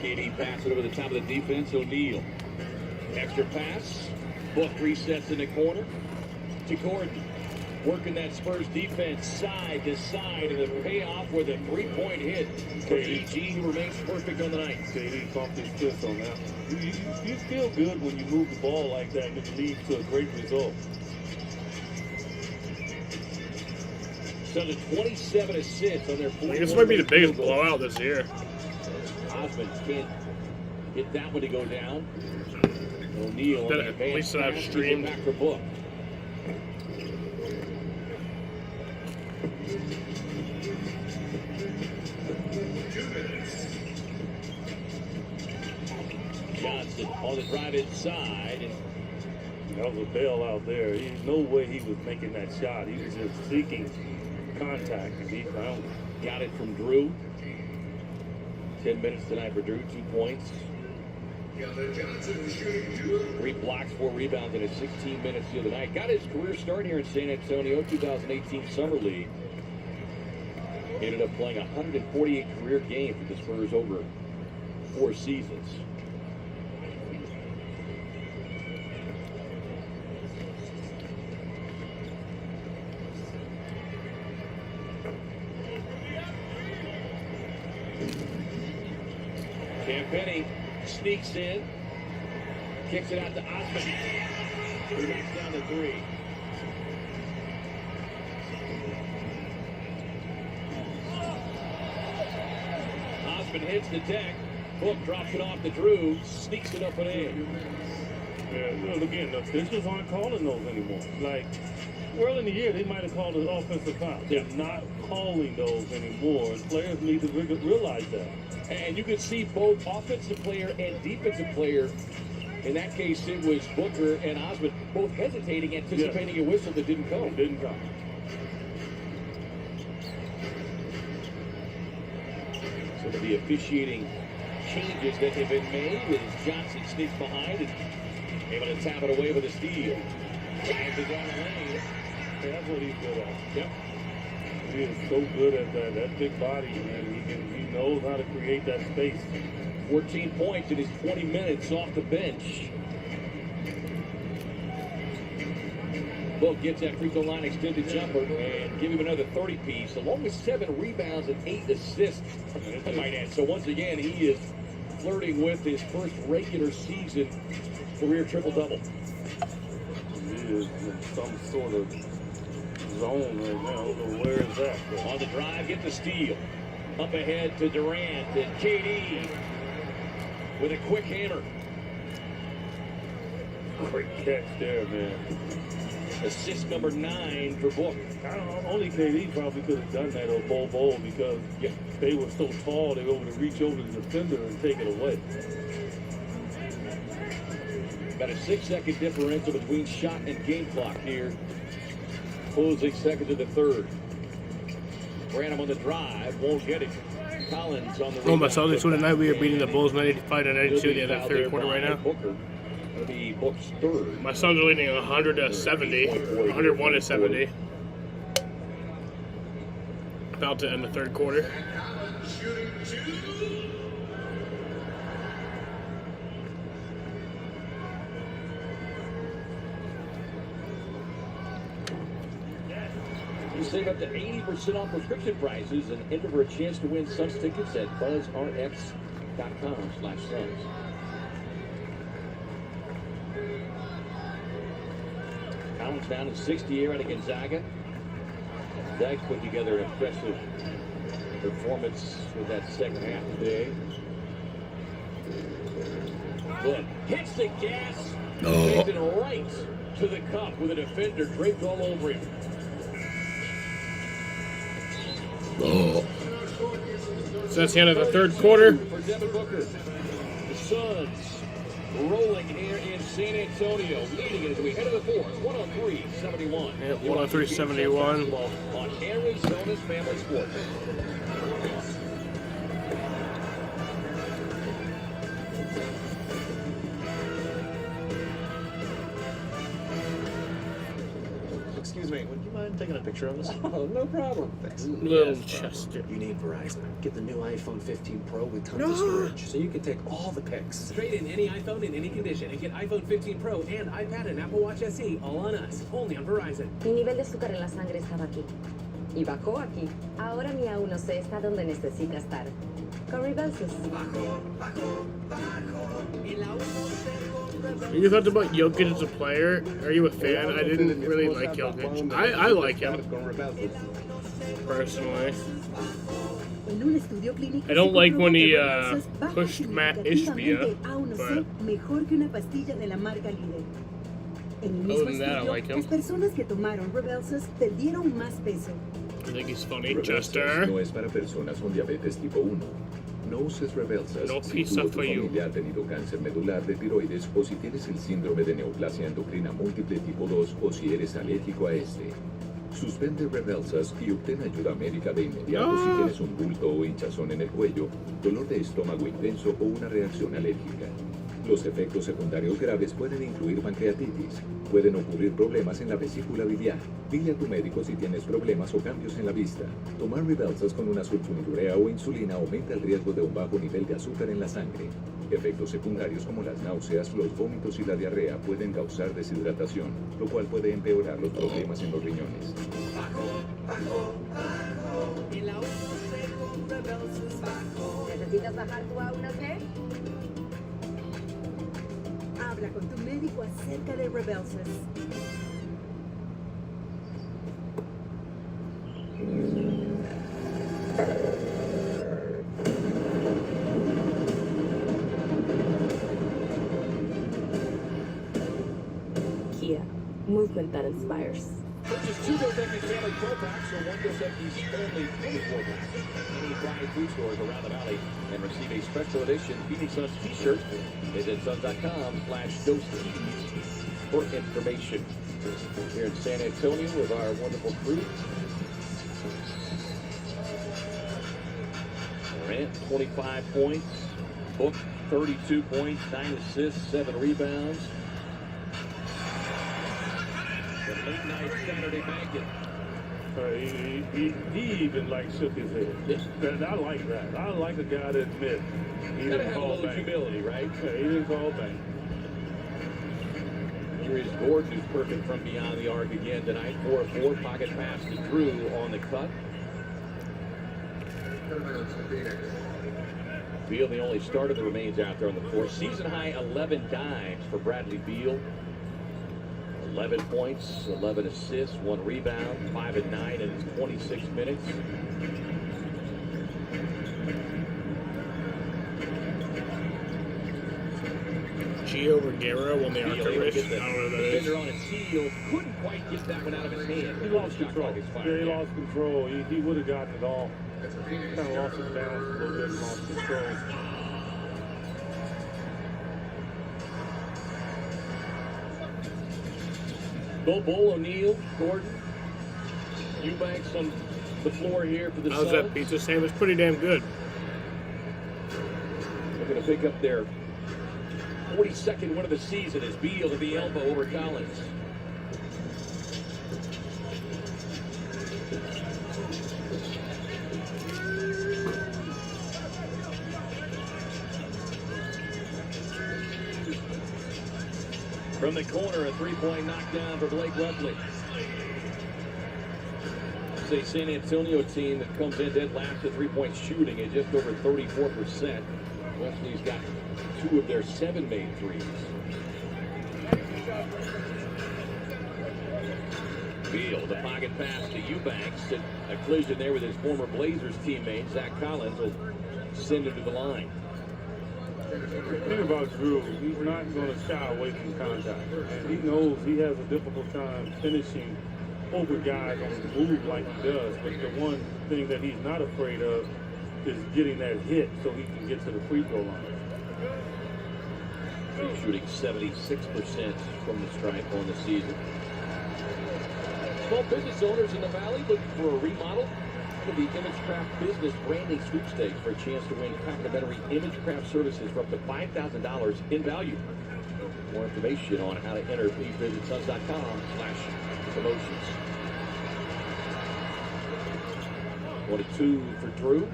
KD pass it over the top of the defense. O'Neal. Extra pass. Book resets in the corner to Gordon. Working that Spurs defense side to side, and the payoff with a three-point hit for EG, who remains perfect on the night. KD pumped his fist on that. You feel good when you move the ball like that, and it leads to a great result. So the 27 assists on their 4. This might be the biggest blowout this year. Osman can't get that one to go down. O'Neal At least I've streamed. Back for Book. Johnson on the drive inside. That was a bailout there. There's no way he was making that shot. He was just seeking contact, and he found it. Got it from Drew. 10 minutes tonight for Drew, 2 points. 3 blocks, 4 rebounds in his 16 minutes the other night. Got his career start here in San Antonio, 2018 Summer League. He ended up playing 148 career games for the Spurs over 4 seasons. Campini sneaks in, kicks it out to Osman. It's down to 3. Osman hits the deck. Book drops it off to Drew, sneaks it up and in. Yeah, again, the officials aren't calling those anymore. Like, early in the year, they might have called an offensive foul. They're not calling those anymore. Players need to realize that. And you can see both offensive player and defensive player In that case, it was Booker and Osmond both hesitating, anticipating a whistle that didn't come. Didn't come. So the officiating changes that have been made as Johnson sneaks behind and able to tap it away with a steal. Drives it down the lane. That's what he's good at. Yep. He is so good at that. That big body, man. He knows how to create that space. 14 points in his 20 minutes off the bench. Book gets that free throw line extended jumper and give him another 30-piece, along with 7 rebounds and 8 assists, I might add. So once again, he is flirting with his first regular season career triple-double. He is in some sort of zone right now. I don't know where is that. But on the drive, get the steal. Up ahead to Durant and KD with a quick hammer. Great catch there, man. Assist number 9 for Book. I don't know. Only KD probably could have done that on Bol because they were so tall they were able to reach over the defender and take it away. Got a 6-second differential between shot and game clock here. Closing seconds of the third. Branham on the drive, won't get it. Collins on the Oh, my Celtics win tonight. We are beating the Bulls 95-92 at the end of that third quarter right now. Booker. It'll be Book's third. My Suns are leading 100-70, 101-70. About to end the third quarter. You save up to 80% off prescription prices and enter for a chance to win Suns tickets at buzzrx.com/Suns. Collins down in 60 year out of Gonzaga. Zags put together an impressive performance with that second half today. Look, hits the gas, takes it right to the cup with a defender draped all over him. So that's the end of the third quarter. For Devin Booker, the Suns rolling here in San Antonio, leading it as we head to the fourth, 103-71. Yeah, 103-71. On Arizona's Family Sports. Excuse me, would you mind taking a picture of us? Oh, no problem. Thanks. Little Chester. You need Verizon. Get the new iPhone 15 Pro with tons of storage, so you can take all the pics. Trade in any iPhone in any condition and get iPhone 15 Pro and iPad and Apple Watch SE all on us. Only on Verizon. Mi nivel de azúcar en la sangre estaba aquí. Y bajó aquí. Ahora mi A1C está donde necesita estar. Con Rebelsis. You thought about Jokic as a player? Are you a fan? I didn't really like Jokic. I like him. Personally. I don't like when he pushed Matt Ishbia, but other than that, I like him. I think he's funny. Chester. No es para personas con diabetes tipo 1. No uses Rebelsas No si pizza tú o tu for you. familia ha tenido cáncer medular de tiroides o si tienes el síndrome de neoplasia endocrina múltiple tipo 2 o si eres alérgico a este. Suspende Rebelsas y obtén ayuda médica de inmediato si tienes un bulto o hinchazón en el cuello, dolor de estómago intenso o una reacción alérgica. Los efectos secundarios graves pueden incluir pancreatitis. Pueden ocurrir problemas en la vesícula biliar. Dile a tu médico si tienes problemas o cambios en la vista. Tomar Rybelsus con una sulfonilurea o insulina aumenta el riesgo de un bajo nivel de azúcar en la sangre. Efectos secundarios como las náuseas, los vómitos y la diarrea pueden causar deshidratación, lo cual puede empeorar los problemas en los riñones. ¿Necesitas bajar tu A1C? Habla con tu médico acerca de Rebelsis. Kia, movement that inspires. Purchase 2 Dos Equis Family 12 packs or 1 Dos Equis Family 24 packs in any Pride food stores around the valley and receive a special edition Phoenix Suns t-shirt. Visit suns.com/dostees for information. Here in San Antonio with our wonderful crew. Durant, 25 points. Book, 32 points, 9 assists, 7 rebounds. The late night Saturday banquet. He even like shook his head. And I like that. I like a guy to admit he didn't call back. Humility, right? Yeah, he didn't call back. Here is Gordon, who's perfect from beyond the arc again tonight. 4-4, pocket pass to Drew on the cut. Beal, the only starter that remains out there on the floor. Season high 11 dimes for Bradley Beal. 11 points, 11 assists, 1 rebound, 5 and 9 in his 26 minutes. Gio Rigueiro won the arc race. I don't know who that is. Defender on his heel, couldn't quite get that one out of his hand. He lost control. Yeah, he lost control. He would have gotten it all. Kind of lost his balance a little bit and lost control. Bowl, O'Neal, Gordon, Eubanks on the floor here for the Suns. How's that pizza sandwich? Pretty damn good. They're going to pick up their 42nd win of the season as Beal to the elbow over Collins. From the corner, a three-point knockdown for Blake Wesley. It's a San Antonio team that comes in dead last at three-point shooting at just over 34%. Wesley's got 2 of their 7 made threes. Beal, the pocket pass to Eubanks. A collision there with his former Blazers teammate, Zach Collins, will send him to the line. The thing about Drew, he's not going to shy away from contact. And he knows he has a difficult time finishing over guys on the move like he does. But the one thing that he's not afraid of is getting that hit so he can get to the free throw line. He's shooting 76% from the stripe on the season. Small business owners in the Valley looking for a remodel. The ImageCraft Business Branding Sweepstakes for a chance to win complimentary ImageCraft services for up to $5,000 in value. More information on how to enter, please visit suns.com/promotions. 22 for Drew.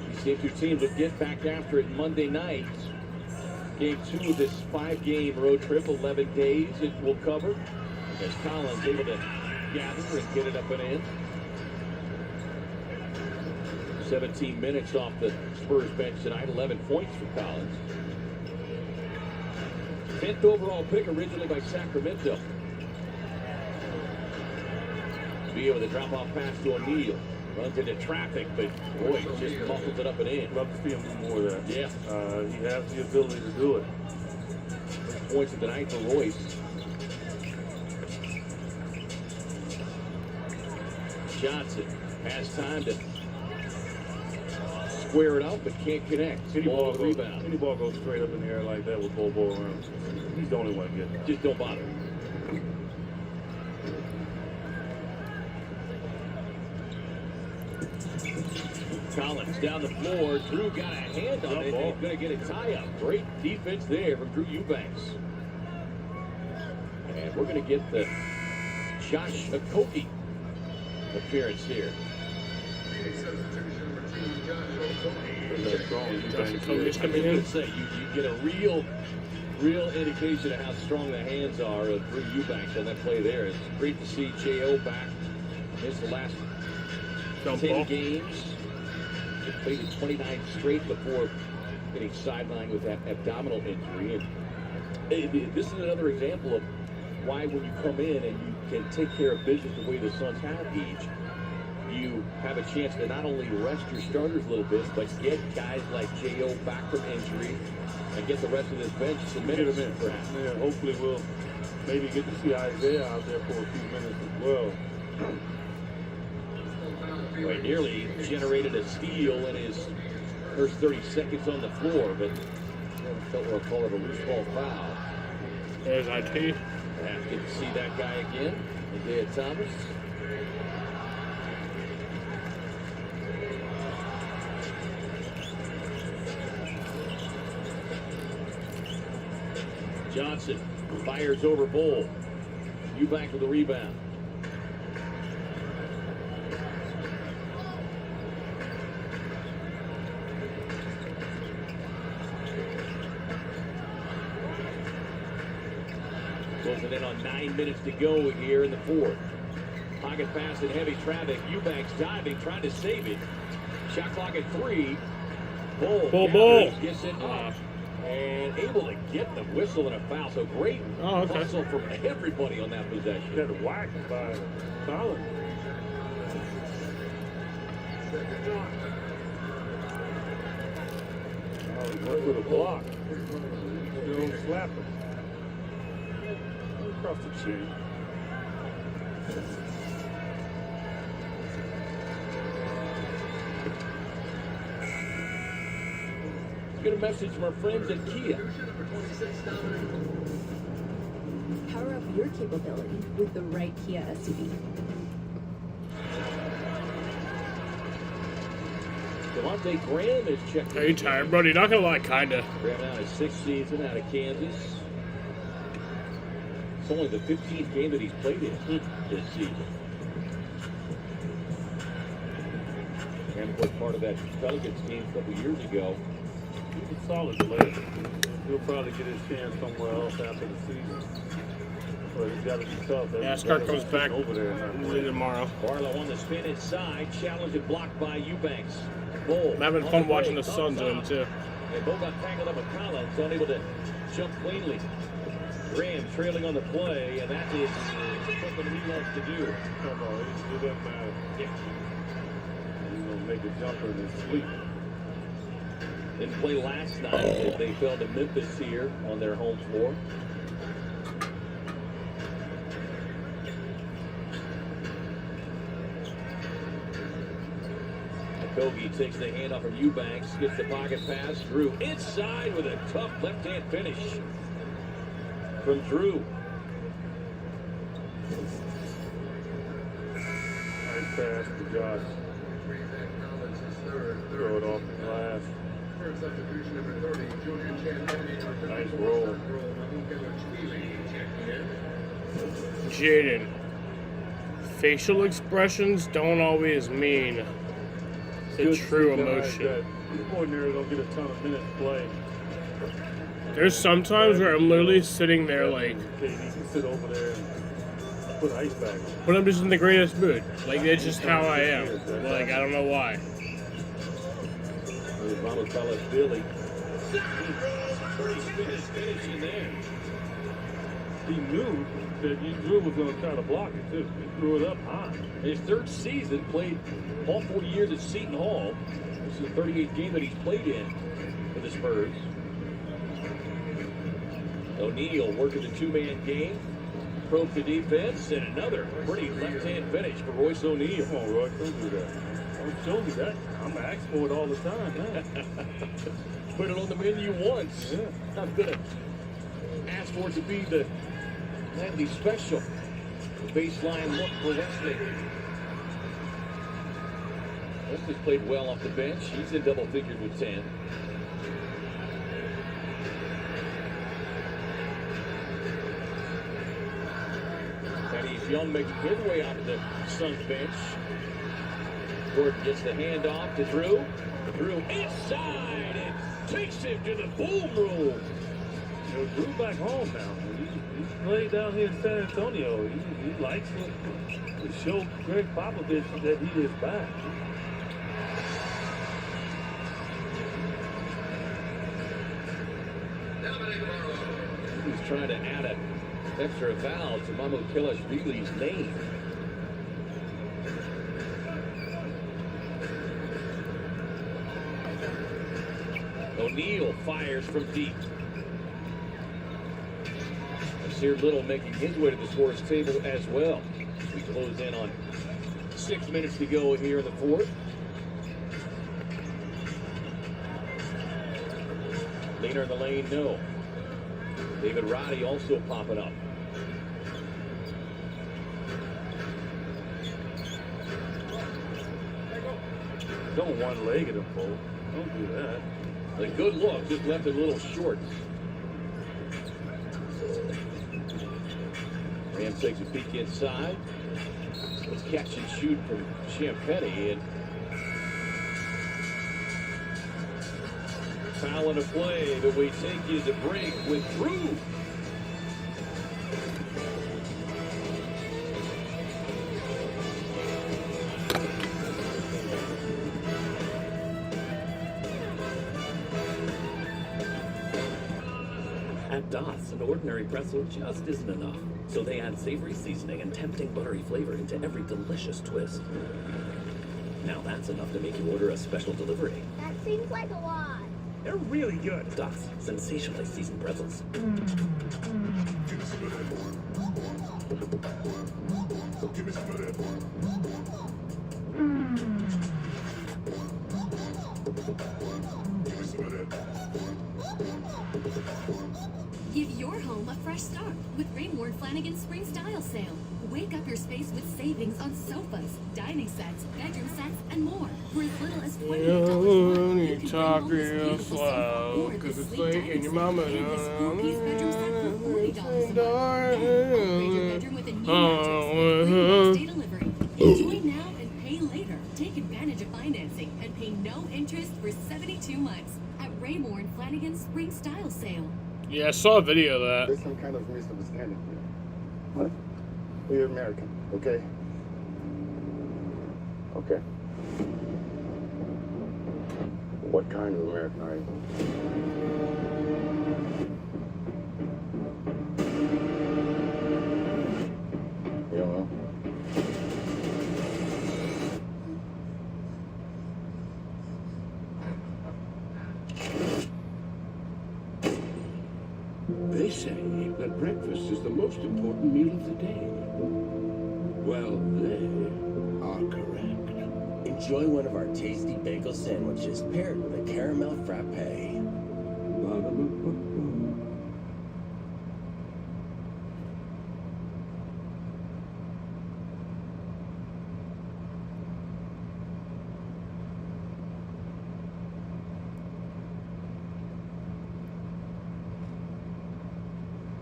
These same 2 teams will get back after it Monday night. Game 2 of this 5-game road trip, 11 days it will cover. As Collins able to gather and get it up and in. 17 minutes off the Spurs bench tonight, 11 points for Collins. 10th overall pick originally by Sacramento. Beal with a drop-off pass to O'Neal. Runs into traffic, but Royce just muffles it up and in. Love to see him do more of that. Yeah. He has the ability to do it. Points of the night for Royce. Johnson has time to square it up, but can't connect. Any ball Rebound. goes straight up in the air like that with Bobo around. He's the only one to get that. Just don't bother. Collins down the floor. Drew got a hand on it. He's going to get a tie-up. Great defense there from Drew Eubanks. And we're going to get the Josh Okogie appearance here. You get a real indication of how strong the hands are of Drew Eubanks on that play there. It's great to see J.O. back. Missed the last 10 games. He played 29 straight before getting sidelined with that abdominal injury. And this is another example of why when you come in and you can take care of business the way the Suns have each, you have a chance to not only rest your starters a little bit, but get guys like J.O. back from injury and get the rest of this bench some minutes. Yeah, hopefully we'll maybe get to see Isaiah out there for a few minutes as well. Well, he nearly generated a steal in his first 30 seconds on the floor, but we'll call it a loose ball foul. There's IT. Good to see that guy again, Isaiah Thomas. Johnson fires over Bull. Eubank with the rebound. Closing in on 9 minutes to go here in the fourth. Pocket pass in heavy traffic. Eubanks diving, trying to save it. Shot clock at 3. Bull. Gets it off. And able to get the whistle and a foul. So great hustle from everybody on that possession. Got whacked by Collins. Oh, he went for the block. Still slapping. Across the chin. Get a message from our friends at Kia. Power up your capability with the right Kia SUV. Devontae Graham is checking. Are you tired, bro? You're not gonna lie, kinda. Graham out his 6th season out of Kansas. It's only the 15th game that he's played in this season. And was part of that Pelicans team a couple years ago. He's a solid player. He'll probably get his chance somewhere else after the season. But he's got to be tough. NASCAR comes back over there tomorrow. Barlow on the spin inside, challenged and blocked by Eubanks. Bull. I'm having fun watching the Suns win too. They both got tangled up with Collins, unable to jump cleanly. Graham trailing on the play, and that is something he loves to do. Come on, it doesn't matter. Yeah. He's going to make a jumper in his sleep. Didn't play last night as they fell to Memphis here on their home floor. Kogi takes the hand off of Eubanks, gets the pocket pass. Drew inside with a tough left-hand finish from Drew. Nice pass to Josh. Throw it off the glass. Nice roll. Jaden. Facial expressions don't always mean the true emotion. Ordinary don't get a ton of minutes play. There's sometimes where I'm literally sitting there like, You can sit over there and put ice back. but I'm just in the greatest mood. Like, that's just how I am. Like, I don't know why. Billy. Finish in there. He knew that Drew was going to try to block it too. He threw it up high. His 3rd season, played all 40 years at Seton Hall. This is the 38th game that he's played in for the Spurs. O'Neal working the 2-man game. Probe to defense, and another pretty left-hand finish for Royce O'Neal. Come on, Roy, don't do that. Don't show me that. I'm going to ask for it all the time, man. Put it on the menu once. Yeah. I'm going to ask for it to be the nightly special. Baseline look for Wesley. Wesley's played well off the bench. He's in double figures with 10. Thaddeus Young making his way out of the Suns bench. Gordon gets the handoff to Drew. Drew inside and takes him to the boom room. You know, Drew back home now. He's played down here in San Antonio. He likes to show Greg Popovich that he is back. He's trying to add an extra vowel to Mamoukelashvili's name. O'Neal fires from deep. Nasir Little making his way to the scores table as well. We close in on 6 minutes to go here in the fourth. Leaner in the lane, no. David Roddy also popping up. Don't one-legged him, Cole. Don't do that. A good look, just left it a little short. Rams takes a peek inside. Let's catch and shoot from Champagny. And foul in a play, but we take you to break with Drew. At Das, an ordinary pretzel just isn't enough. So they add savory seasoning and tempting buttery flavor into every delicious twist. Now that's enough to make you order a special delivery. That seems like a lot. They're really good. Das, sensationally seasoned pretzels. Give me some of that. Give your home a fresh start with Raymore Flanigan's Spring Style Sale. Wake up your space with savings on sofas, dining sets, bedroom sets, and more. For as little as $28 You talk real slow, cause it's late and your mama Upgrade your bedroom with a new mattress. Free next-day delivery. Enjoy now and pay later. Take advantage of financing and pay no interest for 72 months at Raymore and Flanigan's Spring Style Sale. Yeah, I saw a video of that. There's some kind of misunderstanding here. What? We're American, okay? Okay. What kind of American are you? You don't know? They say that breakfast is the most important meal of the day. Well, they are correct. Enjoy one of our tasty bagel sandwiches paired with a caramel frappe.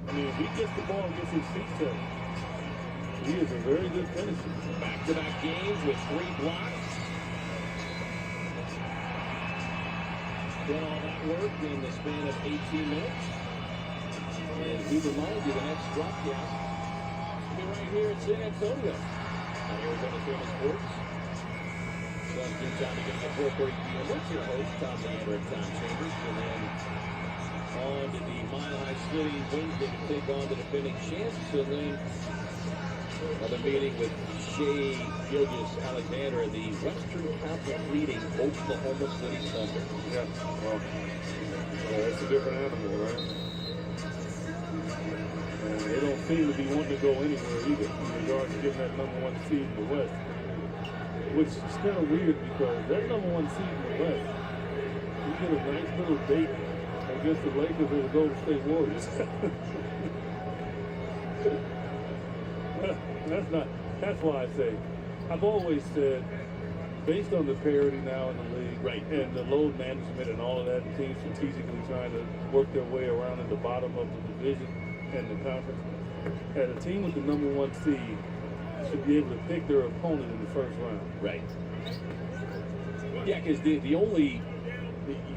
I mean, if he gets the ball and gets his feet set, he is a very good finisher. Back-to-back games with 3 blocks. Done all that work in the span of 18 minutes. And we remind you, the next drop down will be right here in San Antonio on Arizona Famous Sports. So it's good time to get to 4:30 p.m. What's your host, Tom Leander and Tom Chambers? And then on to the Mile High City Wednesday to take on the defending champs. And then another meeting with Shea Gilgeous-Alexander and the Western Conference leading Oklahoma City Thunder. Yeah, well, that's a different animal, right? And they don't seem to be wanting to go anywhere either in regards to getting that #1 seed in the West. Which is kind of weird because that #1 seed in the West, you get a nice little date against the Lakers or the Golden State Warriors. That's why I say, I've always said, based on the parity now in the league, right, and the load management and all of that, and teams strategically trying to work their way around in the bottom of the division and the conference, that a team with the #1 seed should be able to pick their opponent in the first round. Right. Yeah, because the only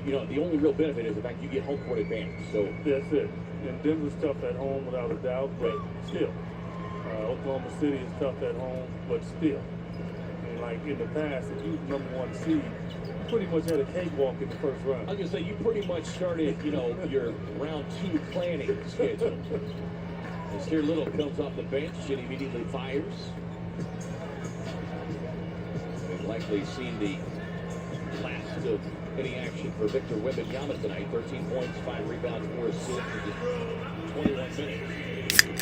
real benefit is the fact you get home court advantage. So that's it. And Denver's tough at home without a doubt, but still. Oklahoma City is tough at home, but still. And like in the past, if you was #1 seed, you pretty much had a cakewalk in the first round. I was gonna say you pretty much started, your round 2 planning schedule. As here Little comes off the bench and immediately fires. We've likely seen the last of any action for Victor Wembanyama tonight. 13 points, 5 rebounds, 4 assists in just 21 minutes.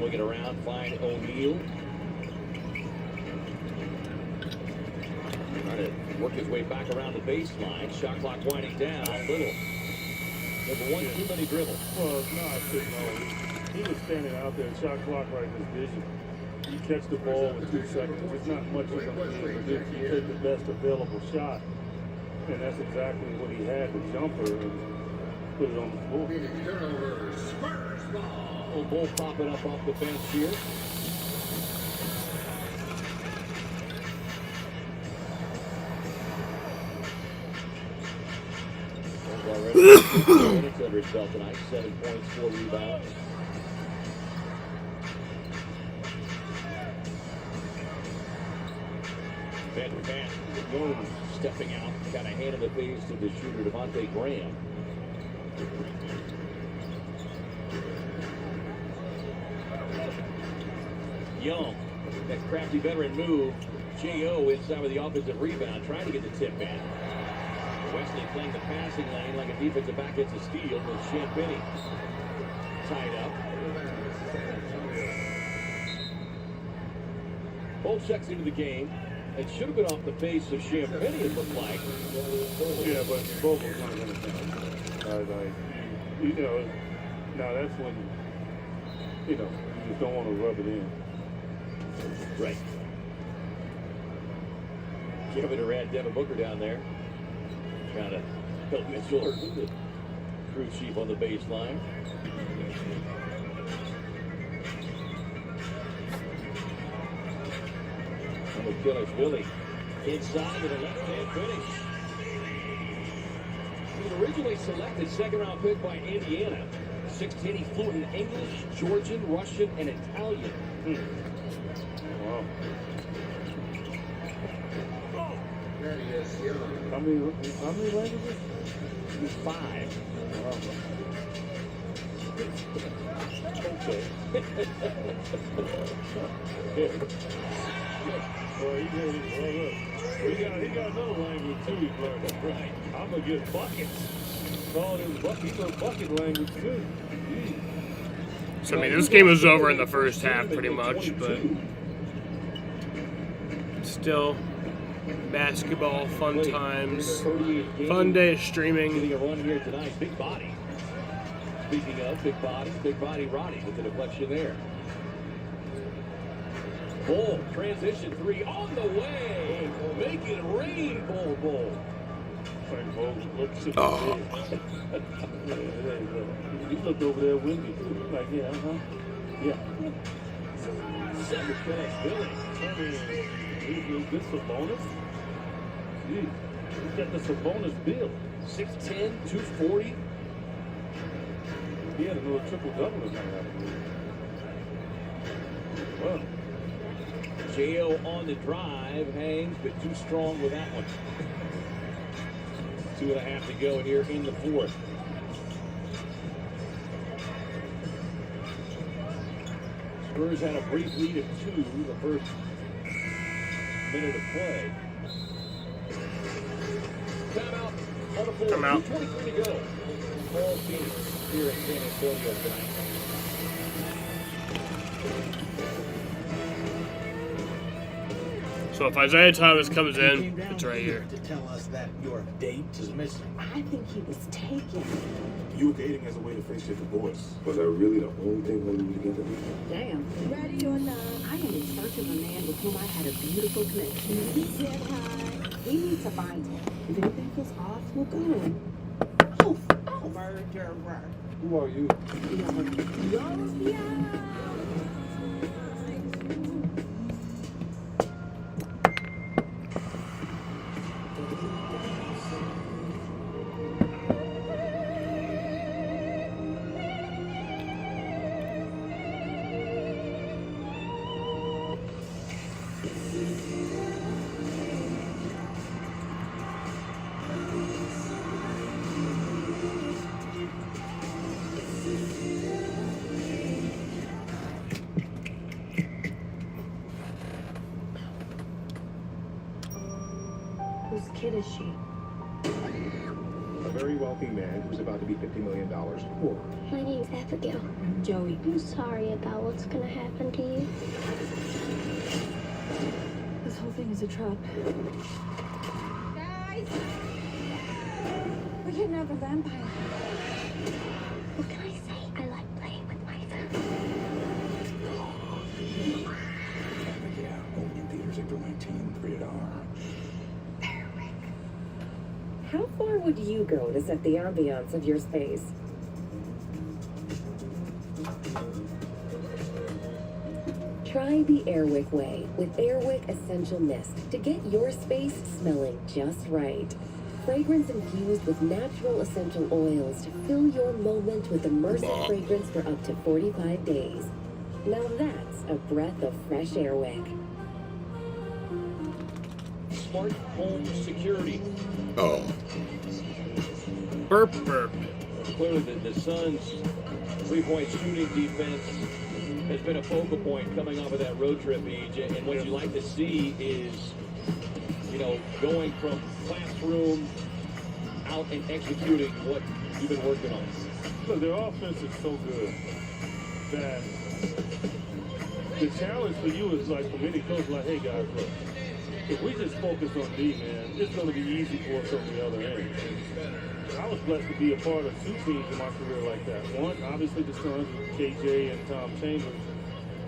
swing it around, find O'Neal. Trying to work his way back around the baseline. Shot clock winding down. Little. Number one, too many dribbles. Well, no, I shouldn't know. He was standing out there, shot clock right in his vision. You catch the ball with 2 seconds. It's not much you're going to be able to do. You take the best available shot. And that's exactly what he had, the jumper, and put it on the floor. Spurs ball. Little Bull popping up off the bench here. Minutes under himself tonight. 7 points, 4 rebounds. Van Jones stepping out, got a hand in the face to the shooter Devontae Graham. Young, that crafty veteran move. J.O. inside with the offensive rebound, trying to get the tip in. Wesley playing the passing lane like a defensive back gets a steal with Champagny tied up. Bull checks into the game. It should have been off the face of Champagny, it looked like. Yeah, but Vogel's not going to you know, now that's when, you know, you just don't want to rub it in. Right. Kevin Durant, Devin Booker down there. Trying to help Mitchell, the crew chief on the baseline. Billy inside with a left-hand finish. He was originally selected second-round pick by Indiana. 6'10", he fluent in English, Georgian, Russian, and Italian. Wow. How many languages? He's 5. Okay. Well, he got another language too he's learning. Right. I'm going to get buckets. Call him bucket. He's a bucket language too. So, I mean, this game was over in the first half pretty much, but still basketball, fun times, fun day of streaming. Getting a run here tonight. Big body. Speaking of big body Roddy with the deflection there. Bull, transition 3 on the way. Make it rain, Bull. Oh. He looked over there with me too. Like, yeah, yeah. Second finish, Billy. Is this a bonus? He's got the Sabonis bill. 6'10", 240. He had a little triple-double in that. Well. J.O. on the drive, hangs, but too strong with that one. 2.5 to go here in the fourth. Spurs had a brief lead of 2 the first minute of play. Timeout on the floor. 2:23 to go. All Phoenix here in San Antonio tonight. So if Isaiah Thomas comes in, it's right here. To tell us that your date is missing. I think he was taken. You were dating as a way to face your divorce. Was that really the only thing holding you together? Damn. Ready or not, I am in search of a man with whom I had a beautiful connection. He said hi. He needs to find him. If anything feels off, we'll go. Oh, murderer. Who are you? Whose kid is she? I very wealthy man who's about to be $50 million poorer. My name's Abigail. Joey. I'm sorry about what's gonna happen to you. This whole thing is a trap. Guys! We kidnapped a vampire. What can I say? I like playing with my family. Yeah, only in theaters April 19, rated R. How far would you go to set the ambiance of your space? Try the Airwick way with Airwick Essential Mist to get your space smelling just right. Fragrance infused with natural essential oils to fill your moment with immersive fragrance for up to 45 days. Now that's a breath of fresh Airwick. Smart home security. Oh. Burp, burp. Clearly, the Suns' three-point shooting defense has been a focal point coming off of that road trip, EJ. And what you like to see is, you know, going from classroom out and executing what you've been working on. Look, their offense is so good that the challenge for you is like, for many coaches, like, hey guys, look, if we just focus on D, man, it's going to be easy for us on the other end. I was blessed to be a part of two teams in my career like that. One, obviously the Suns with KJ and Tom Chambers,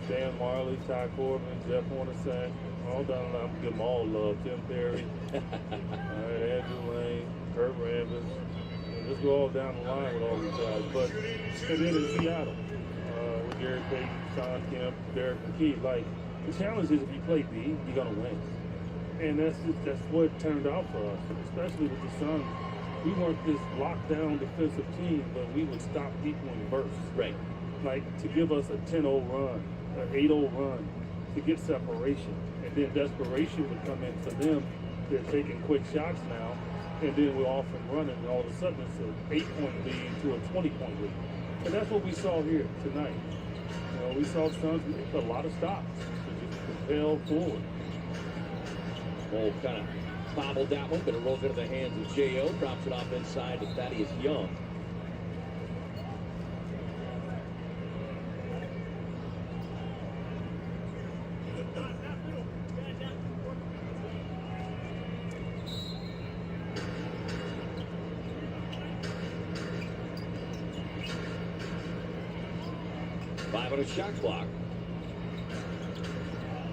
Dan Marley, Ty Corbin, Jeff Hornacek, all down the line. I'm give them all love. Tim Perry, all right, Andrew Lane, Kurt Rambis. Just go all down the line with all these guys. But and then in Seattle, with Gary Payton, Sean Kemp, Derek McKee, like the challenge is if you play D, you're gonna win. And that's what it turned out for us, especially with the Suns. We weren't this lockdown defensive team, but we would stop people in bursts. Right. Like to give us a 10-0 run, an 8-0 run, to get separation. And then desperation would come in for them. They're taking quick shots now, and then we're off and running, and all of a sudden it's an 8-point lead to a 20-point lead. And that's what we saw here tonight. You know, we saw Suns make a lot of stops to just propel forward. Well, kind of bobbled that one, but it rolls into the hands of J.O., drops it off inside to Thaddeus Young. Five on a shot clock.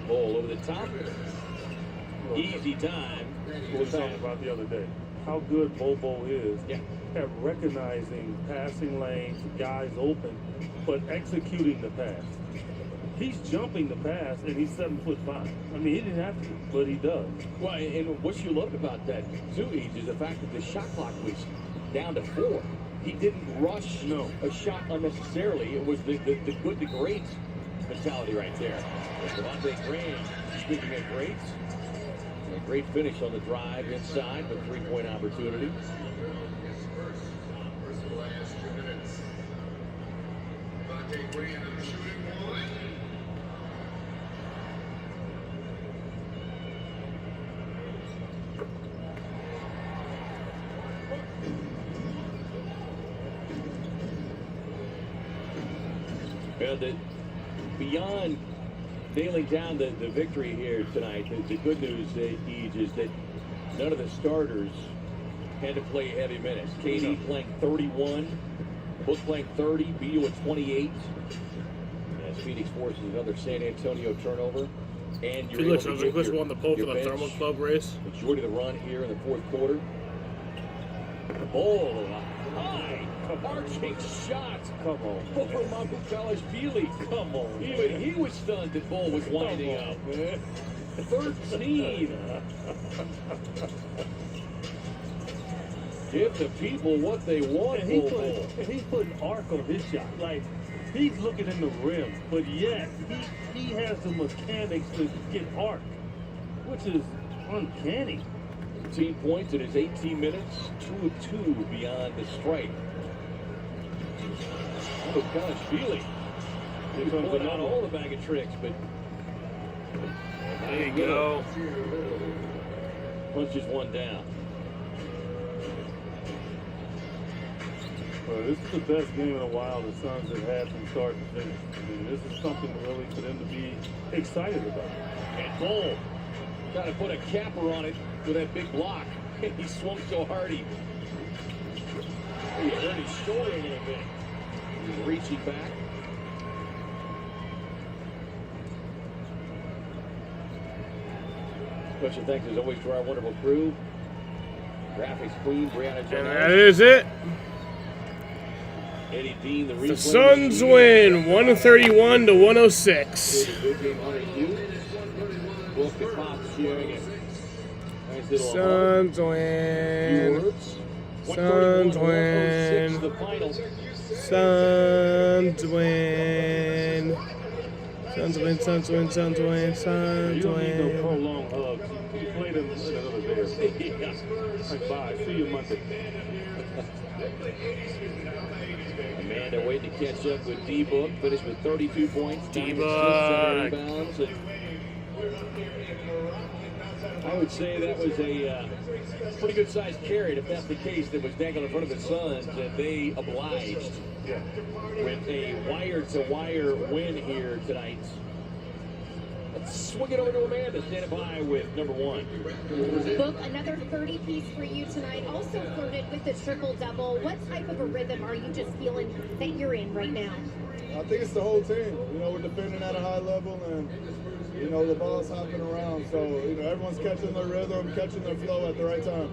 Ball over the top. Easy time. We were talking about the other day. How good Bobo is at recognizing passing lanes, guys open, but executing the pass. He's jumping the pass, and he's 7'5". I mean, he didn't have to, but he does. Well, and what you loved about that, too, Eads, is the fact that the shot clock was down to 4. He didn't rush a shot unnecessarily. It was the good to great mentality right there. Devontae Graham, speaking of greats, a great finish on the drive inside with three-point opportunity. Well, beyond nailing down the victory here tonight, the good news, Eej, is that none of the starters had to play heavy minutes. KD playing 31, Book playing 30, Beal at 28. As Phoenix forces another San Antonio turnover. And you're Felix, English won the pole for the Thermal Club race. Majority of the run here in the fourth quarter. Oh, high arching shot. Come on. Over Mabukalashvili. Come on. Even he was stunned that Bull was winding up. 13. Give the people what they want, and he's putting arc on his shot. Like, he's looking in the rim, but yet he has the mechanics to get arc, which is uncanny. 15 points in his 18 minutes, 2 of 2 beyond the stripe. Mabukalashvili. He's pulling out all the bag of tricks, but there you go. Punches one down. Well, this is the best game in a while the Suns have had from start to finish. I mean, this is something really for them to be excited about. And Cole got to put a capper on it with that big block. He swung so hard he hurt his shoulder a little bit. He's reaching back. Special thanks as always to our wonderful crew. Graphics queen, Brianna And Jones. that is it. Eddie Dean, The Suns win 131 to 106. Good game, Hunter Hughes. Both the Pops sharing it. Nice little Suns win. Suns win. the final. Suns win. Suns win. Suns win. Suns win. Suns You don't need no win. prolonged hugs. You play them another day or so. Like, bye. See you Monday. Amanda waiting to catch up with D-Book. Finished with 32 points. 9 assists, 7 D-Book. rebounds. And I would say that was a pretty good sized carrot, if that's the case, that was dangled in front of the Suns, and they obliged with a wire-to-wire win here tonight. Let's swing it over to Amanda, standing by with number one. Book, another 30-piece for you tonight. Also flirted with the triple-double. What type of a rhythm are you just feeling that you're in right now? I think it's the whole team. You know, we're defending at a high level, and you know, the ball's hopping around. So, you know, everyone's catching their rhythm, catching their flow at the right time.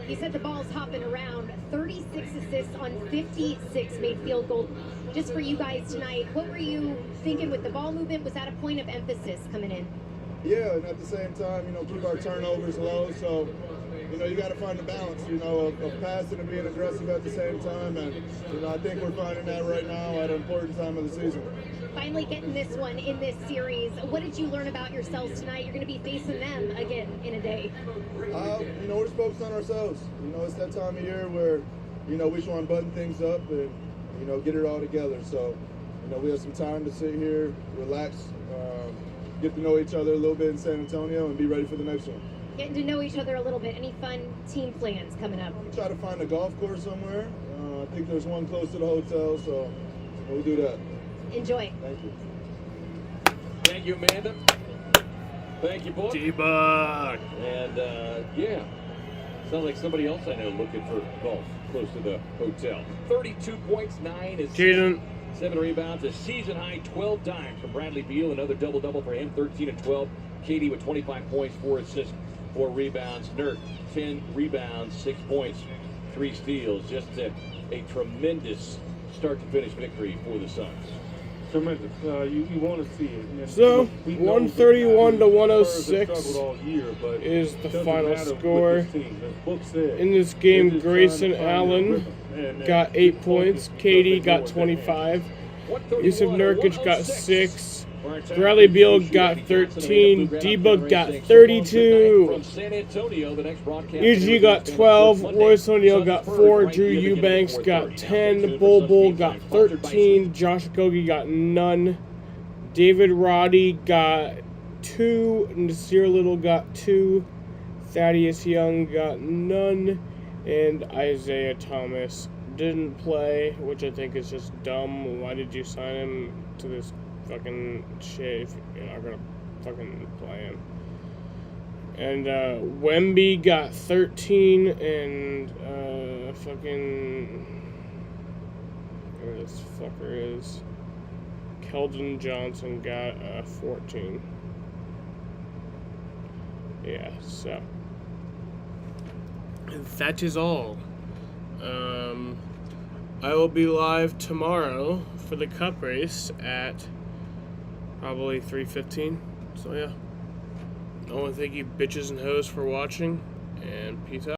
You said the ball's hopping around. 36 assists on 56 made field goals. Just for you guys tonight, what were you thinking with the ball movement? Was that a point of emphasis coming in? Yeah, and at the same time, you know, keep our turnovers low. So, you know, you got to find the balance, you know, of passing and being aggressive at the same time. And, you know, I think we're finding that right now at an important time of the season. Finally getting this one in this series. What did you learn about yourselves tonight? You're going to be facing them again in a day. You know, we're just focused on ourselves. You know, it's that time of year where, you know, we just want to button things up and, you know, get it all together. So, you know, we have some time to sit here, relax, get to know each other a little bit in San Antonio and be ready for the next one. Getting to know each other a little bit. Any fun team plans coming up? We try to find a golf course somewhere. I think there's one close to the hotel, so we'll do that. Enjoy. Thank you. Thank you, Amanda. Thank you, Book. D-Bug. And, yeah, sounds like somebody else I know looking for golf close to the hotel. 32 points, 9 assists, Jaden. 7 rebounds, a season-high 12 dimes from Bradley Beal. Another double-double for him, 13 and 12. Katie with 25 points, 4 assists, 4 rebounds. Nurk, 10 rebounds, 6 points, 3 steals. Just a tremendous start-to-finish victory for the Suns. Tremendous. You want to see it. And, So, you know, 131 to Spurs have 106 struggled all year, but is the doesn't final matter with score. this team. As Book said, In this they're game, just Grayson trying to find their Allen rhythm. And got keep 8 points. focused, Katie because they know got what they have. 25. Yusuf Nurkic got 6. For our time, Bradley Beal Joshua got Johnson, we have 13. Blue D-Bug Granite got Racing. 32. From San Antonio, the next broadcast EG got 12. Royce O'Neal got 4. Drew Eubanks got 10. Bull got 13. Josh Okogie got none. David Roddy got 2. Nasir Little got 2. Thaddeus Young got none. And Isaiah Thomas didn't play, which I think is just dumb. Why did you sign him to this fucking shit if you're not gonna fucking play him? And Wemby got 13, and fucking where this fucker is, Keldon Johnson got 14. Yeah, so that is all. I will be live tomorrow for the cup race at probably 3:15. So yeah. I want to thank you bitches and hoes for watching, and peace out.